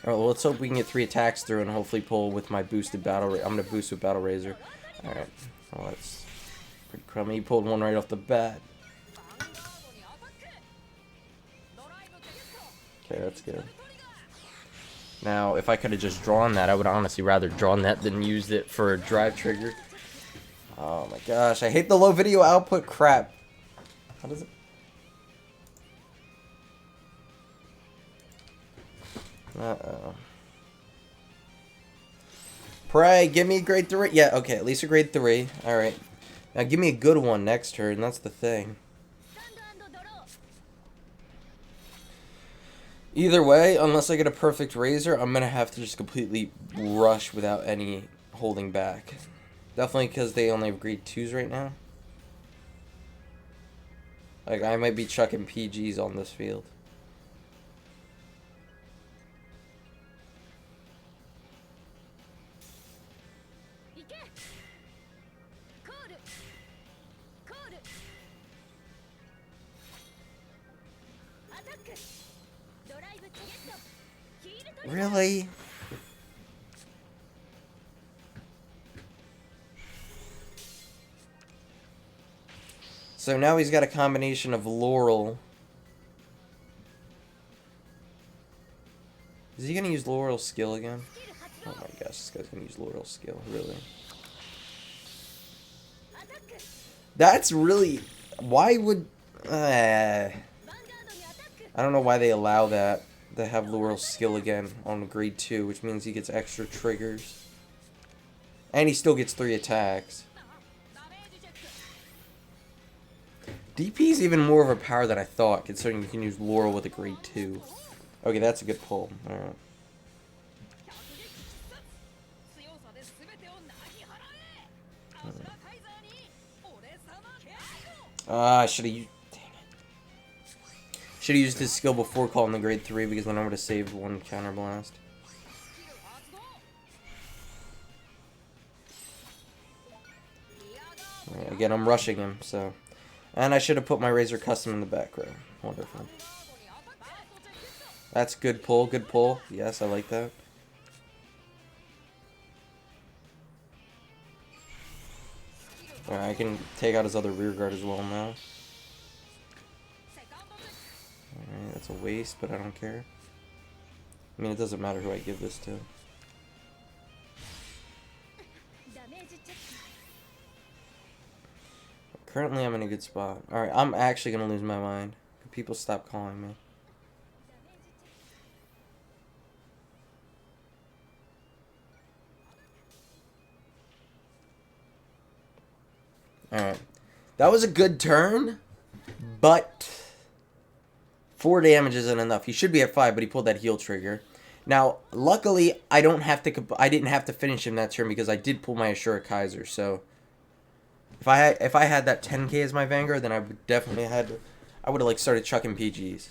Alright, well, let's hope we can get 3 attacks through and hopefully pull with my boosted battle. I'm gonna boost with Battle Razor. Alright, well, that's pretty crummy. He pulled one right off the bat. Okay, that's good. Now, if I could have just drawn that, I would honestly rather drawn that than used it for a drive trigger. Oh my gosh, I hate the low video output crap. How does it... Uh-oh. Pray, give me a grade 3. Yeah, okay, at least a grade 3. Alright. Now give me a good one next turn, that's the thing. Either way, unless I get a perfect Razor, I'm going to have to just completely rush without any holding back. Definitely because they only have grade 2s right now. Like, I might be chucking PGs on this field. Really? So now he's got a combination of Laurel. Is he gonna use Laurel's skill again? Oh my gosh, this guy's gonna use Laurel's skill, really? That's really... Why would... I don't know why they allow that. To have Laurel's skill again on grade 2, which means he gets extra triggers. And he still gets 3 attacks. DP is even more of a power than I thought, considering you can use Laurel with a grade 2. Okay, that's a good pull. Alright. I should have used... Should have used his skill before calling the grade 3 because then I would have saved 1 counter blast. Right, again, I'm rushing him, so... And I should have put my Razor Custom in the back row. Wonderful. That's good pull, good pull. Yes, I like that. Alright, I can take out his other rear guard as well now. Alright, that's a waste, but I don't care. I mean, it doesn't matter who I give this to. Currently, I'm in a good spot. Alright, I'm actually going to lose my mind. People stop calling me. Alright. That was a good turn, but 4 damage isn't enough. He should be at 5, but he pulled that heal trigger. Now, luckily, I didn't have to finish him that turn because I did pull my Ashura Kaiser. So, if I had that 10k as my Vanguard, then I would definitely I would have like started chucking PGs.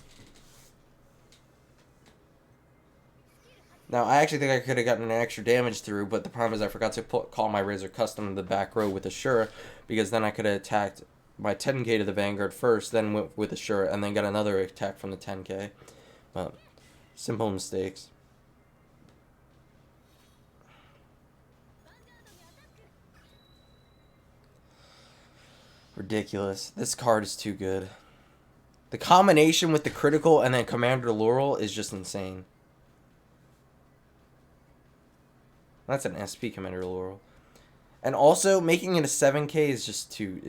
Now, I actually think I could have gotten an extra damage through, but the problem is I forgot to call my Razor Custom to the back row with Ashura, because then I could have attacked my 10k to the Vanguard first, then went with Ashura, and then got another attack from the 10k. But, simple mistakes. Ridiculous. This card is too good. The combination with the critical and then Commander Laurel is just insane. That's an SP Commander Laurel. And also, making it a 7k is just too...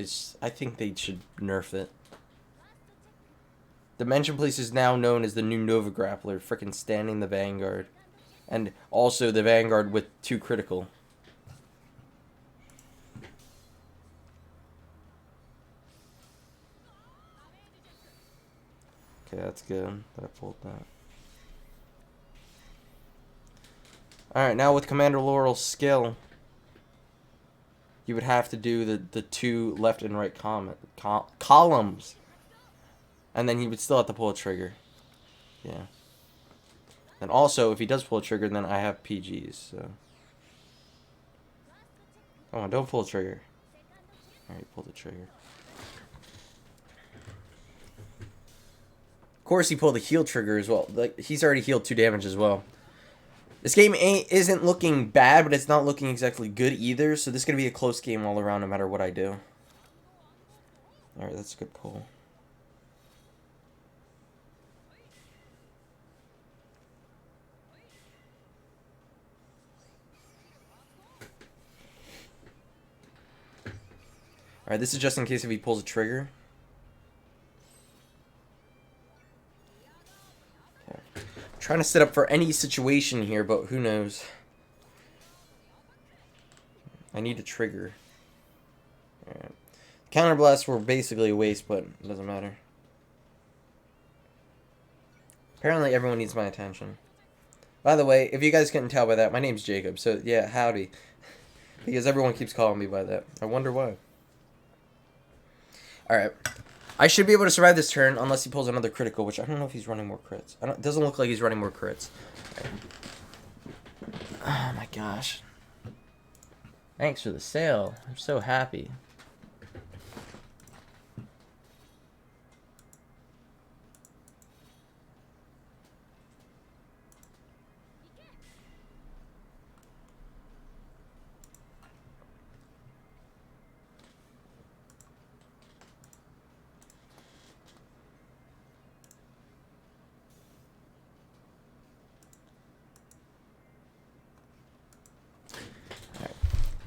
I think they should nerf it. Dimension Police is now known as the new Nova Grappler, freaking standing the Vanguard. And also the Vanguard with 2 critical. Okay, that's good that I pulled that. Alright, now with Commander Laurel's skill, you would have to do the 2 left and right columns. And then he would still have to pull a trigger. Yeah. And also, if he does pull a trigger, then I have PGs, so. Come on, don't pull a trigger. Alright, pull the trigger. Of course, he pulled the heal trigger as well. Like, he's already healed 2 damage as well. This game isn't looking bad, but it's not looking exactly good either. So this is going to be a close game all around no matter what I do. Alright, that's a good pull. Alright, this is just in case if he pulls a trigger. Trying to set up for any situation here, but who knows. I need a trigger. Alright. Counterblasts were basically a waste, but it doesn't matter. Apparently everyone needs my attention. By the way, if you guys couldn't tell by that, my name's Jacob, so yeah, howdy. Because everyone keeps calling me by that. I wonder why. Alright. I should be able to survive this turn unless he pulls another critical, which I don't know if he's running more crits. It doesn't look like he's running more crits. Right. Oh my gosh. Thanks for the sale. I'm so happy.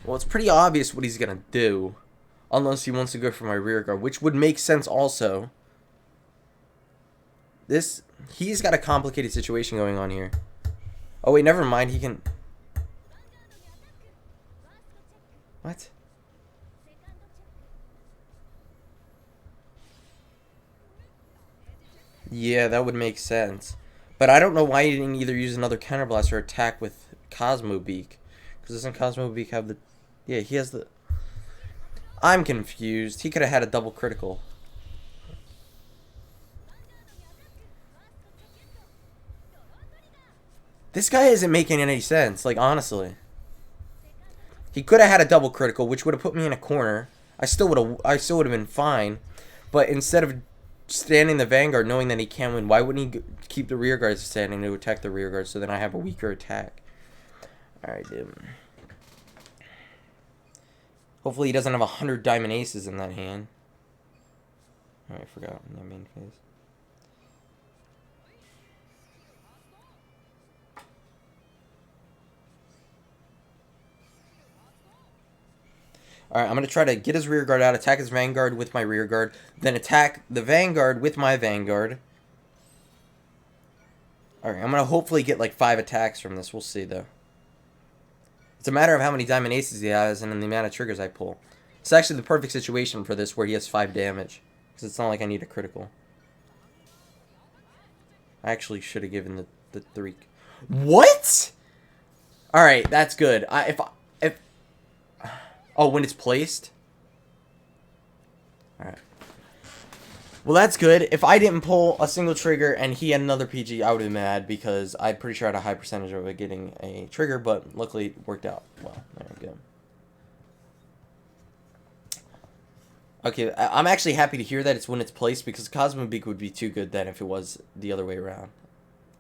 Well, it's pretty obvious what he's going to do. Unless he wants to go for my rear guard, which would make sense also. He's got a complicated situation going on here. Oh, wait, never mind. He can... What? Yeah, that would make sense. But I don't know why he didn't either use another counterblast or attack with Cosmo Beak. Because doesn't Cosmo Beak have the... Yeah, he has the... I'm confused. He could have had a double critical. This guy isn't making any sense, like, honestly. He could have had a double critical, which would have put me in a corner. I still would have been fine. But instead of standing the Vanguard knowing that he can win? Why wouldn't he keep the rear guards standing to attack the rear guards so then I have a weaker attack? Alright, dude. Hopefully he doesn't have 100 diamond aces in that hand. Alright, I forgot in that main phase. Alright, I'm going to try to get his rear guard out, attack his Vanguard with my rear guard, then attack the Vanguard with my Vanguard. Alright, I'm going to hopefully get like 5 attacks from this. We'll see, though. It's a matter of how many diamond aces he has and the amount of triggers I pull. It's actually the perfect situation for this where he has 5 damage. Because it's not like I need a critical. I actually should have given the 3. What? Alright, that's good. Oh, when it's placed? Alright. Well, that's good. If I didn't pull a single trigger and he had another PG, I would have been mad because I'm pretty sure I had a high percentage of it getting a trigger, but luckily it worked out well. There we go. Okay, I'm actually happy to hear that it's when it's placed because Cosmo Beak would be too good then if it was the other way around,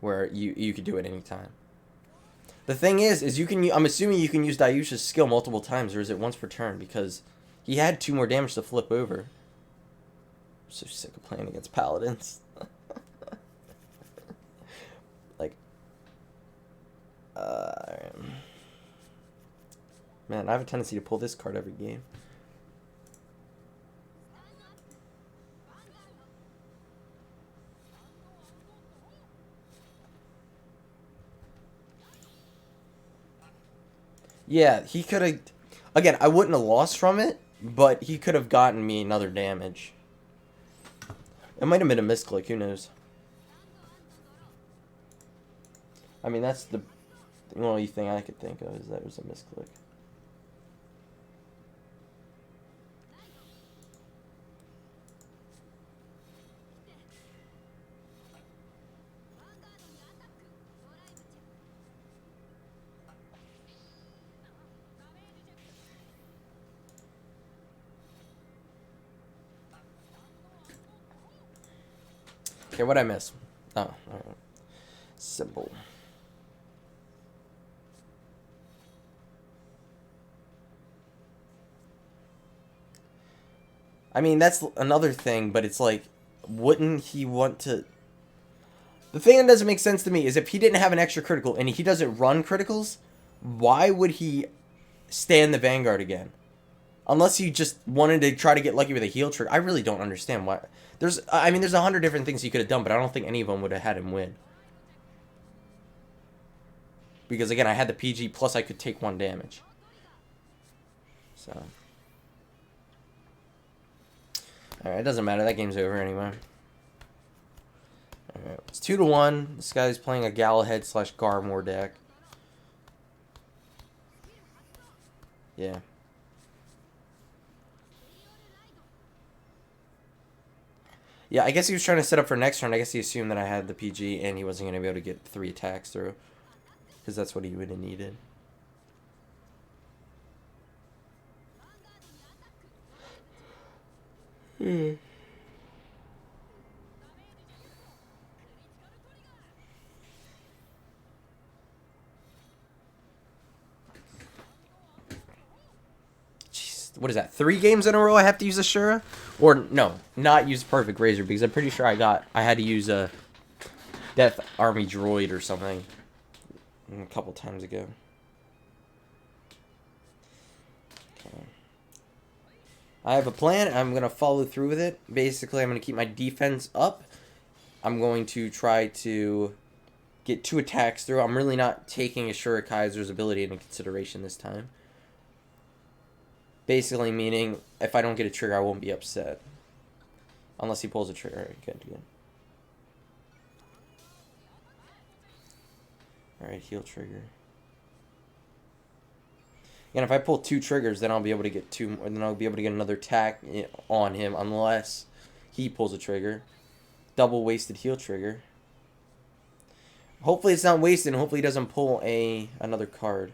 where you could do it anytime. The thing is you can. I'm assuming you can use Dayusha's skill multiple times, or is it once per turn? Because he had 2 more damage to flip over. I'm so sick of playing against paladins. Like, man, I have a tendency to pull this card every game. Yeah, he could have... Again, I wouldn't have lost from it, but he could have gotten me another damage. It might have been a misclick, who knows. I mean, that's the only thing I could think of is that it was a misclick. Okay, what'd I miss? Oh, alright. Simple. I mean, that's another thing, but it's like, wouldn't he want to... The thing that doesn't make sense to me is if he didn't have an extra critical and he doesn't run criticals, why would he stand the Vanguard again? Unless he just wanted to try to get lucky with a heal trigger. I really don't understand why. I mean, there's 100 different things he could have done, but I don't think any of them would have had him win. Because, again, I had the PG, plus I could take 1 damage. So. Alright, it doesn't matter. That game's over anyway. Alright, it's 2-1. This guy's playing a Galahad / Garmore deck. Yeah. Yeah, I guess he was trying to set up for next turn. I guess he assumed that I had the PG and he wasn't going to be able to get 3 attacks through. Because that's what he would have needed. Jeez, what is that? 3 games in a row I have to use Ashura? Or no, not use Perfect Razor because I'm pretty sure I had to use a Death Army Droid or something a couple times ago. Okay. I have a plan. I'm going to follow through with it. Basically, I'm going to keep my defense up. I'm going to try to get 2 attacks through. I'm really not taking Ashura Kaiser's ability into consideration this time. Basically meaning, if I don't get a trigger, I won't be upset. Unless he pulls a trigger. Alright, good. Alright, heal trigger. And if I pull 2 triggers, then I'll be able to get 2 more. Then I'll be able to get another attack on him, unless he pulls a trigger. Double wasted heal trigger. Hopefully it's not wasted, and hopefully he doesn't pull another card.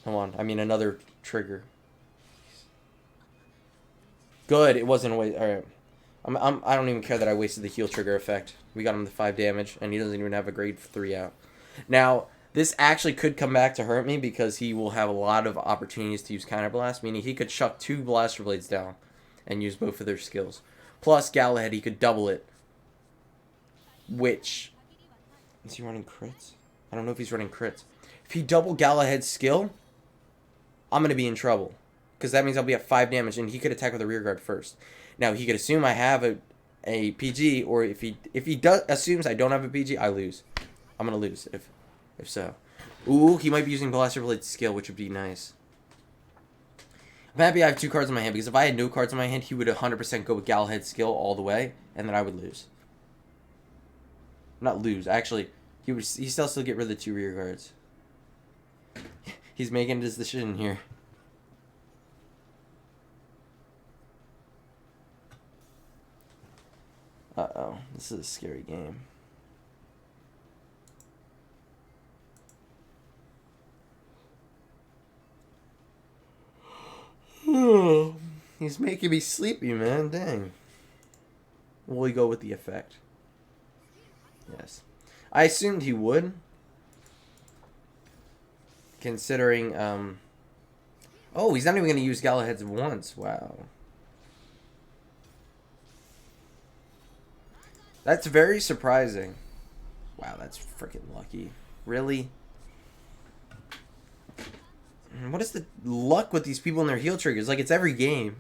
Hold on, I mean another trigger. Good, it wasn't a waste. Alright. I don't even care that I wasted the heal trigger effect. We got him the 5 damage, and he doesn't even have a grade 3 out. Now, this actually could come back to hurt me because he will have a lot of opportunities to use Counter Blast, meaning he could chuck 2 Blaster Blades down and use both of their skills. Plus, Galahad, he could double it. Which... Is he running crits? I don't know if he's running crits. If he double Galahad's skill, I'm going to be in trouble. Because that means I'll be at 5 damage, and he could attack with a rear guard first. Now, he could assume I have a PG, or if he assumes I don't have a PG, I lose. I'm going to lose, if so. Ooh, he might be using Blaster Blade's skill, which would be nice. I'm happy I have 2 cards in my hand, because if I had no cards in my hand, he would 100% go with Galahad's skill all the way, and then I would lose. Not lose, actually, he still get rid of the 2 rear guards. He's making his decision here. Uh-oh, this is a scary game. He's making me sleepy, man. Dang. Will he go with the effect? Yes. I assumed he would. Considering, oh, he's not even going to use Galahad's once. Wow. That's very surprising. Wow, that's freaking lucky. Really? What is the luck with these people and their heal triggers? Like, it's every game.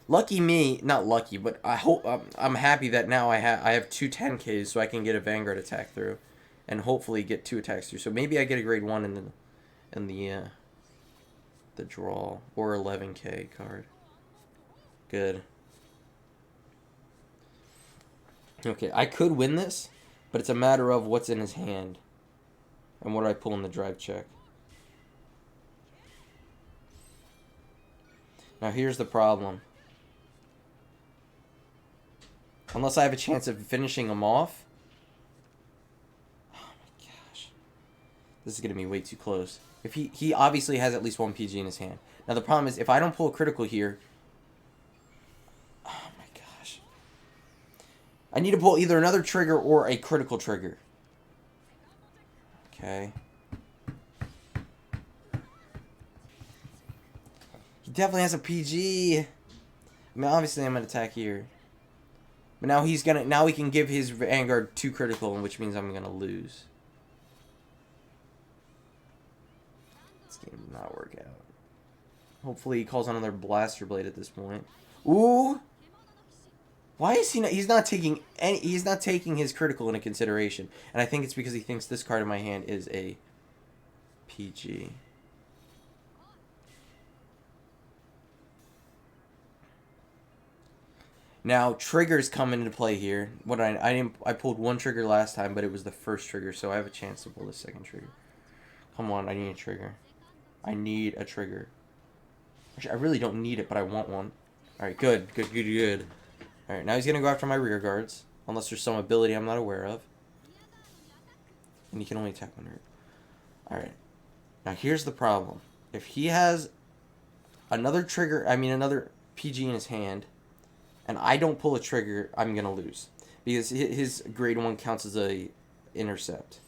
Lucky me, not lucky, but I hope I'm happy that now I have 2 10Ks so I can get a Vanguard attack through, and hopefully get 2 attacks through. So maybe I get a grade 1 in the draw, or 11K card. Good. Okay, I could win this, but it's a matter of what's in his hand and what do I pull in the drive check. Now here's the problem. Unless I have a chance of finishing him off. Oh my gosh. This is going to be way too close. If he obviously has at least 1 PG in his hand. Now the problem is if I don't pull a critical here. Oh my gosh. I need to pull either another trigger or a critical trigger. Okay. He definitely has a PG. I mean, obviously I'm going to attack here. But now now he can give his Vanguard 2 critical, which means I'm going to lose. This game did not work out. Hopefully he calls on another Blaster Blade at this point. Ooh! Why is he not... He's not taking his critical into consideration. And I think it's because he thinks this card in my hand is a PG. Now, triggers come into play here. I pulled 1 trigger last time, but it was the first trigger, so I have a chance to pull the second trigger. Come on, I need a trigger. I need a trigger. Actually, I really don't need it, but I want one. Alright, good. Alright, now he's going to go after my rear guards, unless there's some ability I'm not aware of. And he can only attack one rear. Alright. Now, here's the problem. If he has another PG in his hand, and I don't pull a trigger, I'm going to lose. Because his grade 1 counts as a intercept.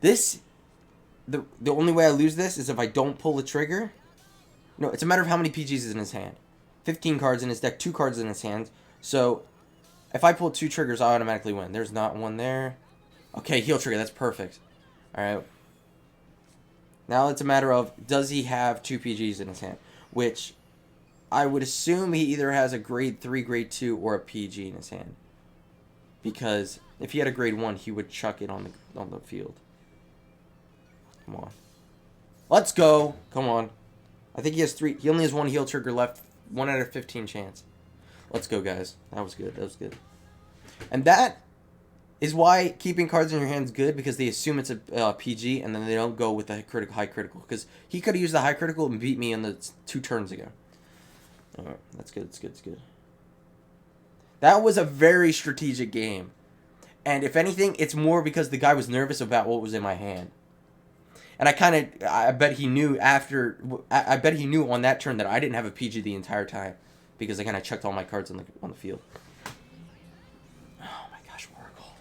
The only way I lose this is if I don't pull a trigger. No, it's a matter of how many PGs is in his hand. 15 cards in his deck, 2 cards in his hand. So, if I pull 2 triggers, I automatically win. There's not one there. Okay, heal trigger, that's perfect. Alright. Now it's a matter of, does he have 2 PGs in his hand? Which... I would assume he either has a grade 3, grade 2, or a PG in his hand. Because if he had a grade 1, he would chuck it on the field. Come on. Let's go. Come on. I think he has 3. He only has 1 heal trigger left. 1 out of 15 chance. Let's go, guys. That was good. That was good. And that is why keeping cards in your hand is good, because they assume it's a PG, and then they don't go with the high critical. Because he could have used the high critical and beat me in the 2 turns ago. Alright, that's good, that's good. That was a very strategic game. And if anything, it's more because the guy was nervous about what was in my hand. And I bet he knew I bet he knew on that turn that I didn't have a PG the entire time, because I kind of chucked all my cards on the field. Oh my gosh, Oracle.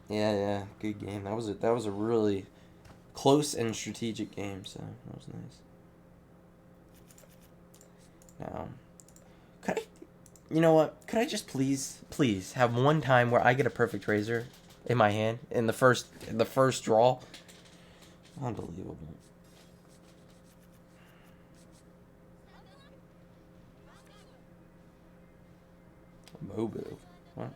Yeah, good game. That was a really close and strategic game, so that was nice. Now, you know what? Could I just please have one time where I get a perfect razor in my hand in the first draw? Unbelievable. Mobu. What?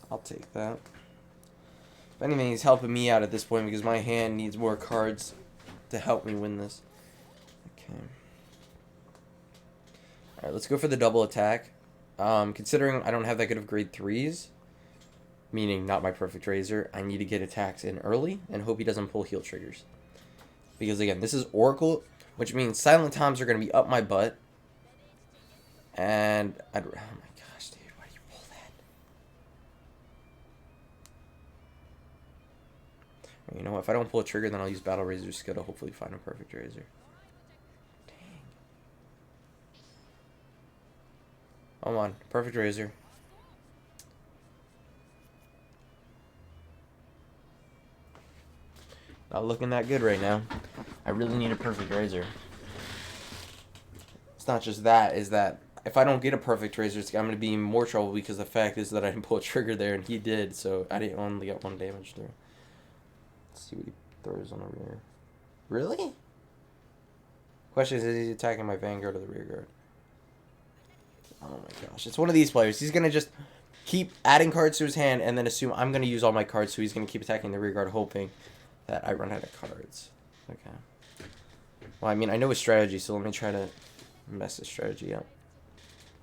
I'll take that. If anything, he's helping me out at this point because my hand needs more cards to help me win this. Okay. Alright, let's go for the double attack. Considering I don't have that good of grade 3s, meaning not my perfect razor, I need to get attacks in early and hope he doesn't pull heal triggers. Because again, this is Oracle, which means Silent Toms are going to be up my butt. And oh my gosh, dude, why do you pull that? You know what, if I don't pull a trigger, then I'll use Battle Razor's skill to hopefully find a perfect razor. Dang. Come on, perfect razor. Not looking that good right now. I really need a perfect razor. It's not just that, is that if I don't get a perfect razor, I'm going to be in more trouble because the fact is that I didn't pull a trigger there and he did, so I didn't only get 1 damage through. Let's see what he throws on the rear. Really? Question is he attacking my Vanguard or the rear guard? Oh my gosh. It's one of these players. He's going to just keep adding cards to his hand and then assume I'm going to use all my cards, so he's going to keep attacking the rear guard hoping that I run out of cards. Okay. Well, I mean, I know his strategy, so let me try to mess his strategy up.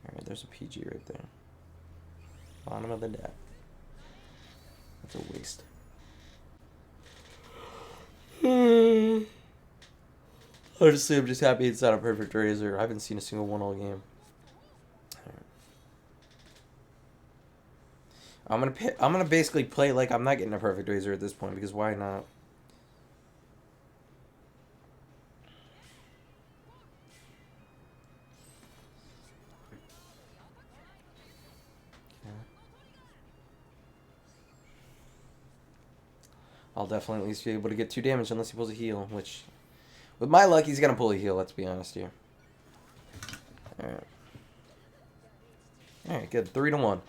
Alright, there's a PG right there. Bottom of the deck. That's a waste. Honestly, I'm just happy it's not a perfect razor. I haven't seen a single one all game. Right. I'm gonna basically play like I'm not getting a perfect razor at this point, because why not? I'll definitely at least be able to get 2 damage unless he pulls a heal, which, with my luck, he's going to pull a heal, let's be honest here. Alright. Alright, good. 3-1.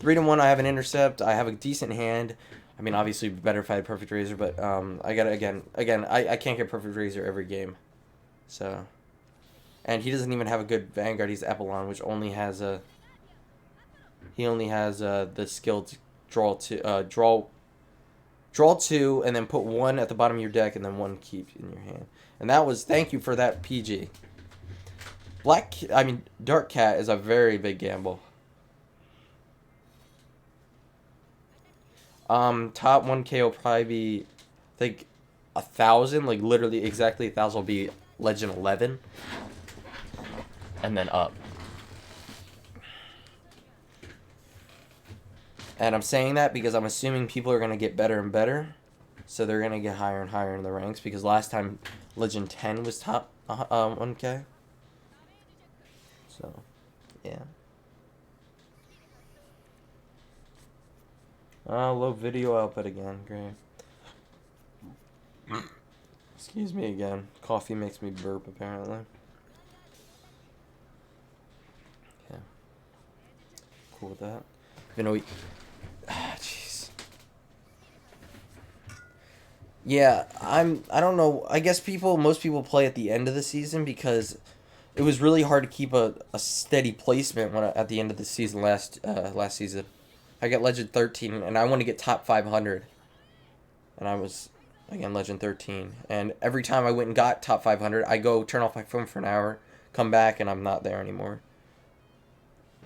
3-1, I have an intercept. I have a decent hand. I mean, obviously, better if I had perfect razor, but I got to, again, I can't get perfect razor every game. So, and he doesn't even have a good Vanguard. He's Epilon, which only has a, he only has the skill to draw 2, and then put 1 at the bottom of your deck, and then 1 keep in your hand. And that was, thank you for that, PG. Dark Cat is a very big gamble. Top 1K will probably be, I think, 1,000, like literally exactly 1,000 will be Legend 11. And then up. And I'm saying that because I'm assuming people are going to get better and better. So they're going to get higher and higher in the ranks. Because last time Legend 10 was top 1K. So, yeah. Low video output again. Great. Excuse me again. Coffee makes me burp, apparently. Yeah. Cool with that. You know, jeez. Yeah, I don't know. I guess most people play at the end of the season because it was really hard to keep a steady placement at the end of the season last season. I got Legend 13 and I want to get top 500. And I was again Legend 13, and every time I went and got top 500, I go turn off my phone for an hour, come back and I'm not there anymore.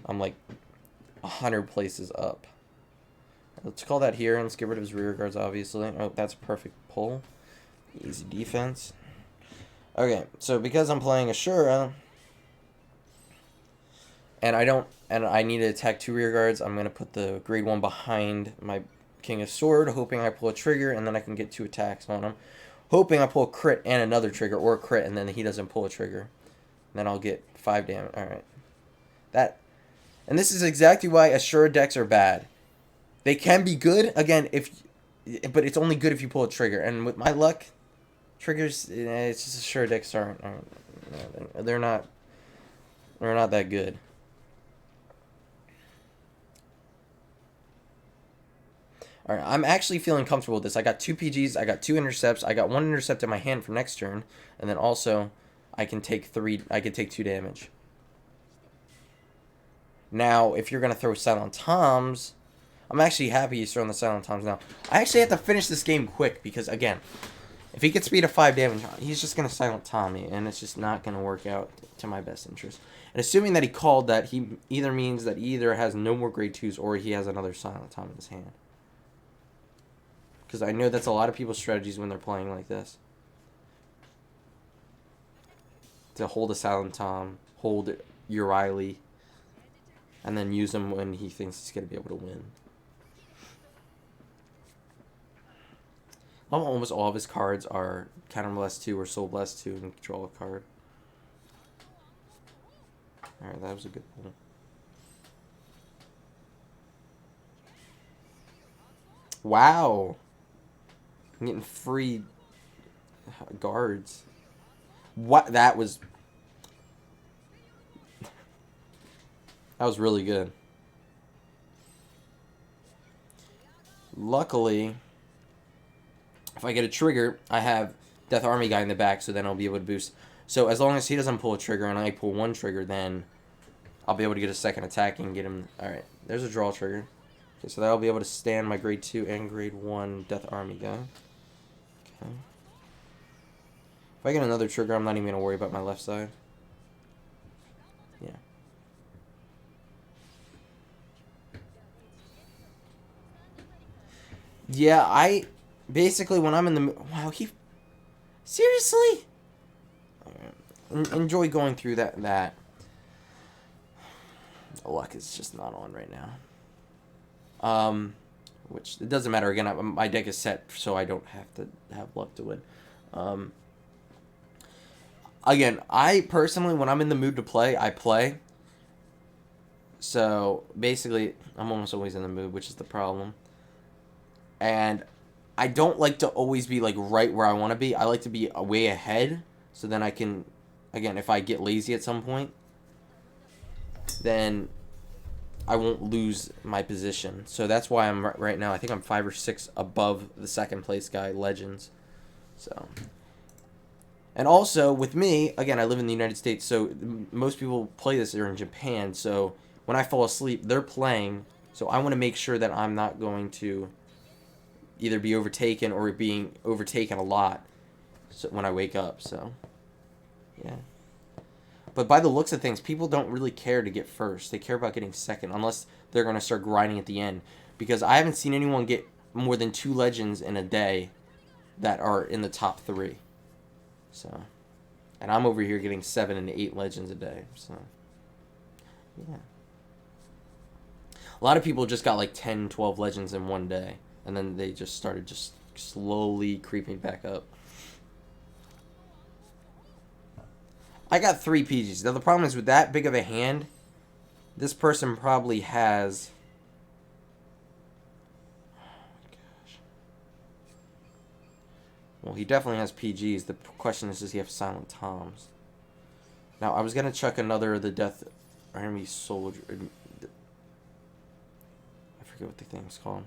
I'm like 100 places up. Let's call that here, and let's get rid of his rear guards, obviously. Oh, that's a perfect pull. Easy defense. Okay, so because I'm playing Ashura, and I need to attack 2 rear guards, I'm going to put the grade 1 behind my King of Sword, hoping I pull a trigger, and then I can get 2 attacks on him. Hoping I pull a crit and another trigger, or a crit, and then he doesn't pull a trigger. And then I'll get 5 damage. Alright. And this is exactly why Ashura decks are bad. They can be good, again, but it's only good if you pull a trigger. And with my luck, triggers, it's just Ashura decks aren't they're not that good. Alright, I'm actually feeling comfortable with this. I got 2 PGs, I got 2 intercepts, I got 1 intercept in my hand for next turn, and then also I can take 2 damage. Now, if you're gonna throw Silent Toms, I'm actually happy he's throwing the Silent Toms now. I actually have to finish this game quick because, again, if he gets me to 5 damage, he's just gonna Silent Tom me, and it's just not gonna work out to my best interest. And assuming that he called that, he either means that he either has no more grade 2s or he has another Silent Tom in his hand. Because I know that's a lot of people's strategies when they're playing like this. To hold a Silent Tom, hold Riley, and then use him when he thinks he's going to be able to win. Almost all of his cards are Counter Blast 2 or Soul Blast 2 and draw a card. Alright, that was a good pull. Wow! I'm getting free guards. What? That was really good. Luckily, if I get a trigger, I have Death Army guy in the back, so then I'll be able to boost. So as long as he doesn't pull a trigger and I pull 1 trigger, then I'll be able to get a second attack and get him. Alright, there's a draw trigger. Okay, so that'll be able to stand my grade 2 and grade 1 Death Army guy. Okay. If I get another trigger, I'm not even going to worry about my left side. Yeah. Yeah, I basically when I'm in the wow, he seriously enjoy going through that. The luck is just not on right now. Which it doesn't matter. Again, my deck is set, so I don't have to have luck to win. Again, I personally, when I'm in the mood to play, I play. So basically, I'm almost always in the mood, which is the problem. And I don't like to always be like right where I want to be. I like to be way ahead, so then I can, again, if I get lazy at some point, then I won't lose my position. So that's why I'm right now. I think I'm 5 or 6 above the second place guy, Legends. So, and also with me, again, I live in the United States, so most people play this. They're in Japan, so when I fall asleep, they're playing. So I want to make sure that I'm not going to either be overtaken or being overtaken a lot when I wake up. So, yeah. But by the looks of things, people don't really care to get first. They care about getting second, unless they're going to start grinding at the end. Because I haven't seen anyone get more than 2 legends in a day that are in the top 3. So, and I'm over here getting 7 and 8 legends a day. So, yeah. A lot of people just got like 10, 12 legends in one day. And then they just started just slowly creeping back up. I got 3 PGs. Now the problem is with that big of a hand, this person probably has... Oh my gosh. Well, he definitely has PGs. The question is, does he have Silent Toms? Now, I was going to chuck another of the Death Army Soldier... I forget what the thing's called.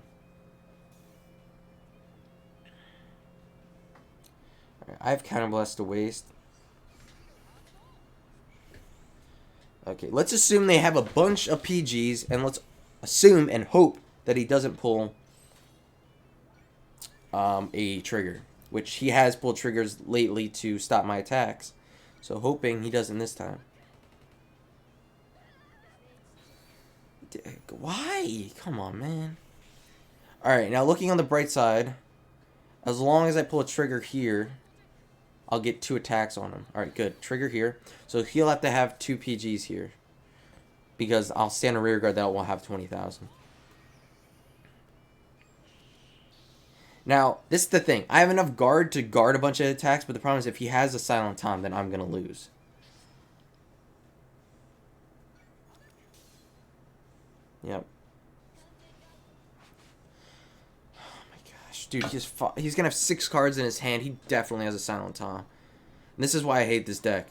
I have Counter Blast to waste. Okay, let's assume they have a bunch of PGs, and let's assume and hope that he doesn't pull a trigger, which he has pulled triggers lately to stop my attacks. So hoping he doesn't this time. Why? Come on, man. Alright, now looking on the bright side, as long as I pull a trigger here, I'll get 2 attacks on him. Alright, good. Trigger here. So he'll have to have 2 PGs here. Because I'll stand a rear guard that will have 20,000. Now, this is the thing. I have enough guard to guard a bunch of attacks, but the problem is if he has a Silent Tom, then I'm going to lose. Yep. Dude, he's gonna have 6 cards in his hand. He definitely has a Silent Tom. And this is why I hate this deck.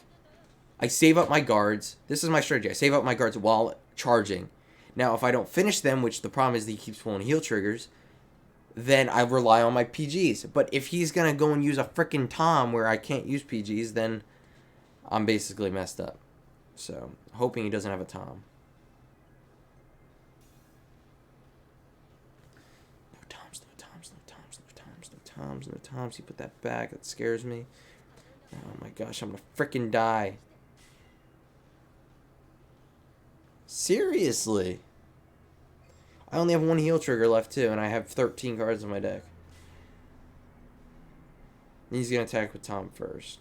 I save up my guards. This is my strategy. I save up my guards while charging. Now, if I don't finish them, which the problem is that he keeps pulling heal triggers, then I rely on my PGs. But if he's gonna go and use a freaking Tom where I can't use PGs, then I'm basically messed up. So, hoping he doesn't have a Tom. No Toms. He put that back. That scares me. Oh my gosh, I'm gonna freaking die. Seriously. I only have 1 heal trigger left too, and I have 13 cards in my deck. He's gonna attack with Tom first.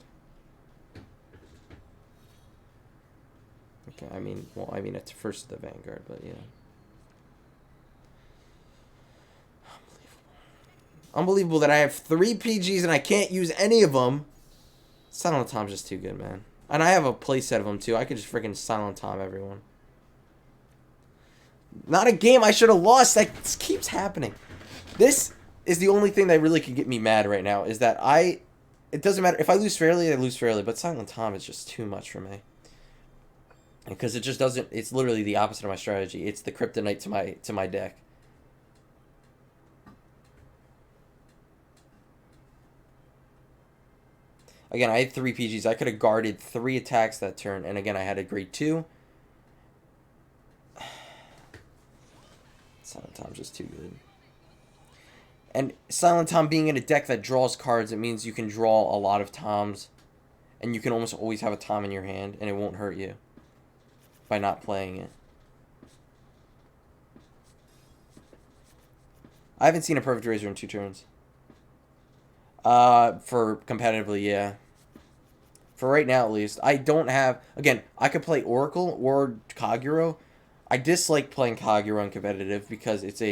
Okay, I mean, it's first the Vanguard, but yeah. Unbelievable that I have 3 PGs and I can't use any of them. Silent Tom's just too good, man. And I have a playset of them, too. I could just freaking Silent Tom everyone. Not a game I should have lost. That keeps happening. This is the only thing that really could get me mad right now. Is that it doesn't matter. If I lose fairly, I lose fairly. But Silent Tom is just too much for me. Because it just doesn't... It's literally the opposite of my strategy. It's the kryptonite to my deck. Again, I had 3 PGs. I could have guarded 3 attacks that turn. And again, I had a grade 2. Silent Tom's just too good. And Silent Tom being in a deck that draws cards, it means you can draw a lot of Toms. And you can almost always have a Tom in your hand. And it won't hurt you. By not playing it. I haven't seen a Perfect Razor in 2 turns. For competitively, yeah. For right now, at least. I don't have... Again, I could play Oracle or Kaguro. I dislike playing Kaguro in competitive because it's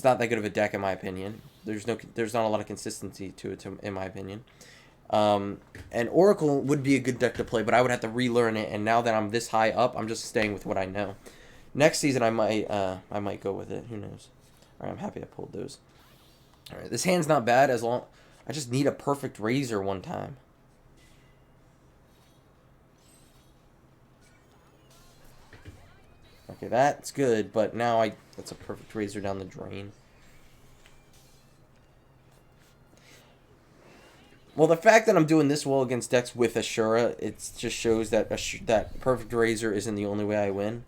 not that good of a deck, in my opinion. There's not a lot of consistency to it, in my opinion. And Oracle would be a good deck to play, but I would have to relearn it. And now that I'm this high up, I'm just staying with what I know. Next season, I might go with it. Who knows? All right, I'm happy I pulled those. All right, this hand's not bad as long... I just need a perfect razor one time. Okay, that's good, but now that's a perfect razor down the drain. Well, the fact that I'm doing this well against decks with Ashura, it just shows that that perfect razor isn't the only way I win.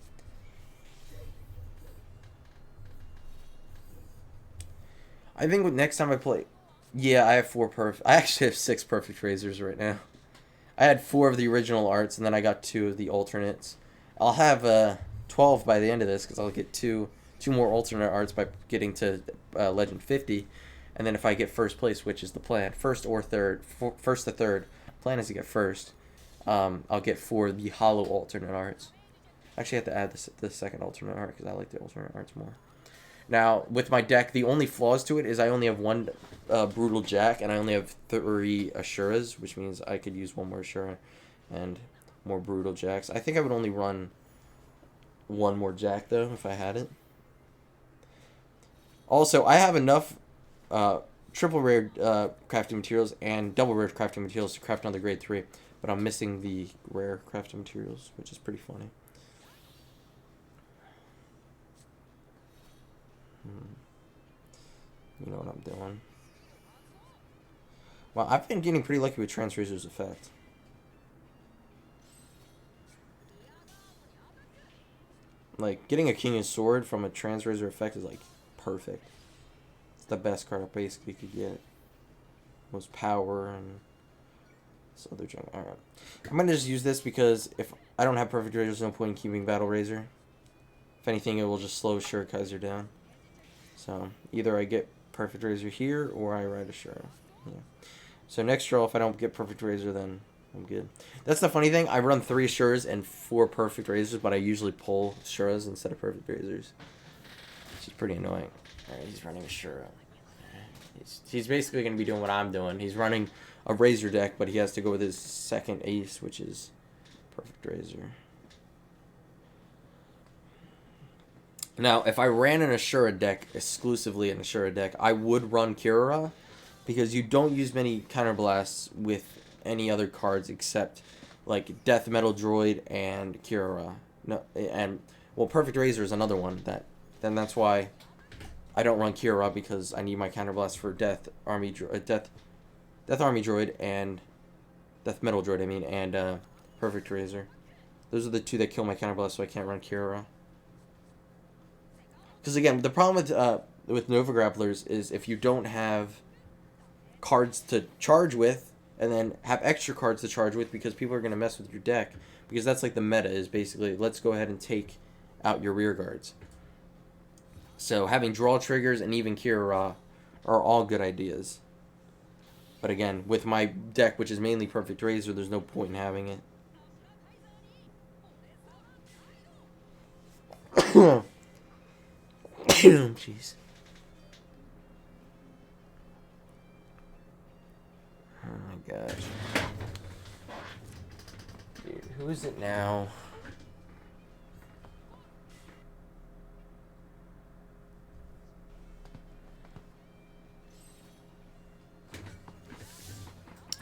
I think with next time I play... Yeah, I have 4 perfect... I actually have 6 perfect razors right now. I had 4 of the original arts, and then I got 2 of the alternates. I'll have 12 by the end of this, because I'll get two more alternate arts by getting to Legend 50. And then if I get first place, which is the plan, first or third, first to third, plan is to get first, I'll get 4 of the hollow alternate arts. Actually, I have to add the second alternate art, because I like the alternate arts more. Now, with my deck, the only flaws to it is I only have 1 Brutal Jack, and I only have 3 Ashuras, which means I could use 1 more Ashura and more Brutal Jacks. I think I would only run 1 more Jack, though, if I had it. Also, I have enough triple rare crafting materials and double rare crafting materials to craft another grade 3, but I'm missing the rare crafting materials, which is pretty funny. You know what I'm doing. Well, I've been getting pretty lucky with Transrazor's effect. Like, getting a King of Sword from a Transrazor effect is, like, perfect. It's the best card I basically could get. Most power and this other junk. Alright. I'm going to just use this because if I don't have Perfect Razor, there's no point in keeping Battle Razor. If anything, it will just slow Shurikaiser down. So either I get Perfect Razor here, or I ride a Shura. Yeah. So next draw, if I don't get Perfect Razor, then I'm good. That's the funny thing. I run 3 Shuras and 4 Perfect Razors, but I usually pull Shuras instead of Perfect Razors. Which is pretty annoying. Alright, he's running a Shura. He's basically going to be doing what I'm doing. He's running a Razor deck, but he has to go with his second ace, which is Perfect Razor. Now, if I ran an Ashura deck, exclusively an Ashura deck, I would run Kirara, because you don't use many counterblasts with any other cards except, like, Death Metal Droid and Kirara. No, and, well, Perfect Razor is another one. That's why I don't run Kirara, because I need my counterblast for Death Army Droid and Death Metal Droid, I mean, and Perfect Razor. Those are the 2 that kill my counterblast, so I can't run Kirara. Because again, the problem with Nova Grapplers is if you don't have cards to charge with, and then have extra cards to charge with, because people are going to mess with your deck. Because that's like the meta, is basically, let's go ahead and take out your rear guards. So having draw triggers and even Kirara are all good ideas. But again, with my deck, which is mainly Perfect Razor, there's no point in having it. Jeez. Oh my gosh. Dude, who is it now?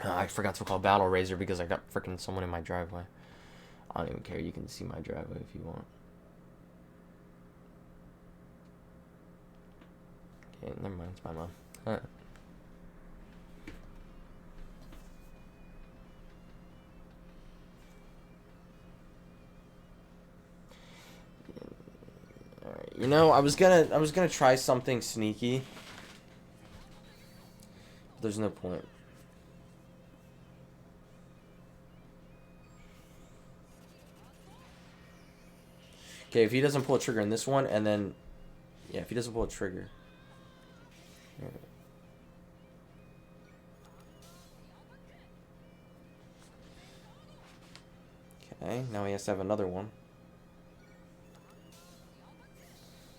I forgot to call Battle Razor because I got freaking someone in my driveway. I don't even care. You can see my driveway if you want. Okay, never mind. It's my mom. Huh. Alright, you know, I was gonna try something sneaky. There's no point. Okay, if he doesn't pull a trigger in this one, and then... Yeah, if he doesn't pull a trigger. Okay, now he has to have another one.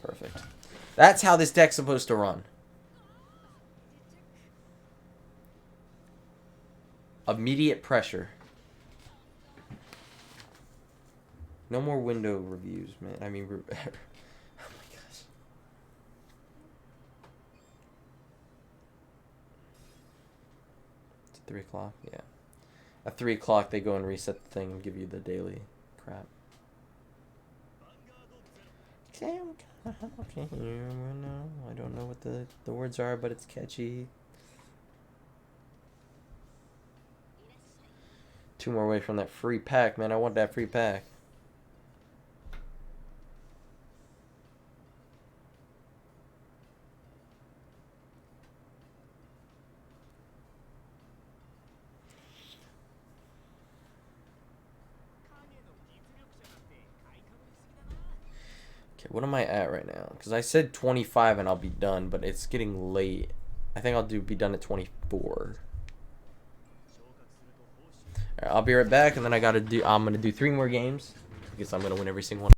Perfect. That's how this deck's supposed to run. Immediate pressure. No more window reviews, man. I mean, oh my gosh. It's 3 o'clock? Yeah. At 3 o'clock, they go and reset the thing and give you the daily crap. Okay, okay, I don't know what the words are, but it's catchy. 2 more away from that free pack, man. I want that free pack. Okay, what am I at right now? Because I said 25 and I'll be done, but it's getting late. I think I'll be done at 24. Alright, I'll be right back, and then I'm gonna do 3 more games because I'm gonna win every single one.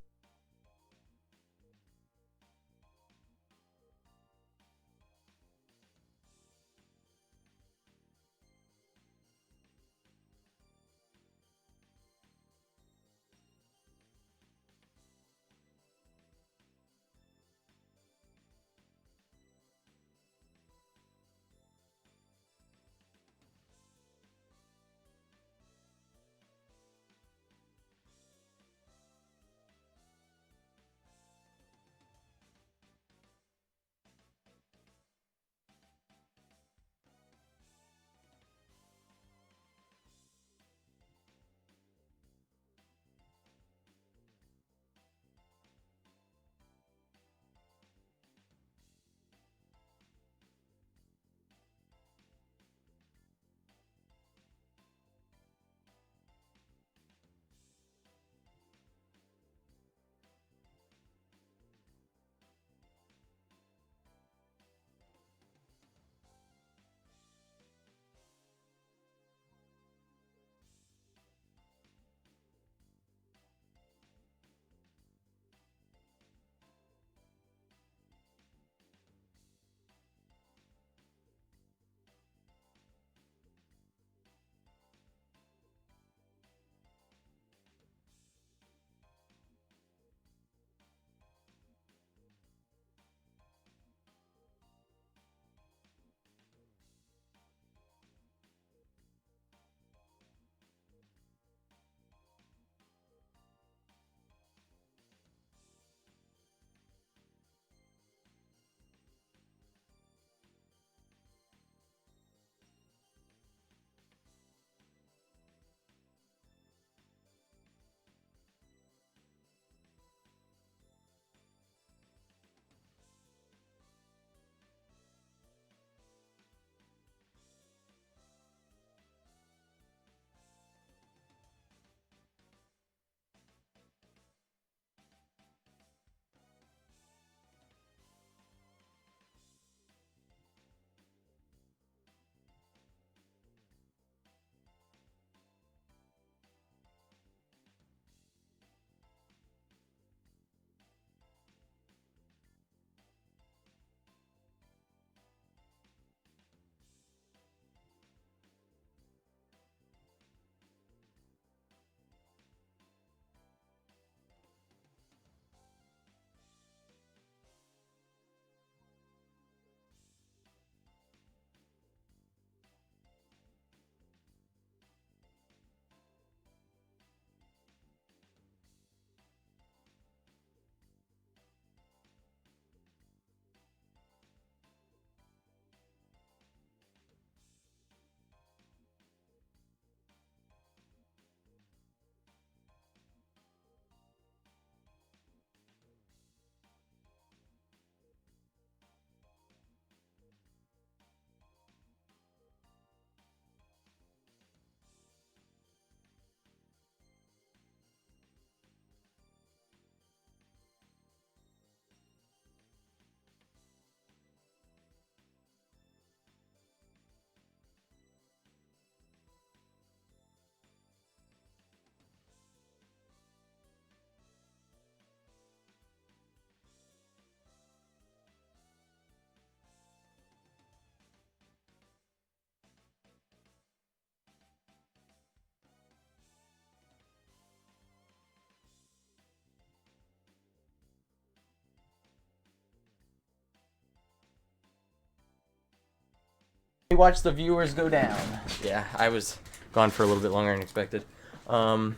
We watch the viewers go down. Yeah, I was gone for a little bit longer than expected. Alright,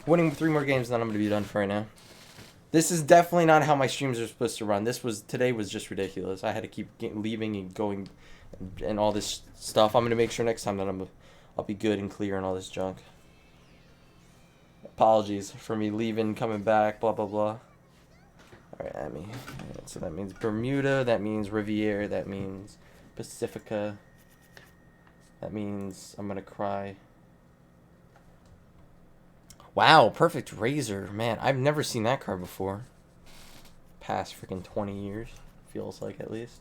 winning 3 more games, then I'm going to be done for right now. This is definitely not how my streams are supposed to run. Today was just ridiculous. I had to keep leaving and going and all this stuff. I'm going to make sure next time that I'll be good and clear and all this junk. Apologies for me leaving, coming back, blah, blah, blah. Alright, so that means Bermuda, that means Riviera, that means Pacifica. That means I'm gonna cry. Wow, perfect razor. Man, I've never seen that card before. Past freaking 20 years, feels like at least.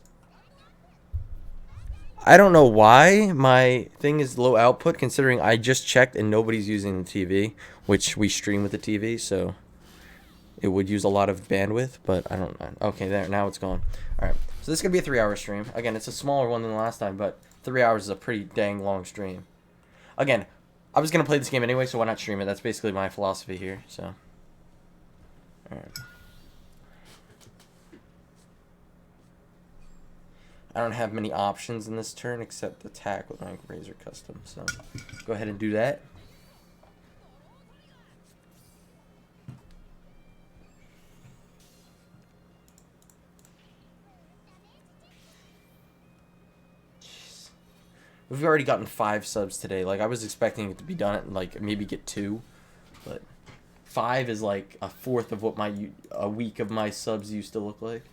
I don't know why my thing is low output, considering I just checked and nobody's using the TV, which we stream with the TV, so it would use a lot of bandwidth, but I don't know. Okay, there, now it's gone. Alright, so this is going to be a 3-hour stream. Again, it's a smaller one than the last time, but 3 hours is a pretty dang long stream. Again, I was going to play this game anyway, so why not stream it? That's basically my philosophy here, so. Alright. I don't have many options in this turn except attack with my Razor Custom, so go ahead and do that. Jeez. We've already gotten 5 subs today. Like, I was expecting it to be done at, like, maybe get 2, but 5 is like a fourth of what a week of my subs used to look like.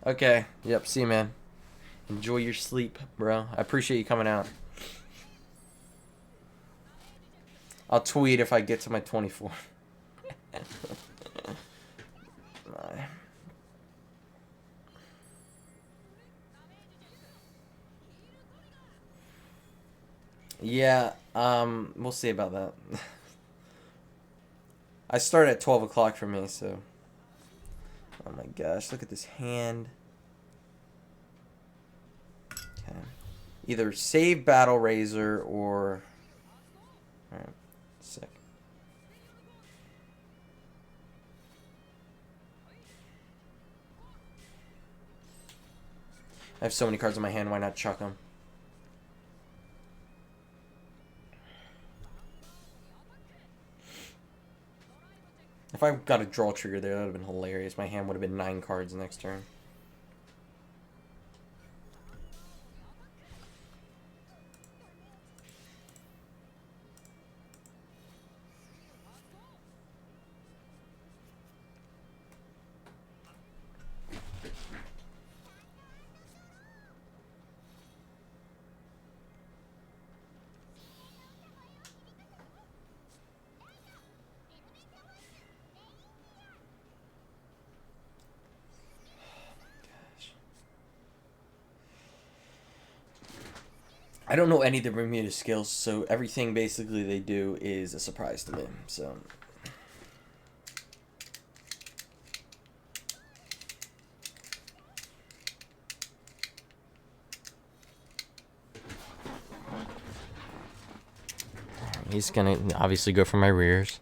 Okay, yep, see you, man. Enjoy your sleep, bro. I appreciate you coming out. I'll tweet if I get to my 24. Yeah, we'll see about that. I start at 12 o'clock for me, so. Oh my gosh, look at this hand. Okay. Either save Battle Razor or... Alright, sick. I have so many cards in my hand, why not chuck them? If I got a draw trigger there, that would have been hilarious. My hand would have been 9 cards next turn. I don't know any of the Bermuda skills, so everything basically they do is a surprise to me. So he's gonna obviously go for my rears.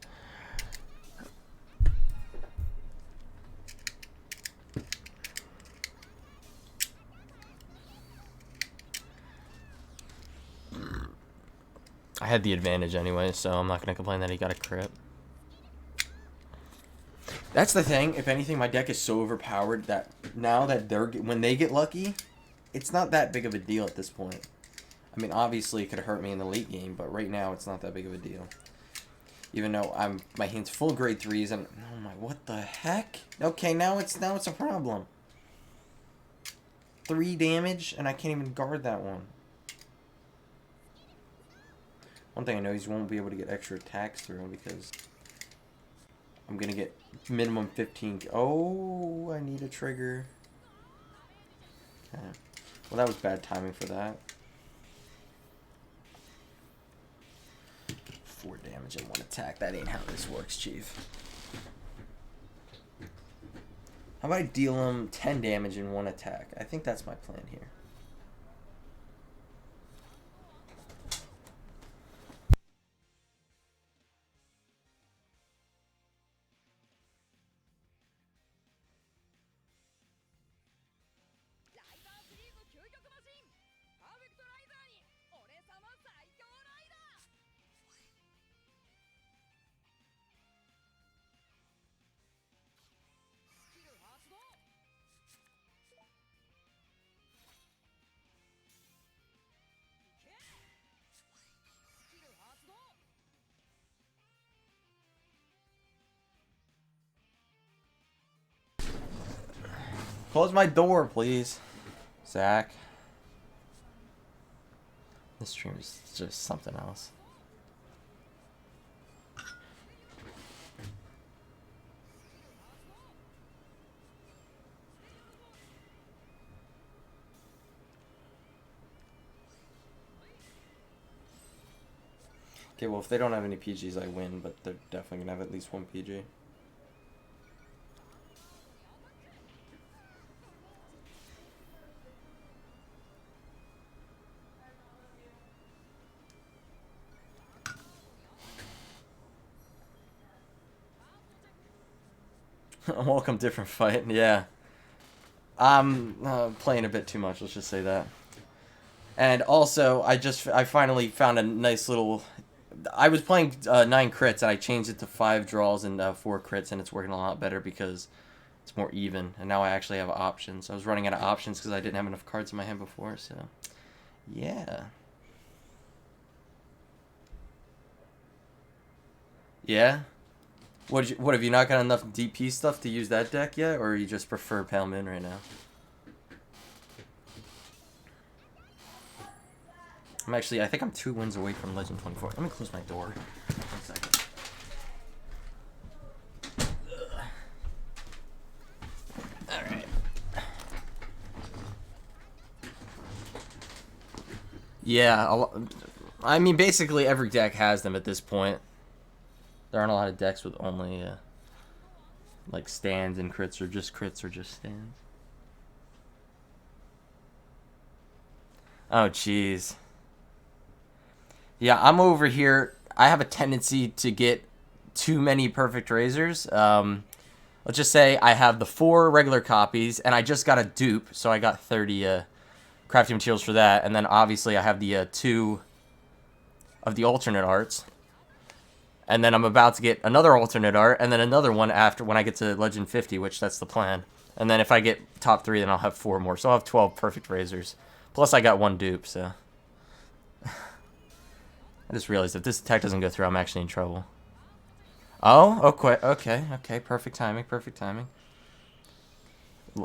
I had the advantage anyway, so I'm not gonna complain that he got a crit. That's the thing. If anything, my deck is so overpowered that now that when they get lucky, it's not that big of a deal at this point. I mean, obviously it could hurt me in the late game, but right now it's not that big of a deal. Even though my hand's full of grade 3s and oh my, what the heck? Okay, now it's a problem. 3 damage and I can't even guard that one. One thing I know is you won't be able to get extra attacks through because I'm gonna get minimum 15. Oh, I need a trigger. Okay. Well, that was bad timing for that. 4 damage in 1 attack. That ain't how this works, Chief. How about I deal him 10 damage in 1 attack? I think that's my plan here. Close my door, please. Zach. This stream is just something else. Okay, well, if they don't have any PGs, I win, but they're definitely going to have at least one PG. Welcome, different fight. Yeah. I'm playing a bit too much, let's just say that. And also, I finally found a nice little... I was playing 9 crits, and I changed it to 5 draws and 4 crits, and it's working a lot better because it's more even. And now I actually have options. I was running out of options because I didn't have enough cards in my hand before, so... Yeah. Yeah? What have you not got enough DP stuff to use that deck yet, or you just prefer Pale Moon right now? I think I'm 2 wins away from Legend 24. Let me close my door. 1 second. Alright. Yeah, I mean, basically every deck has them at this point. There aren't a lot of decks with only, like, stands and crits or just stands. Oh, jeez. Yeah, I'm over here. I have a tendency to get too many perfect razors. Let's just say I have the 4 regular copies, and I just got a dupe, so I got 30 crafting materials for that. And then obviously I have the 2 of the alternate arts. And then I'm about to get another alternate art, and then another one after when I get to Legend 50, which that's the plan. And then if I get top 3, then I'll have 4 more. So I'll have 12 perfect razors. Plus I got 1 dupe, so... I just realized if this attack doesn't go through, I'm actually in trouble. Oh, okay. Perfect timing.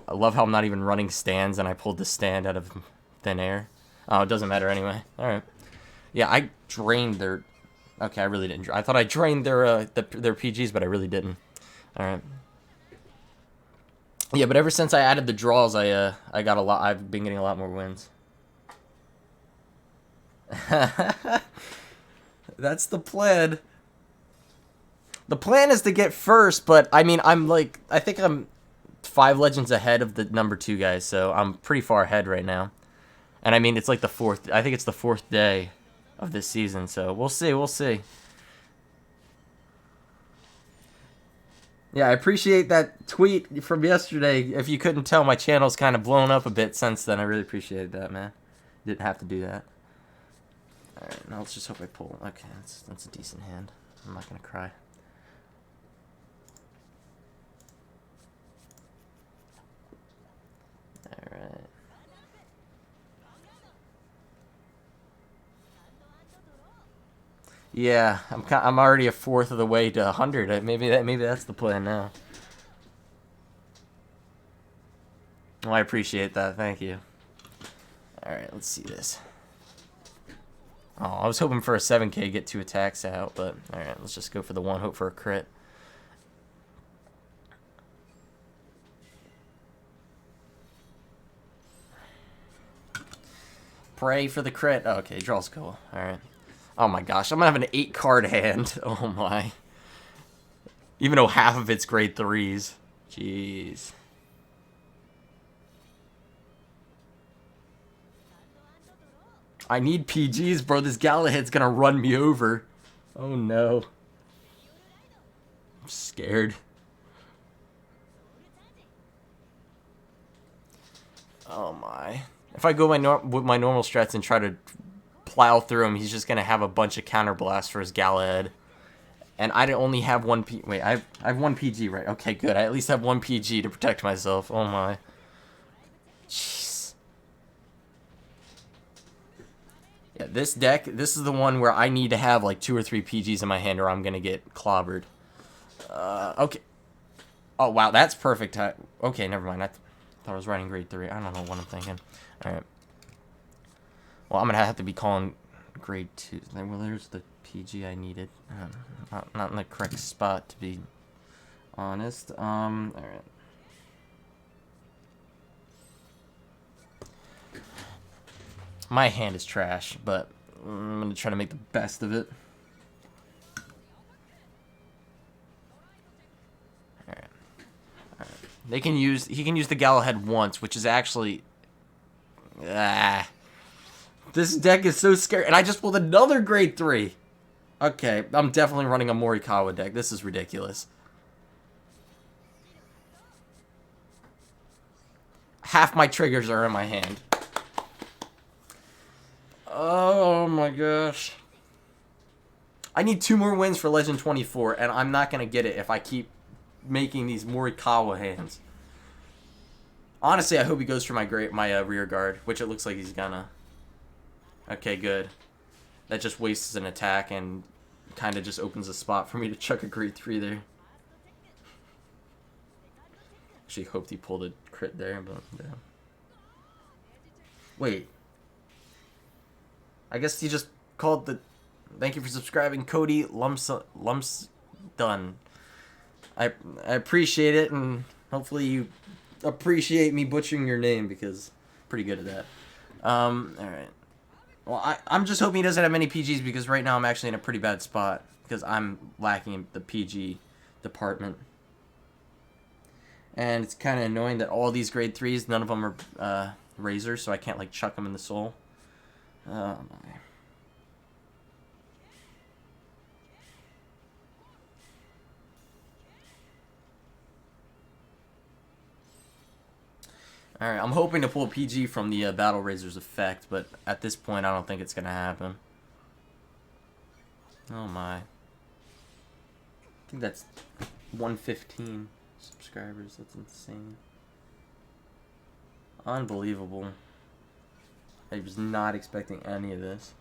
I love how I'm not even running stands, and I pulled the stand out of thin air. Oh, it doesn't matter anyway. Alright. Yeah, I drained their... Okay, I really didn't. I thought I drained their PGs, but I really didn't. Alright. Yeah, but ever since I added the draws, I got a lot... I've been getting a lot more wins. That's the plan. The plan is to get first, but I mean, I think I'm 5 legends ahead of the number 2 guys, so I'm pretty far ahead right now. And I mean, it's like the 4th, I think it's the 4th day of this season, so we'll see. Yeah, I appreciate that tweet from yesterday. If you couldn't tell, my channel's kind of blown up a bit since then. I really appreciated that, man. Didn't have to do that. Alright, now let's just hope I pull. Okay, that's a decent hand. I'm not gonna cry. Alright. Yeah, I'm already a 4th of the way to 100. Maybe that's the plan now. Well, I appreciate that. Thank you. Alright, let's see this. Oh, I was hoping for a 7k, get 2 attacks out, but alright, let's just go for the 1, hope for a crit. Pray for the crit. Oh, okay, draw's cool. Alright. Oh my gosh, I'm gonna have an 8-card hand. Oh my. Even though half of it's grade 3s. Jeez. I need PGs, bro. This Galahad's gonna run me over. Oh no. I'm scared. Oh my. If I go with my normal strats and try to plow through him, he's just gonna have a bunch of counter blasts for his Galahad. And I only have 1 wait, I have 1 PG, right? Okay, good. I at least have 1 PG to protect myself. Oh my. Jeez. Yeah, this deck, this is the one where I need to have like 2 or 3 PGs in my hand or I'm gonna get clobbered. Okay. Oh wow, that's perfect. Okay, never mind. I Thought I was writing grade 3. I don't know what I'm thinking. Alright. Well, I'm going to have to be calling grade 2. Well, there's the PG I needed. Not in the correct spot, to be honest. Alright. My hand is trash, but I'm going to try to make the best of it. Alright. He can use the Galahad once, which is actually... This deck is so scary. And I just pulled another grade 3. Okay, I'm definitely running a Morikawa deck. This is ridiculous. Half my triggers are in my hand. Oh my gosh. I need 2 more wins for Legend 24, and I'm not going to get it if I keep making these Morikawa hands. Honestly, I hope he goes for my rear guard, which it looks like he's gonna. Okay, good. That just wastes an attack and kind of just opens a spot for me to chuck a grade 3 there. Actually hoped he pulled a crit there, but yeah. Wait. I guess he just called the... Thank you for subscribing, Cody Lumps Done. I appreciate it, and hopefully you appreciate me butchering your name, because I'm pretty good at that. Alright. Well, I'm just hoping he doesn't have many PGs, because right now I'm actually in a pretty bad spot, because I'm lacking in the PG department. And it's kind of annoying that all these grade 3s, none of them are razors, so I can't like chuck them in the soul. Oh my. Alright, I'm hoping to pull a PG from the Battle Razor's effect, but at this point I don't think it's going to happen. Oh my. I think that's 115 subscribers. That's insane. Unbelievable. I was not expecting any of this.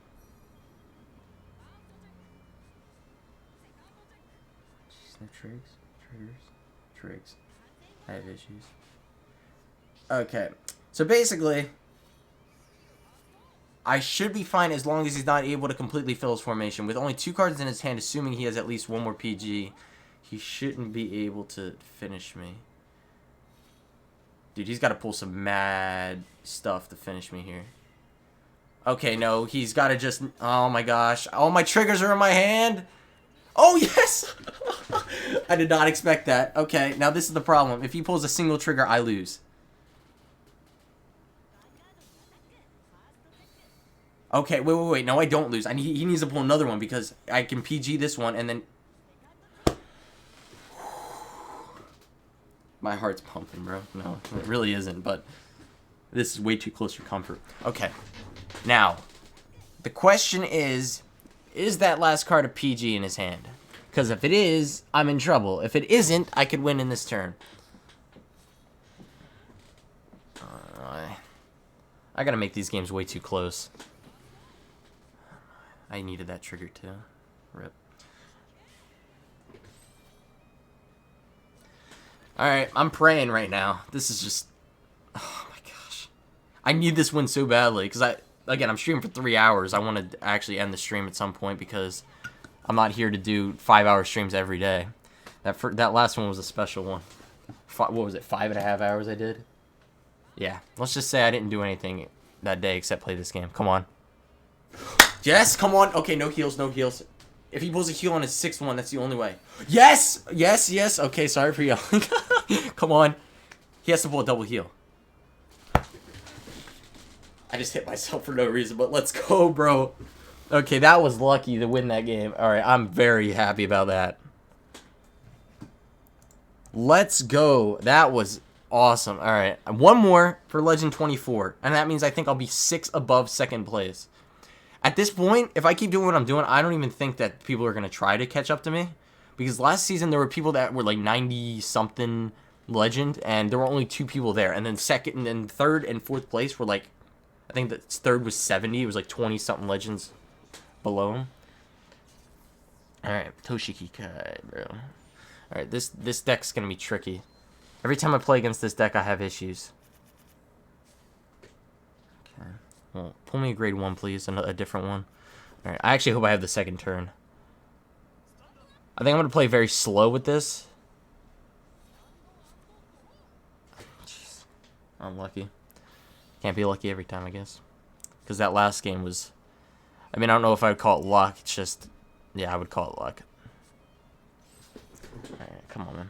Jeez, no trigs. I have issues. Okay, so basically, I should be fine as long as he's not able to completely fill his formation. With only 2 cards in his hand, assuming he has at least 1 more PG, he shouldn't be able to finish me. Dude, he's got to pull some mad stuff to finish me here. Okay, no, he's got to just... Oh my gosh, all my triggers are in my hand! Oh, yes! I did not expect that. Okay, now this is the problem. If he pulls a single trigger, I lose. Okay, wait. No, I don't lose. He needs to pull another one because I can PG this one and then... My heart's pumping, bro. No, it really isn't, but this is way too close for comfort. Okay, now, the question is that last card a PG in his hand? Because if it is, I'm in trouble. If it isn't, I could win in this turn. I gotta make these games way too close. I needed that trigger too. Rip. Alright, I'm praying right now. This is just... Oh my gosh. I need this win so badly, because again, I'm streaming for 3 hours. I want to actually end the stream at some point, because I'm not here to do 5-hour streams every day. That last one was a special one. What was it, 5.5 hours I did? Yeah, let's just say I didn't do anything that day except play this game. Come on. Yes, come on. Okay, no heals, no heals. If he pulls a heal on his 6th one, that's the only way. Yes! Yes. Okay, sorry for yelling. Come on. He has to pull a double heal. I just hit myself for no reason, but let's go, bro. Okay, that was lucky to win that game. Alright, I'm very happy about that. Let's go. That was awesome. Alright, 1 more for Legend 24. And that means I think I'll be 6 above 2nd place. At this point, if I keep doing what I'm doing, I don't even think that people are going to try to catch up to me. Because last season, there were people that were like 90-something Legend, and there were only 2 people there. And then 2nd and 3rd and 4th place were like, I think that 3rd was 70. It was like 20-something Legends below him. Alright, Toshiki Kai, bro. Alright, this deck's going to be tricky. Every time I play against this deck, I have issues. Well, pull me a grade 1, please. A different one. Alright, I actually hope I have the second turn. I think I'm going to play very slow with this. Jeez. Unlucky. Can't be lucky every time, I guess. Because that last game was... I mean, I don't know if I would call it luck. It's just... Yeah, I would call it luck. Alright, come on, man.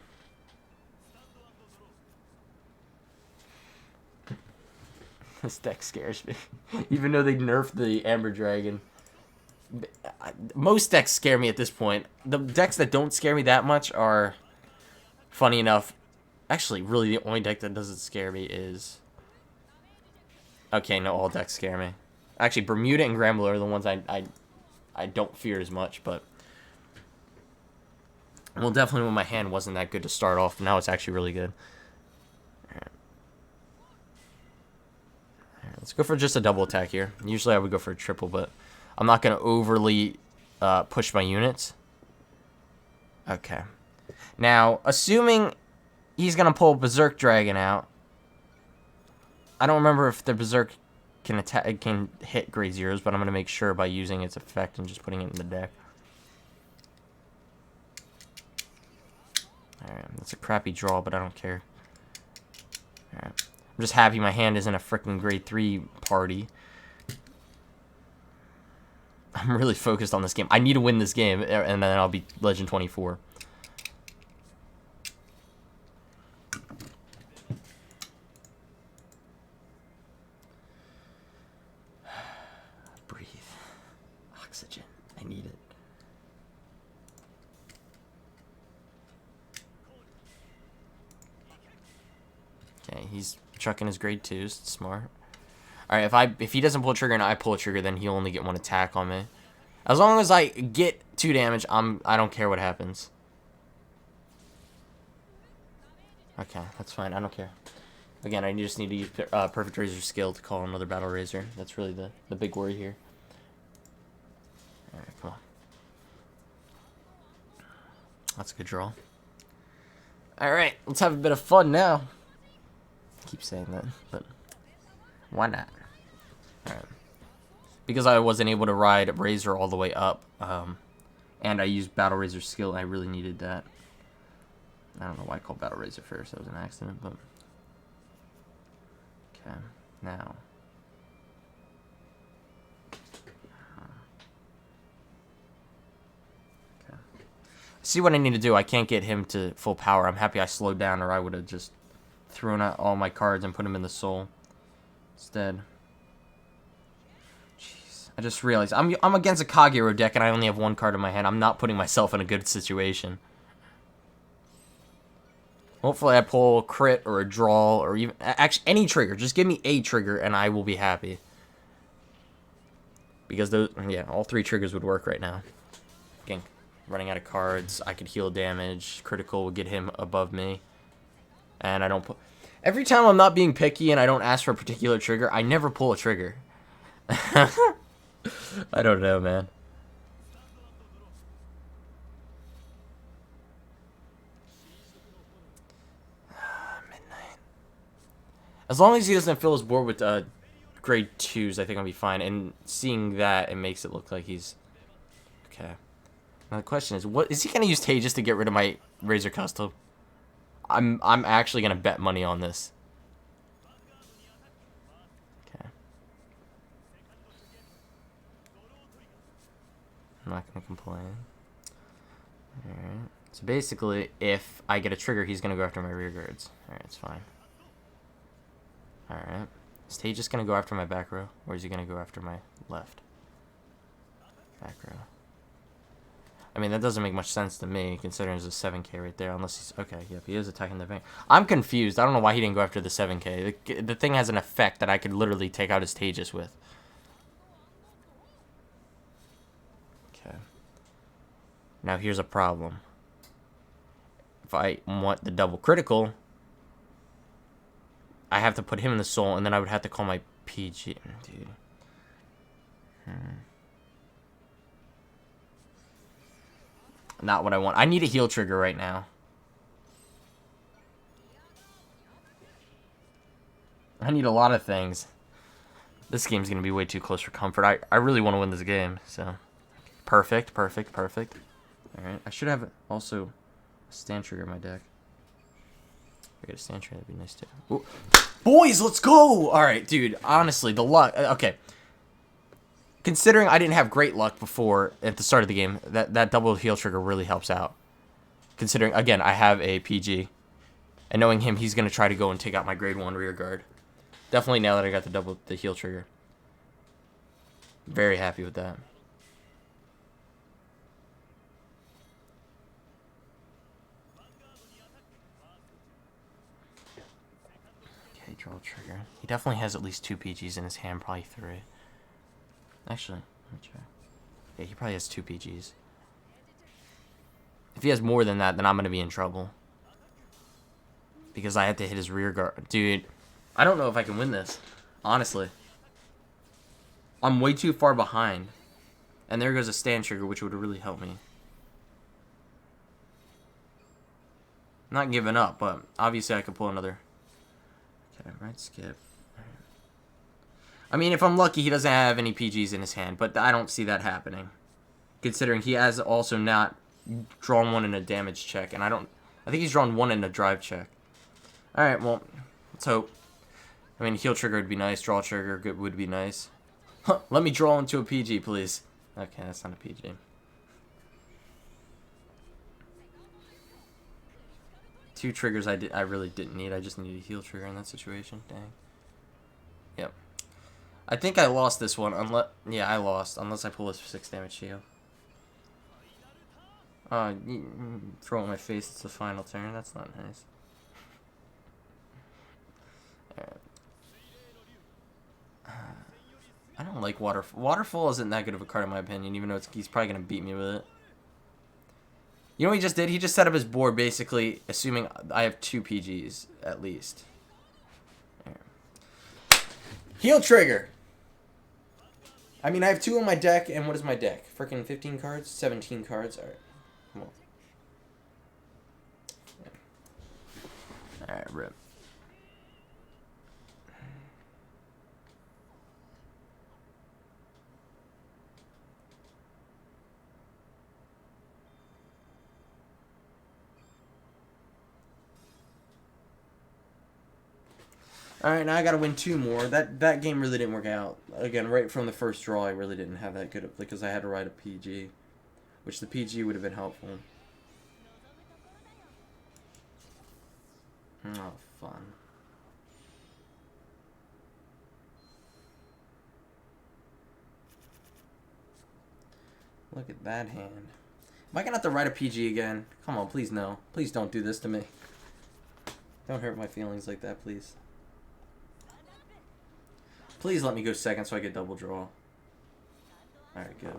This deck scares me. Even though they nerfed the Amber Dragon. Most decks scare me at this point. The decks that don't scare me that much are... Funny enough... Actually, really, the only deck that doesn't scare me is... Okay, no, all decks scare me. Actually, Bermuda and Gramble are the ones I don't fear as much, but... Well, definitely when my hand wasn't that good to start off, now it's actually really good. Alright. Let's go for just a double attack here. Usually I would go for a triple, but I'm not going to overly push my units. Okay. Now, assuming he's going to pull Berserk Dragon out, I don't remember if the Berserk can hit grade 0s, but I'm going to make sure by using its effect and just putting it in the deck. Alright, that's a crappy draw, but I don't care. Alright. I'm just happy my hand isn't a freaking grade 3 party. I'm really focused on this game. I need to win this game, and then I'll be Legend 24. Breathe. Oxygen. I need it. Okay, he's chucking his grade 2s. Smart. Alright, if he doesn't pull a trigger and I pull a trigger, then he'll only get 1 attack on me. As long as I get 2 damage, I don't care what happens. Okay, that's fine. I don't care. Again, I just need to use Perfect Razor skill to call another Battle Razor. That's really the big worry here. Alright, come on. That's a good draw. Alright, let's have a bit of fun now. I keep saying that, but why not? Alright. Because I wasn't able to ride Razor all the way up, and I used Battle Razor skill, and I really needed that. I don't know why I called Battle Razor first. That was an accident, but... Okay, now... Okay. See what I need to do. I can't get him to full power. I'm happy I slowed down, or I would have just thrown out all my cards and put him in the soul instead. Jeez. I just realized I'm against a Kagero deck, and I only have 1 card in my hand. I'm not putting myself in a good situation. Hopefully I pull a crit or a draw or even... Actually, any trigger. Just give me a trigger and I will be happy. Because those... Yeah, all 3 triggers would work right now. Again, running out of cards. I could heal damage. Critical would get him above me. And I don't pull... Every time I'm not being picky and I don't ask for a particular trigger, I never pull a trigger. I don't know, man. As long as he doesn't fill his board with grade 2s, I think I'll be fine. And seeing that, it makes it look like he's... Okay. Now the question is, what is he going to use Tejas to get rid of my Razor Custom? I'm actually going to bet money on this. Okay. I'm not going to complain. Alright. So basically, if I get a trigger, he's going to go after my rear guards. Alright, it's fine. Alright. Is Tay just going to go after my back row? Or is he going to go after my left? Back row. I mean, that doesn't make much sense to me, considering there's a 7k right there. Unless he's... Okay, yep, he is attacking the bank. I'm confused. I don't know why he didn't go after the 7k. The thing has an effect that I could literally take out his Tejas with. Okay. Now, here's a problem. If I want the double critical... I have to put him in the soul, and then I would have to call my PG. Dude. Not what I want. I need a heal trigger right now. I need a lot of things. This game's going to be way too close for comfort. I really want to win this game, so. Perfect, perfect, perfect. Alright, I should have also a stand trigger in my deck. If I get a stand trigger, that'd be nice too. Ooh. Boys, let's go! Alright, dude, honestly, the luck. Okay. Considering I didn't have great luck before at the start of the game, that double heal trigger really helps out. Considering, again, I have a PG. And knowing him, he's going to try to go and take out my grade 1 rear guard. Definitely now that I got the heal trigger. Very happy with that. Okay, draw trigger. He definitely has at least 2 PGs in his hand, probably 3. Actually, let me check. Yeah, he probably has 2 PGs. If he has more than that, then I'm going to be in trouble. Because I have to hit his rear guard. Dude, I don't know if I can win this. Honestly. I'm way too far behind. And there goes a stand trigger, which would really help me. Not giving up, but obviously I could pull another. Okay, right skip. I mean, if I'm lucky, he doesn't have any PGs in his hand, but I don't see that happening. Considering he has also not drawn one in a damage check, and I think he's drawn one in a drive check. Alright, well, let's hope. I mean, heal trigger would be nice, draw trigger would be nice. Huh, let me draw into a PG, please. Okay, that's not a PG. Two triggers I really didn't need. I just needed a heal trigger in that situation. Dang. Yep. I think I lost this one. Yeah, I lost. Unless I pull a 6 damage shield. Throw it in my face. It's the final turn. That's not nice. I don't like Waterfall. Waterfall isn't that good of a card in my opinion, even though he's probably going to beat me with it. You know what he just did? He just set up his board basically assuming I have 2 PGs at least. Heal trigger! I mean, I have 2 on my deck, and what is my deck? Freaking 15 cards? 17 cards? Alright. Come on. Yeah. Alright, rip. Alright, now I gotta win 2 more. That game really didn't work out. Again, right from the first draw, I really didn't have that good of, because I had to ride a PG. Which the PG would have been helpful. Oh, fun. Look at that hand. Am I gonna have to ride a PG again? Come on, please no. Please don't do this to me. Don't hurt my feelings like that, please. Please let me go second so I get double draw. Alright, good.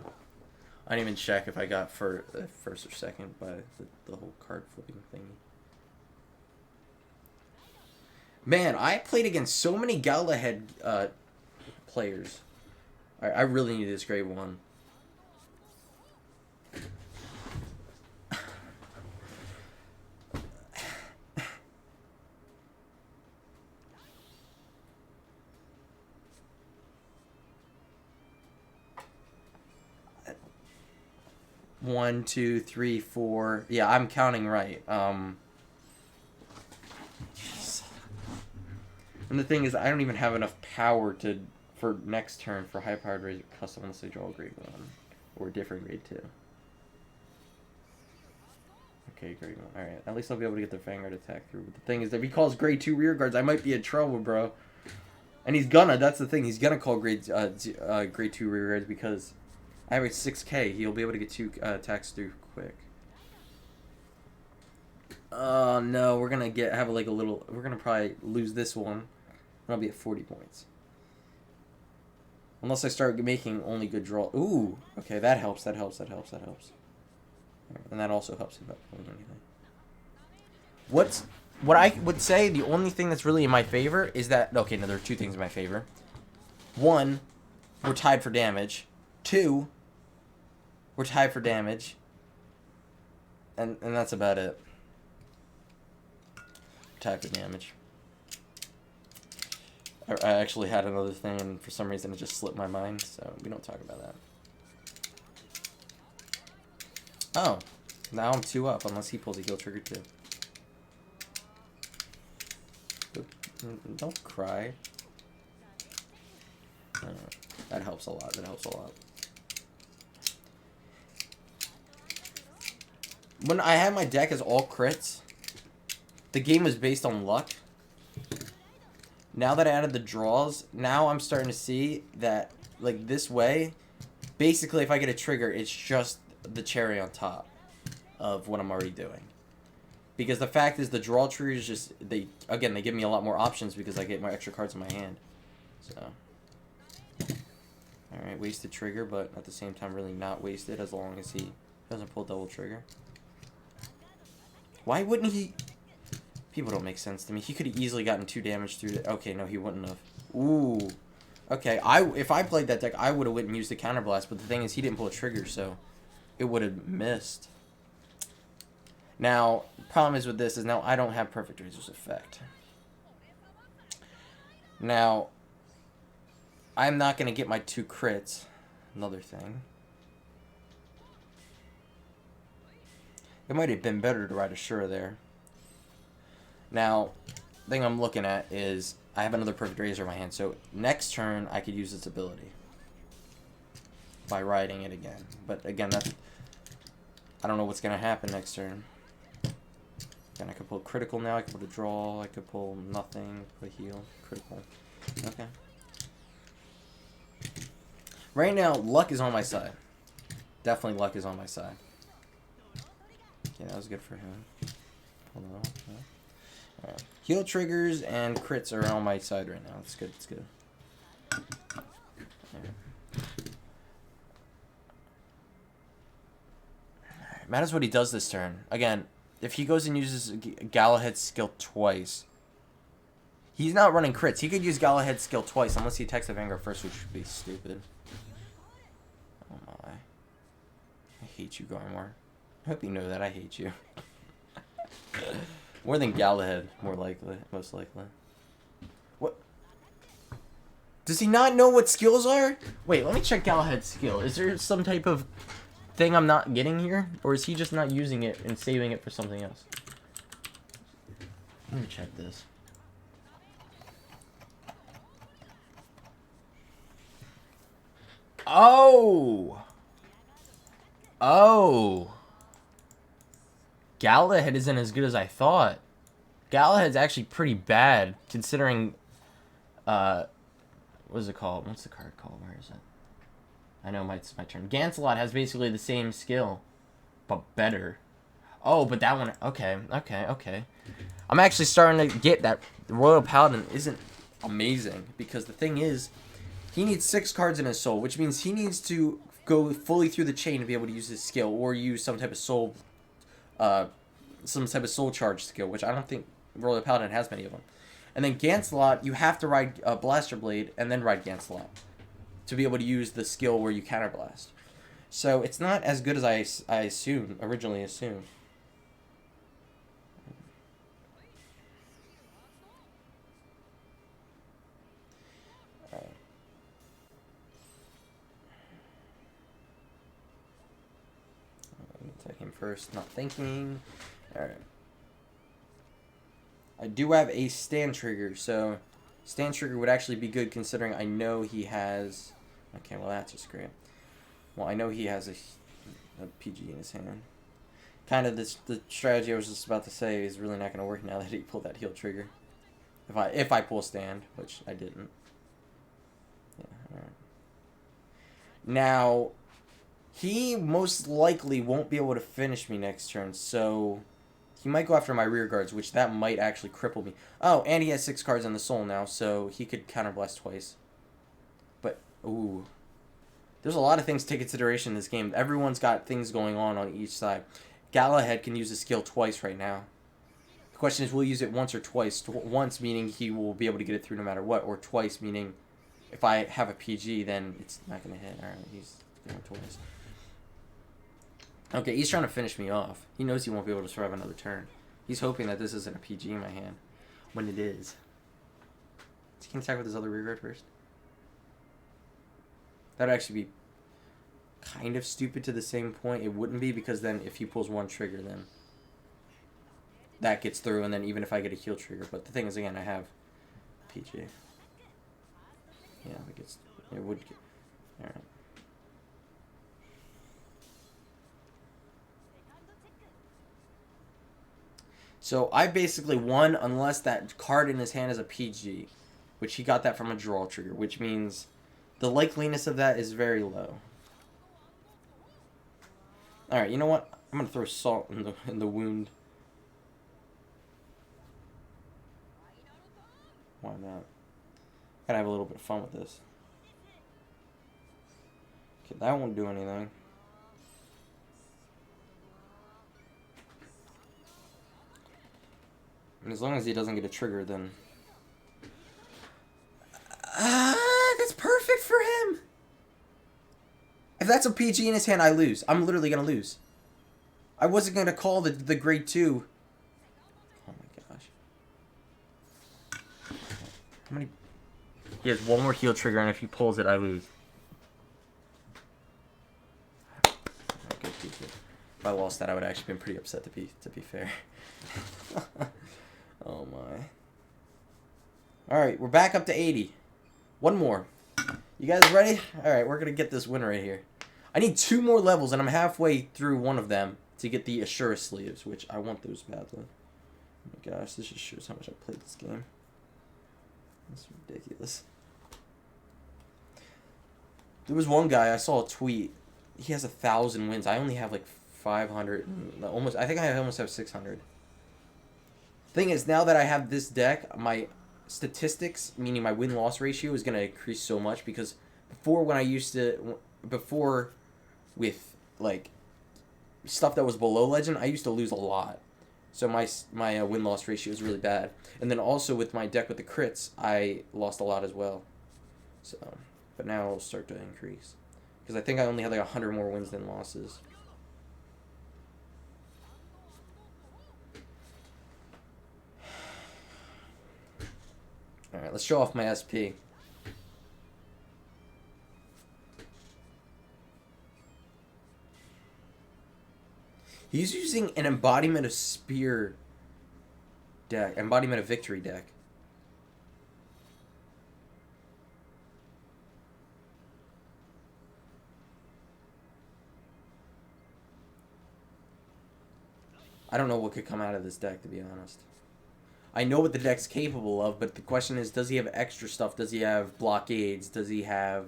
I didn't even check if I got first or second by the whole card flipping thingy. Man, I played against so many Galahad players. Alright, I really need this grade 1. One, two, three, 4. Yeah, I'm counting right. Jeez. And the thing is, I don't even have enough power for next turn for high-powered razor custom unless I draw a grade 1 or a different grade 2. Okay, grade 1. All right, at least I'll be able to get the Vanguard attack through. But the thing is, if he calls grade 2 rear guards, I might be in trouble, bro. And he's gonna. That's the thing. He's gonna call grade 2 rear guards because I have a 6K. He'll be able to get 2 attacks through quick. Oh no, we're gonna have like a little. We're gonna probably lose this one, and I'll be at 40 points. Unless I start making only good draw. Ooh, okay, that helps. That helps. That helps. That helps. And that also helps about pulling anything. What I would say the only thing that's really in my favor is that okay, no, there are 2 things in my favor. 1, we're tied for damage. 2, we're tied for damage. And that's about it. Tied for damage. I actually had another thing, and for some reason it just slipped my mind, so we don't talk about that. Oh, now I'm 2 up, unless he pulls a heal trigger too. Don't cry. That helps a lot, that helps a lot. When I had my deck as all crits, the game was based on luck. Now that I added the draws, now I'm starting to see that, like, this way, basically if I get a trigger, it's just the cherry on top of what I'm already doing. Because the fact is, the draw triggers just, they give me a lot more options because I get more extra cards in my hand. So, alright, wasted trigger, but at the same time really not wasted as long as he doesn't pull double trigger. Why wouldn't he? People don't make sense to me. He could have easily gotten 2 damage through the... Okay, no, he wouldn't have. Ooh. Okay, if I played that deck, I would have went and used the counterblast, but the thing is, he didn't pull a trigger, so it would have missed. Now, problem is with this is now I don't have Perfect Razor's effect. Now, I'm not going to get my 2 crits. Another thing. It might have been better to ride Ashura there. Now, the thing I'm looking at is I have another Perfect Razor in my hand, so next turn I could use its ability by riding it again. But again, that's... I don't know what's going to happen next turn. Again, I could pull critical now, I could pull a draw, I could pull nothing, put a heal, critical. Okay. Right now, luck is on my side. Definitely luck is on my side. Okay, that was good for him. Hold on. Yeah. Alright. Heal triggers and crits are on my side right now. That's good, that's good. Matters what he does this turn. Again, if he goes and uses Galahad's skill twice, he's not running crits. He could use Galahad's skill twice unless he attacks the Vanguard first, which would be stupid. Oh my. I hate you, Garmor. I hope you know that I hate you. More than Galahad, more likely, most likely. What? Does he not know what skills are? Wait, let me check Galahad's skill. Is there some type of thing I'm not getting here? Or is he just not using it and saving it for something else? Let me check this. Oh! Oh! Galahad isn't as good as I thought. Galahad's actually pretty bad, considering, what is it called? What's the card called? Where is it? I know it's my turn. Gancelot has basically the same skill, but better. Oh, but that one, okay. I'm actually starting to get that the Royal Paladin isn't amazing, because the thing is, he needs 6 cards in his soul, which means he needs to go fully through the chain to be able to use his skill, or use some type of soul charge skill, which I don't think Royal Paladin has many of them. And then Gancelot, you have to ride Blaster Blade and then ride Gancelot to be able to use the skill where you counterblast. So it's not as good as I originally assumed. Alright. Let me attack him first, not thinking. Alright. I do have a stand trigger, so stand trigger would actually be good considering I know he has... Okay, well that's just great. Well, I know he has a PG in his hand. Kind of the strategy I was just about to say is really not going to work now that he pulled that heal trigger. If I pull stand, which I didn't. Yeah, alright. Now, he most likely won't be able to finish me next turn, so he might go after my rear guards, which that might actually cripple me. Oh, and he has 6 cards in the soul now, so he could counterblast twice. But, ooh. There's a lot of things to take consideration in this game. Everyone's got things going on each side. Galahad can use his skill twice right now. The question is, will he use it once or twice? Once meaning he will be able to get it through no matter what, or twice meaning if I have a PG, then it's not going to hit. Alright, he's going twice. Okay, he's trying to finish me off. He knows he won't be able to survive another turn. He's hoping that this isn't a PG in my hand, when it is. He can attack with his other rear guard first. That'd actually be kind of stupid to the same point. It wouldn't be, because then if he pulls one trigger, then that gets through, and then even if I get a heal trigger. But the thing is, again, I have PG. Yeah, it would get... Alright. So I basically won unless that card in his hand is a PG, which he got that from a draw trigger, which means the likeliness of that is very low. Alright, you know what? I'm gonna throw salt in the wound. Why not? Gotta have a little bit of fun with this. Okay, that won't do anything. And as long as he doesn't get a trigger, then... that's perfect for him! If that's a PG in his hand, I lose. I'm literally gonna lose. I wasn't gonna call the grade 2. Oh my gosh. How many... He has one more heal trigger, and if he pulls it, I lose. Good. If I lost that, I would have actually been pretty upset, to be fair. Oh my. Alright, we're back up to 80. One more. You guys ready? Alright, we're gonna get this win right here. I need 2 more levels, and I'm halfway through one of them to get the Assura sleeves, which I want those badly. Oh my gosh, this just shows how much I played this game. That's ridiculous. There was one guy, I saw a tweet. He has 1,000 wins. I only have like 500. Almost. I think I almost have 600. Thing is, now that I have this deck, my statistics, meaning my win-loss ratio, is going to increase so much, because before, when I used to... Before, with, like, stuff that was below Legend, I used to lose a lot. So my win-loss ratio is really bad. And then also with my deck with the crits, I lost a lot as well. So, but now it'll start to increase. Because I think I only had like 100 more wins than losses. Alright, let's show off my SP. He's using an Embodiment of Spear deck. Embodiment of Victory deck. I don't know what could come out of this deck, to be honest. I know what the deck's capable of, but the question is, does he have extra stuff? Does he have blockades? Does he have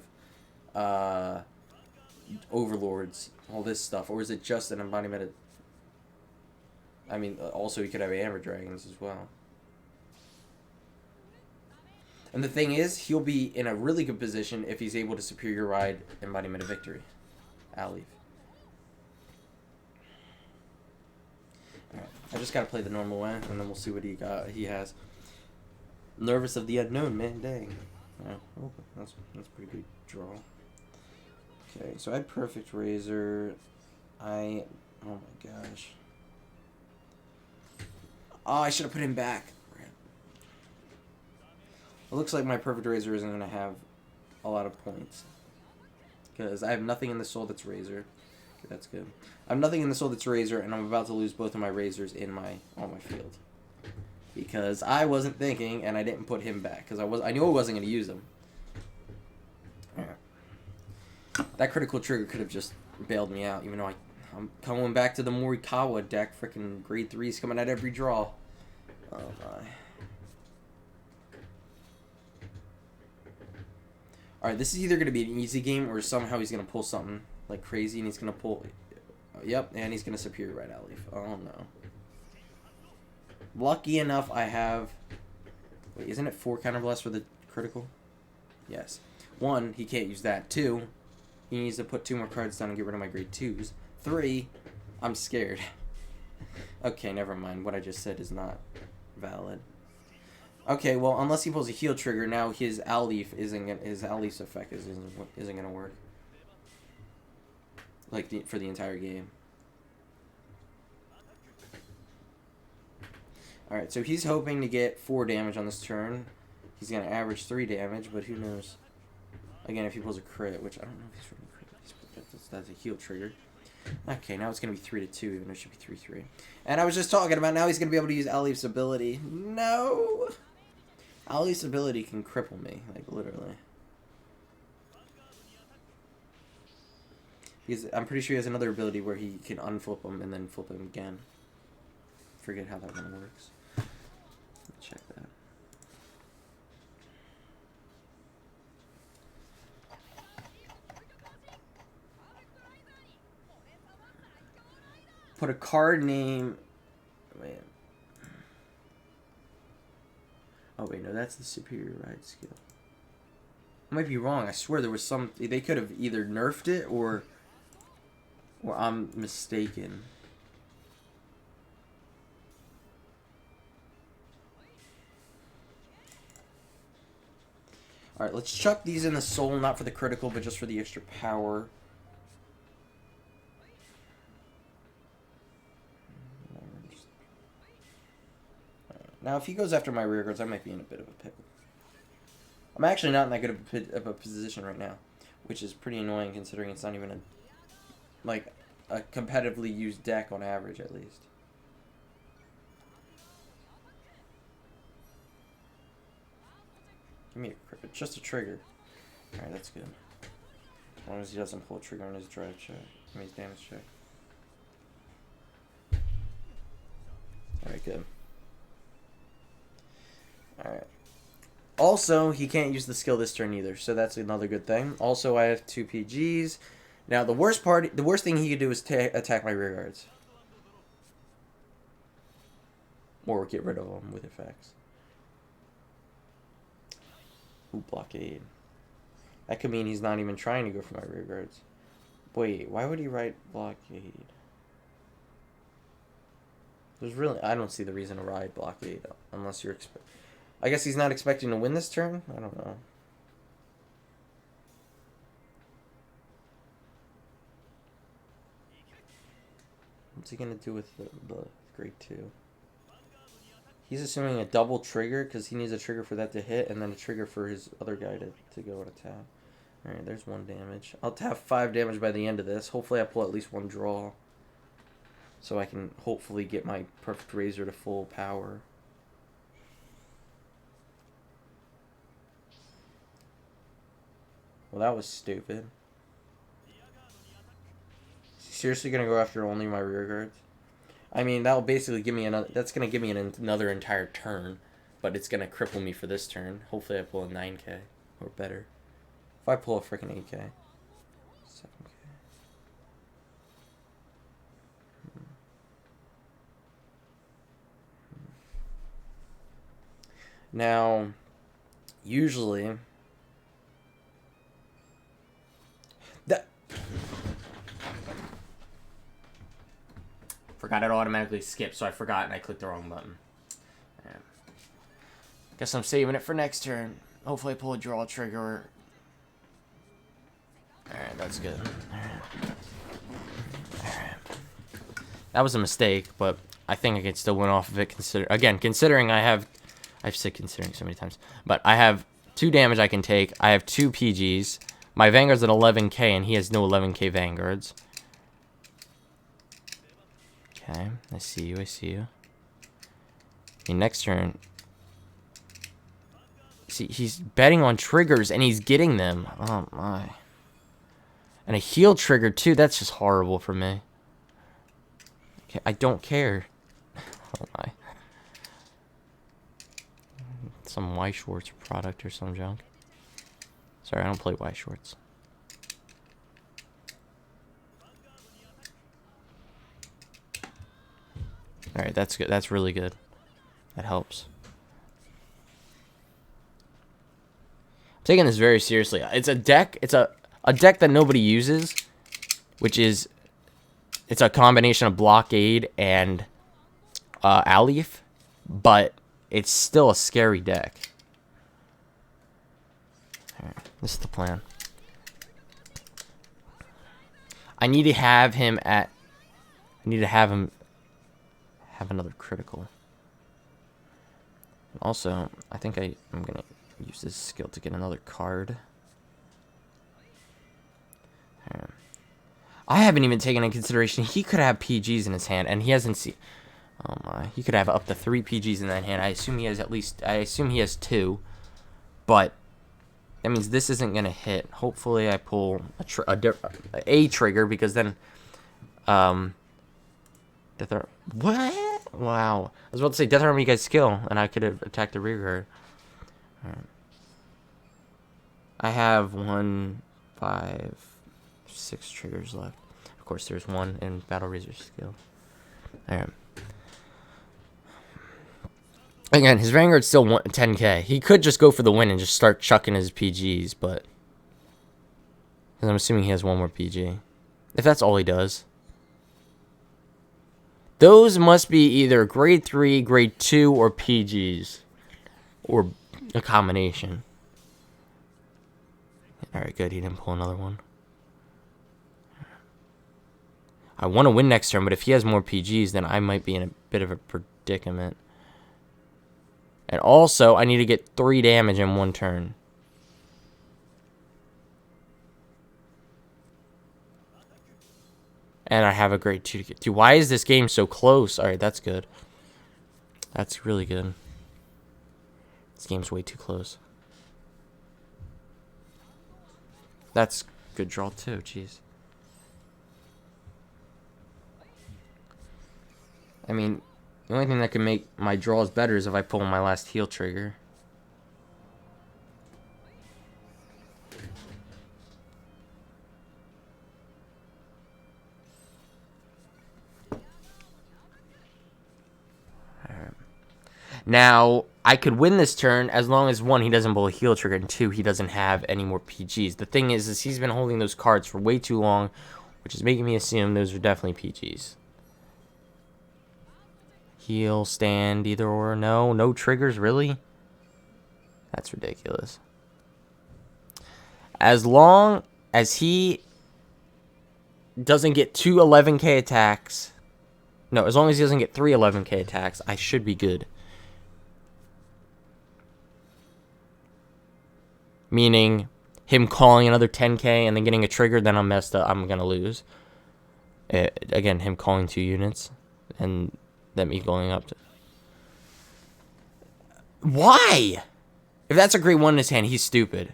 overlords? All this stuff? Or is it just an embodiment of... I mean, also he could have Amber Dragons as well. And the thing is, he'll be in a really good position if he's able to Superior Ride Embodiment of Victory. Alif. Alright, I just gotta play the normal way, and then we'll see what he has. Nervous of the unknown, man, dang. Oh, that's pretty good draw. Okay, so I had Perfect Razor. Oh my gosh. Oh, I should have put him back. It looks like my Perfect Razor isn't going to have a lot of points. Because I have nothing in the soul that's Razor. Okay, that's good. I have nothing in the soul that's Razor, and I'm about to lose both of my Razors on my field. Because I wasn't thinking, and I didn't put him back. Because I knew I wasn't going to use him. That critical trigger could have just bailed me out, even though I'm coming back to the Morikawa deck. Freaking grade 3s coming at every draw. Oh my. Alright, this is either going to be an easy game, or somehow he's going to pull something like crazy, and he's going to pull... Yep, and he's going to Superior Ride Alif. Oh no. Lucky enough, I have... Wait, isn't it 4 counterblast for the critical? Yes. 1, he can't use that. 2, he needs to put 2 more cards down and get rid of my grade 2s. 3, I'm scared. Okay, never mind. What I just said is not valid. Okay, well, unless he pulls a heal trigger, now his Alif his Alif's effect isn't gonna work. Like for the entire game. Alright, so he's hoping to get 4 damage on this turn. he's gonna average 3 damage, but who knows? Again, if he pulls a crit, which I don't know if he's really crit. That's a heal trigger. Okay, now it's gonna be 3-2, even though it should be 3-3. And I was just talking about now he's gonna be able to use Alif's ability. No! Alif's ability can cripple me, like literally. I'm pretty sure he has another ability where he can unflip him and then flip him again. Forget how that one works. Let's check that. Put a card name. Wait. Oh wait, no, that's the superior ride skill. I might be wrong. I swear there was some. They could have either nerfed it or I'm mistaken. Alright, let's chuck these in the soul, not for the critical, but just for the extra power. Now, if he goes after my rear guards, I might be in a bit of a pickle. I'm actually not in that good of a position right now, which is pretty annoying considering it's not even a competitively used deck on average, at least. Give me just a trigger. Alright, that's good. As long as he doesn't pull a trigger on his drive check. I mean, his damage check. Alright, good. Alright. Also, he can't use the skill this turn either, so that's another good thing. Also, I have 2 PGs. Now, the worst thing he could do is attack my rear guards. Or get rid of them with effects. Ooh, blockade. That could mean he's not even trying to go for my rear guards. Wait, why would he write blockade? I don't see the reason to ride blockade unless you're I guess he's not expecting to win this turn? I don't know. What's he gonna do with the grade 2? He's assuming a double trigger because he needs a trigger for that to hit and then a trigger for his other guy to go and attack. Alright, there's 1 damage. I'll have 5 damage by the end of this. Hopefully I pull at least 1 draw. So I can hopefully get my Perfect Razor to full power. Well, that was stupid. Is he seriously gonna go after only my rear guards? I mean, that'll basically give me another. That's gonna give me another entire turn, but it's gonna cripple me for this turn. Hopefully, I pull a 9K or better. If I pull a freaking 8K, 7K. Now, usually. Forgot it automatically skipped, so I forgot and I clicked the wrong button. Yeah. Guess I'm saving it for next turn. Hopefully I pull a draw trigger. Alright, that's good. Alright. That was a mistake, but I think I can still win off of it. Considering I've said considering so many times. But I have 2 damage I can take. I have 2 PGs. My Vanguard's at 11k and he has no 11k Vanguards. Okay, I see you, I see you. Okay, next turn. See, he's betting on triggers and he's getting them. Oh my. And a heal trigger too, that's just horrible for me. Okay, I don't care. Oh my. Some Y Schwartz product or some junk. Sorry, I don't play Y Schwartz. Alright, that's good. That's really good. That helps. I'm taking this very seriously. It's a deck. It's a deck that nobody uses, which is it's a combination of blockade and Alif, but it's still a scary deck. Alright, this is the plan. I need to have him at. I need to have him. Have another critical. Also, I think I'm gonna use this skill to get another card. I haven't even taken into consideration he could have PGs in his hand, and he hasn't seen. Oh my! He could have up to 3 PGs in that hand. I assume he has at least. I assume he has 2, but that means this isn't gonna hit. Hopefully, I pull a trigger because then, what? Wow! I was about to say Death Army guy's skill, and I could have attacked the rear guard. Right. I have 1, 5, 6 triggers left. Of course, there's 1 in Battle Razor's skill. Alright. Again, his Vanguard's still 10k. He could just go for the win and just start chucking his PGs, but I'm assuming he has 1 more PG. If that's all he does. Those must be either grade 3, grade 2, or PGs. Or a combination. Alright, good. He didn't pull another one. I want to win next turn, but if he has more PGs, then I might be in a bit of a predicament. And also, I need to get 3 damage in 1 turn. And I have a grade 2 to get to. Why is this game so close? Alright, that's good. That's really good. This game's way too close. That's good draw too, jeez. I mean, the only thing that can make my draws better is if I pull my last heal trigger. Alright. Now, I could win this turn as long as 1, he doesn't pull a heal trigger, and 2, he doesn't have any more PGs. The thing is he's been holding those cards for way too long, which is making me assume those are definitely PGs. Heal, stand, either or. No triggers, really? That's ridiculous. As long as he doesn't get 2 11k attacks. No, as long as he doesn't get 3 11k attacks, I should be good. Meaning, him calling another 10k and then getting a trigger, then I'm messed up. I'm going to lose. Again, him calling 2 units. And then me going up to... Why? If that's a grade 1 in his hand, he's stupid.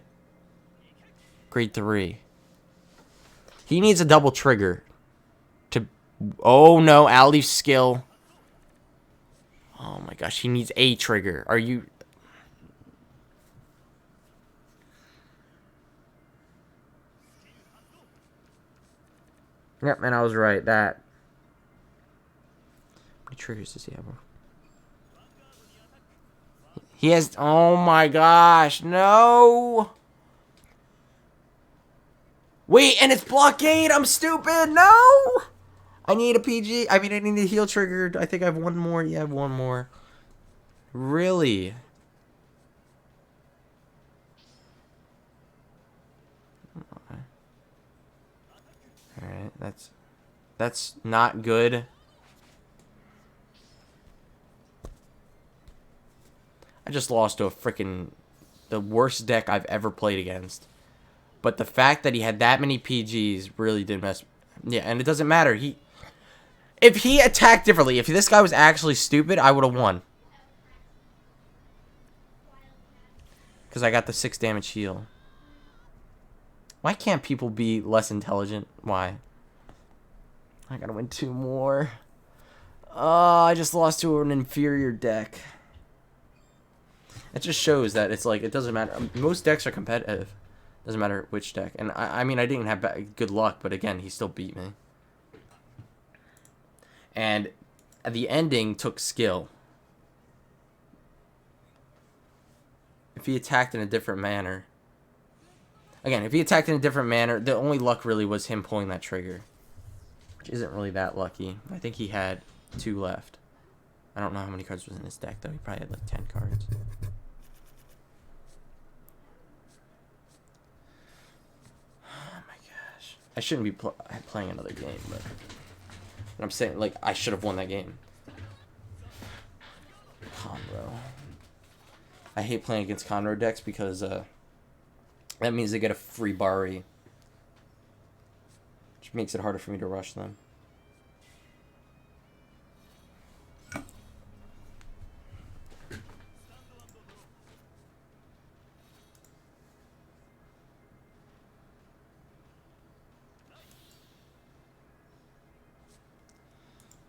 Grade 3. He needs a double trigger. To... Oh no, Ali's skill. Oh my gosh, he needs a trigger. Are you... Yep, and I was right. That. How many triggers does he have? He has. Oh my gosh, no! Wait, and it's blockade. I'm stupid. No! I need a PG. I mean, I need a heal trigger. I think I have 1 more. Yeah, I have 1 more. Really? Alright, that's not good. I just lost to a freaking the worst deck I've ever played against. But the fact that he had that many PGs really did mess. Yeah, and it doesn't matter. If he attacked differently, if this guy was actually stupid, I would have won. Because I got the 6 damage heal. Why can't people be less intelligent? Why? I gotta win 2 more. I just lost to an inferior deck. It just shows that it's like, it doesn't matter. Most decks are competitive. Doesn't matter which deck. And I mean, I didn't have good luck, but again, he still beat me. And the ending took skill. If he attacked in a different manner. Again, if he attacked in a different manner, the only luck really was him pulling that trigger. Which isn't really that lucky. I think he had 2 left. I don't know how many cards was in his deck, though. He probably had like 10 cards. Oh my gosh. I shouldn't be playing another game, but I'm saying, like, I should have won that game. Come on, bro. I hate playing against Conroe decks because that means they get a free Bari, which makes it harder for me to rush them.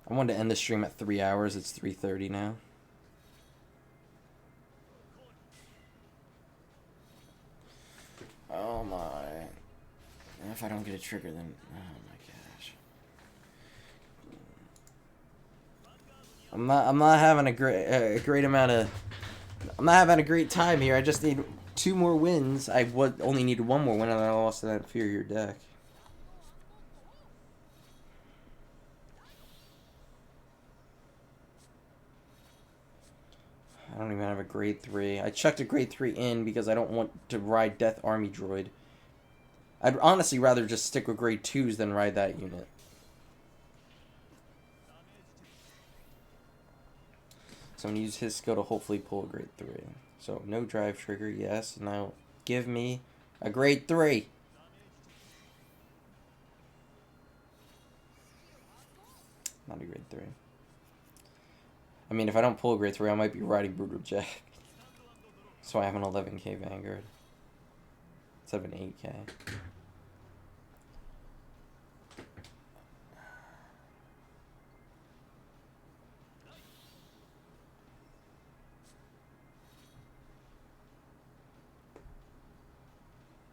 I wanted to end the stream at 3 hours. It's 3:30 now. Oh my. And if I don't get a trigger, then oh my gosh. I'm not having a great amount of. I'm not having a great time here. I just need 2 more wins. I only needed 1 more win, and I lost to that inferior deck. I don't even have a grade 3. I chucked a grade 3 in because I don't want to ride Death Army Droid. I'd honestly rather just stick with grade 2s than ride that unit. So I'm going to use his skill to hopefully pull a grade 3. So no drive trigger, yes. Now give me a grade 3. Not a grade 3. I mean, if I don't pull a grade 3, I might be riding Brutal Jack. So I have an 11k Vanguard. Instead of an 8k.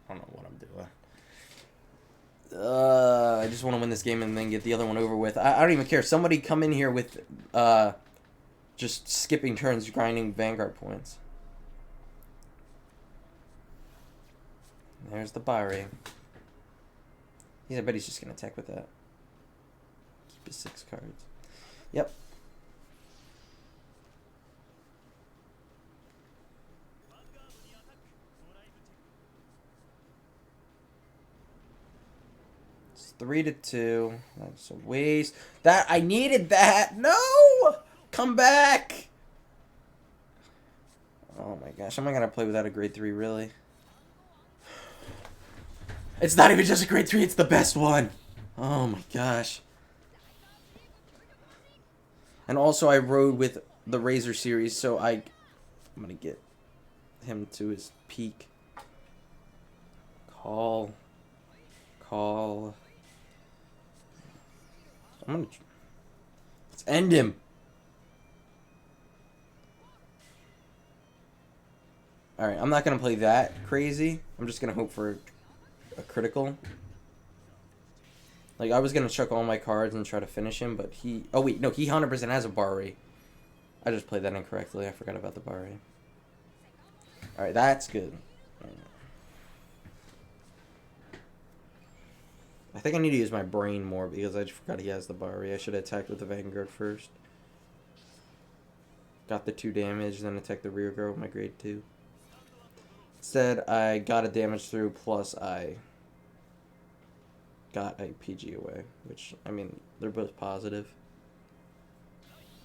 I don't know what I'm doing. I just want to win this game and then get the other one over with. I don't even care. Somebody come in here with just skipping turns, grinding Vanguard points. There's the Bari. I bet he's just going to attack with that. Keep his 6 cards. Yep. It's 3-2. That's a waste. That I needed that. No! Come back! Oh my gosh. Am I going to play without a grade 3, really? It's not even just a grade 3, it's the best one. Oh my gosh. And also I rode with the Razor series, so I'm going to get him to his peak. Call. I'm going to... Let's end him. Alright, I'm not going to play that crazy. I'm just going to hope for a critical. Like, I was going to chuck all my cards and try to finish him, but he... Oh, wait, no, he 100% has a Bari. I just played that incorrectly. I forgot about the Bari. Alright, that's good. I think I need to use my brain more because I just forgot he has the Bari. I should have attacked with the Vanguard first. Got the 2 damage, then attacked the rear guard with my grade 2. Instead, I got a damage through, plus I got a PG away, which, I mean, they're both positive.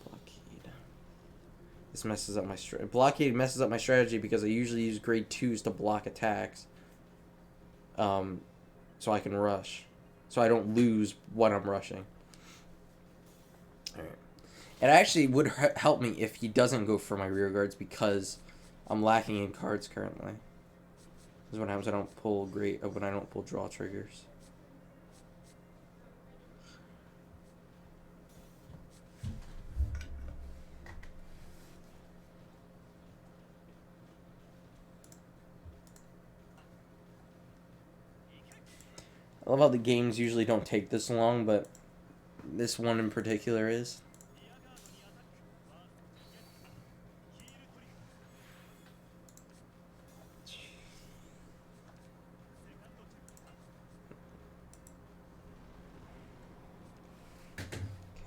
Blockade. This messes up my Blockade messes up my strategy because I usually use grade 2s to block attacks. So I can rush. So I don't lose what I'm rushing. Alright. It actually would help me if he doesn't go for my rear guards because I'm lacking in cards currently. This is what happens when I don't pull draw triggers. I love how the games usually don't take this long, but this one in particular is.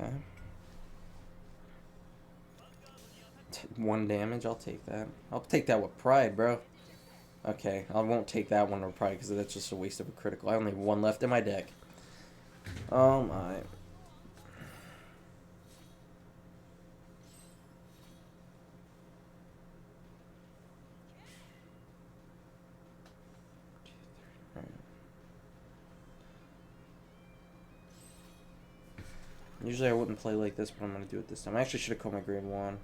Okay. 1 damage, I'll take that. I'll take that with pride, bro. Okay, I won't take that one with pride because that's just a waste of a critical. I only have 1 left in my deck. Oh my. Usually I wouldn't play like this, but I'm going to do it this time. I actually should have called my grade 1.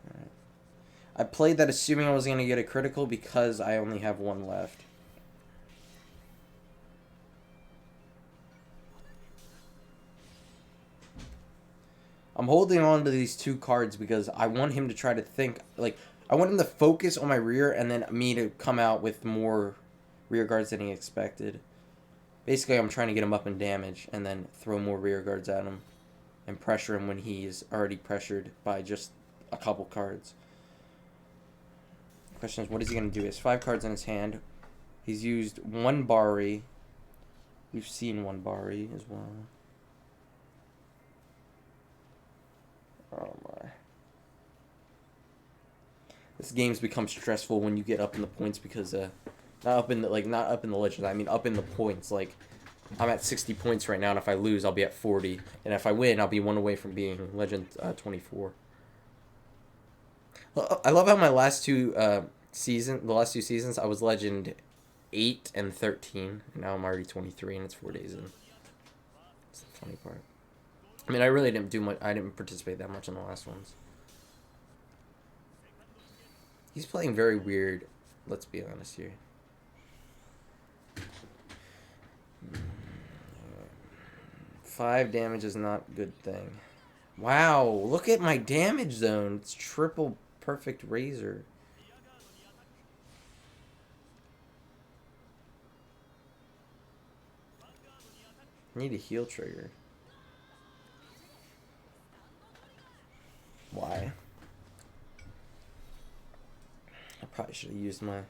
Alright. I played that assuming I was going to get a critical because I only have 1 left. I'm holding on to these 2 cards because I want him to try to think, like, I want him to focus on my rear and then me to come out with more rear guards than he expected. Basically, I'm trying to get him up in damage and then throw more rear guards at him and pressure him when he's already pressured by just a couple cards. The question is, what is he going to do? He has 5 cards in his hand. He's used 1 Bari. We've seen 1 Bari as well. Oh my. This game's become stressful when you get up in the points because not up in the legends. I mean up in the points. Like I'm at 60 points right now, and if I lose, I'll be at 40, and if I win, I'll be 1 away from being legend 24. I love how my last 2 seasons, I was legend 8 and 13, and now I'm already 23, and it's 4 days in. That's the funny part. I mean, I really didn't do much. I didn't participate that much in the last ones. He's playing very weird. Let's be honest here. 5 damage is not a good thing. Wow, look at my damage zone. It's triple perfect razor. I need a heal trigger. Why? I probably should have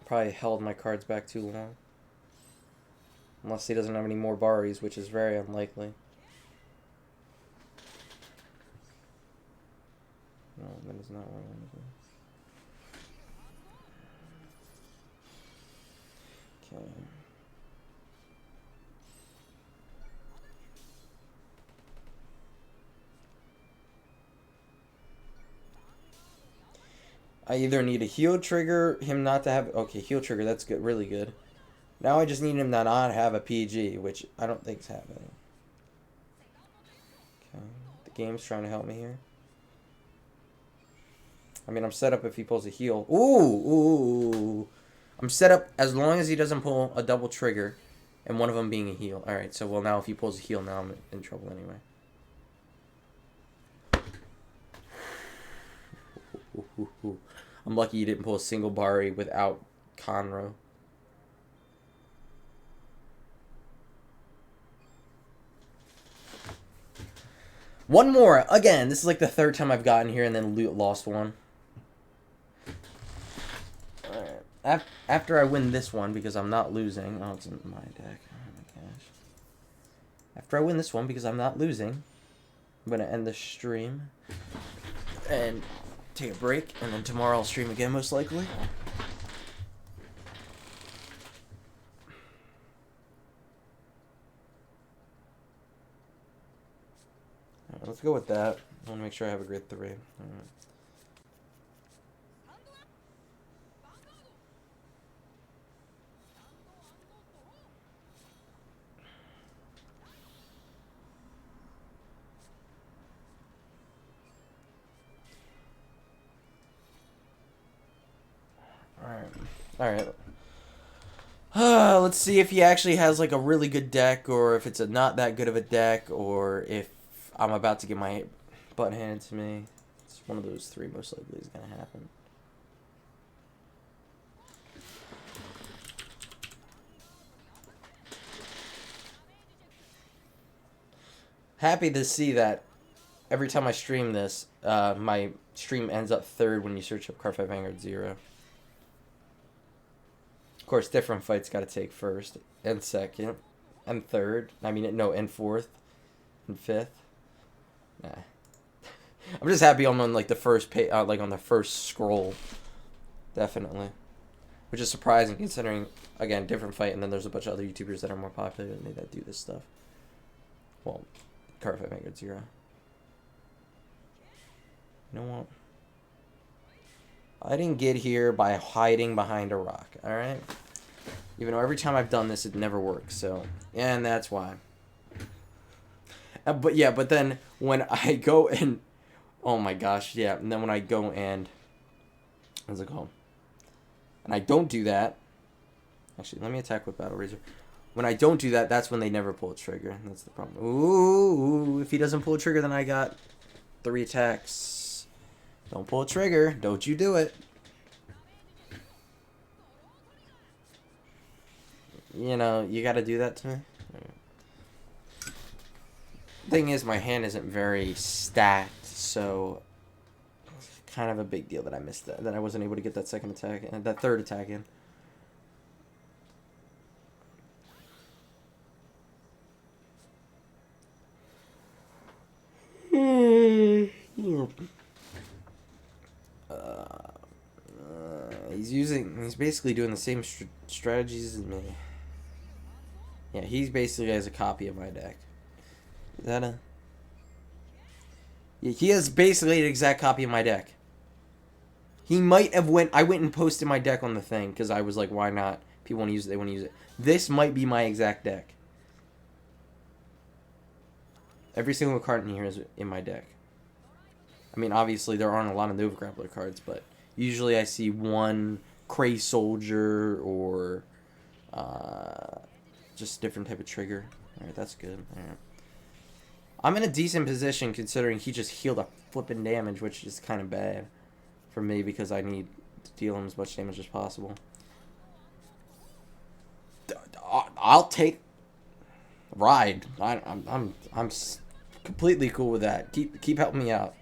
probably held my cards back too long. Unless he doesn't have any more Baris, which is very unlikely. No, that is not what I want to do. Okay. I either need a heal trigger, him not to have... Okay, heal trigger, that's good, really good. Now I just need him to not have a PG, which I don't think is happening. Okay, the game's trying to help me here. I mean, I'm set up if he pulls a heal. Ooh! I'm set up as long as he doesn't pull a double trigger, and one of them being a heal. Alright, so, well, now if he pulls a heal, now I'm in trouble anyway. I'm lucky you didn't pull a single Bari without Conroe. One more. Again, this is like the 3rd time I've gotten here and then lost one. Alright. After I win this one, because I'm not losing. Oh, it's in my deck. Oh my gosh. After I win this one, because I'm not losing, I'm going to end the stream. And take a break, and then tomorrow I'll stream again, most likely. Right, let's go with that. I want to make sure I have a grid 3. Alright. Alright. Let's see if he actually has like a really good deck, or if it's not that good of a deck, or if I'm about to get my butt handed to me. It's one of those 3 most likely is going to happen. Happy to see that every time I stream this, my stream ends up 3rd when you search up Cardfight Vanguard 0. Of course, different fights got to take 1st and 2nd and 3rd. I mean, no, and 4th and 5th. Nah. I'm just happy I'm on like the first like on the first scroll. Definitely. Which is surprising considering, again, different fight, and then there's a bunch of other YouTubers that are more popular than me that do this stuff. Well, Cardfight Vanguard 0. You know what? I didn't get here by hiding behind a rock, alright? Even though every time I've done this, it never works, so... And that's why. But yeah, but then when I go and... Oh my gosh, yeah. And then when I go and... What's it called? And I don't do that. Actually, let me attack with Battle Razor. When I don't do that, that's when they never pull a trigger. That's the problem. Ooh, if he doesn't pull a trigger, then I got 3 attacks. Don't pull a trigger. Don't you do it. You know, you gotta do that to me. Thing is, my hand isn't very stacked, so it's kind of a big deal that I missed that I wasn't able to get that second attack and that third attack in. He's basically doing the same strategies as me. Yeah, he's basically has a copy of my deck. Is that a... Yeah, he has basically an exact copy of my deck. He might have I went and posted my deck on the thing, because I was like, why not? People want to use it, they want to use it. This might be my exact deck. Every single card in here is in my deck. I mean, obviously, there aren't a lot of Nova Grappler cards, but usually I see one Cray Soldier or just different type of trigger. Alright, that's good. Alright. I'm in a decent position considering he just healed a flipping damage, which is kind of bad for me because I need to deal him as much damage as possible. I'll take ride. I'm completely cool with that. Keep helping me out,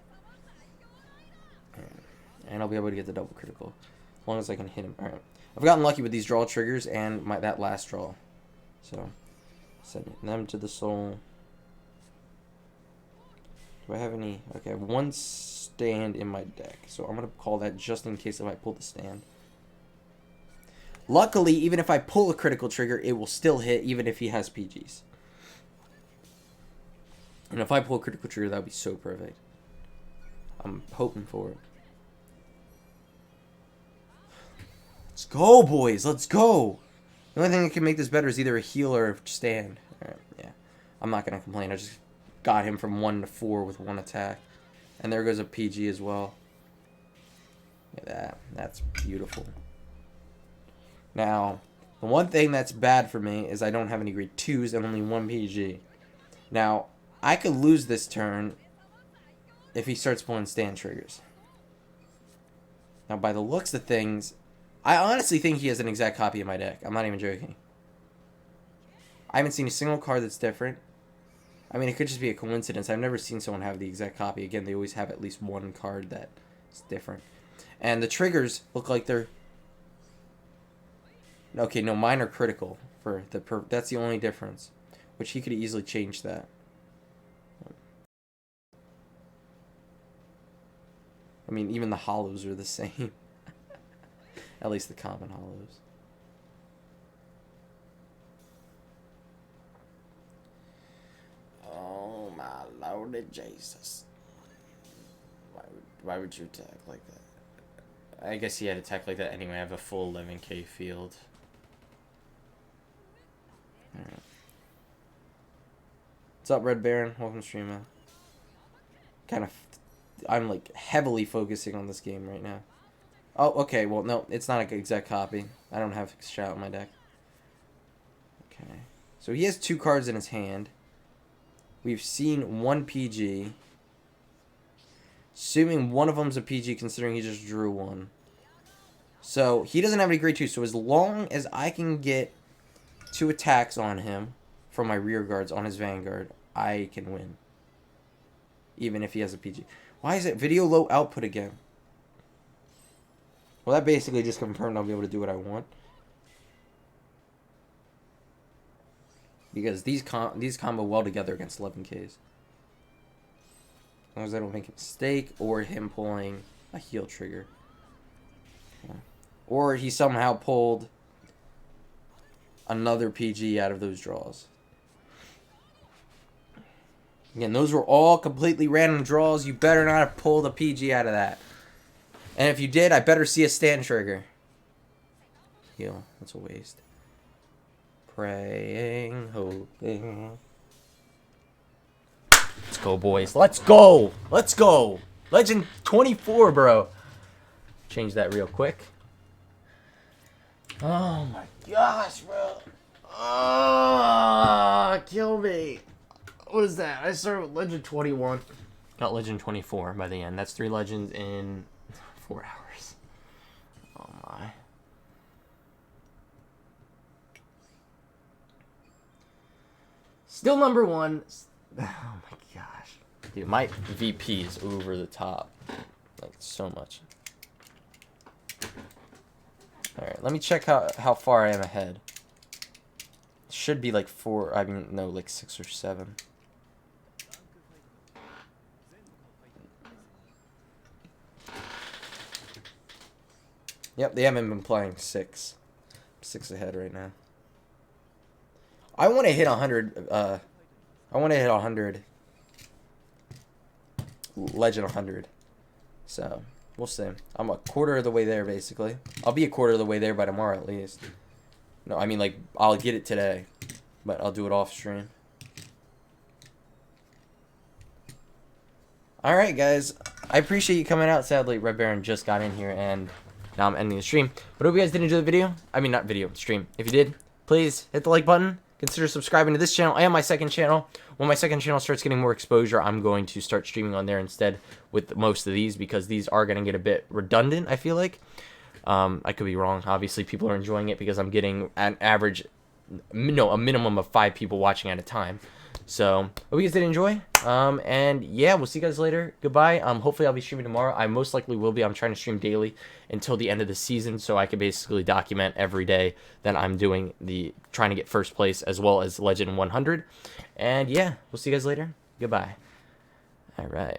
and I'll be able to get the double critical as long as I can hit him. All right, I've gotten lucky with these draw triggers and that last draw, so send them to the soul. Do I have any? Okay, I have 1 stand in my deck, so I'm gonna call that just in case if I pull the stand. Luckily, even if I pull a critical trigger, it will still hit, even if he has PGs. And if I pull a critical trigger, that would be so perfect. I'm hoping for it. Let's go, boys. Let's go. The only thing that can make this better is either a heal or a stand. Alright, yeah. I'm not going to complain. I just got him from 1 to 4 with 1 attack. And there goes a PG as well. Look at that. That's beautiful. Now, the one thing that's bad for me is I don't have any grade 2s and only 1 PG. Now, I could lose this turn if he starts pulling stand triggers. Now, by the looks of things, I honestly think he has an exact copy of my deck. I'm not even joking. I haven't seen a single card that's different. I mean, it could just be a coincidence. I've never seen someone have the exact copy. Again, they always have at least one card that's different. And the triggers look like they're... Okay, no, mine are critical. That's the only difference. Which he could easily change that. I mean, even the hollows are the same. At least the common hollows. Oh my Lord Jesus. Why would you attack like that? I guess he had attack like that anyway. I have a full 11k field. Alright. What's up, Red Baron? Welcome to stream, man. I'm like heavily focusing on this game right now. Oh, okay. Well, no, it's not an exact copy. I don't have Shout in my deck. Okay. So he has 2 cards in his hand. We've seen 1 PG. Assuming one of them's a PG, considering he just drew 1. So he doesn't have any grade 2. So as long as I can get 2 attacks on him from my rear guards on his Vanguard, I can win. Even if he has a PG. Why is it video low output again? Well, that basically just confirmed I'll be able to do what I want. Because these combo well together against 11Ks. As long as I don't make a mistake or him pulling a heal trigger. Yeah. Or he somehow pulled another PG out of those draws. Again, those were all completely random draws. You better not have pulled a PG out of that. And if you did, I better see a stand trigger. Heal. That's a waste. Praying, hoping. go, boys. Let's go. Let's go. Legend 24, bro. Change that real quick. Oh my gosh, bro. Ah, kill me. What is that? I started with Legend 21. Got Legend 24 by the end. That's 3 legends in 4 hours. Oh my. Still number 1. Oh my gosh. Dude, my VP is over the top. Like, so much. Alright, let me check how far I am ahead. Should be like 4, I mean, no, like 6 or 7. Yep, they haven't been playing 6. 6 ahead right now. I want to hit 100, I want to hit 100. Legend 100. So, we'll see. I'm a quarter of the way there, basically. I'll be a quarter of the way there by tomorrow, at least. No, I mean, like, I'll get it today. But I'll do it off stream. Alright, guys. I appreciate you coming out. Sadly, Red Baron just got in here, and now I'm ending the stream. But I hope you guys did enjoy the video. I mean, not video, stream. If you did, please hit the like button. Consider subscribing to this channel. I have my second channel. When my second channel starts getting more exposure, I'm going to start streaming on there instead with most of these, because these are going to get a bit redundant, I feel like. I could be wrong. Obviously, people are enjoying it because I'm getting an average, no, a minimum of 5 people watching at a time. So, hope you guys did enjoy. And yeah, we'll see you guys later. Goodbye. Hopefully I'll be streaming tomorrow. I most likely will be. I'm trying to stream daily until the end of the season, so I can basically document every day that I'm doing trying to get first place, as well as Legend 100. And yeah, we'll see you guys later. Goodbye. All right.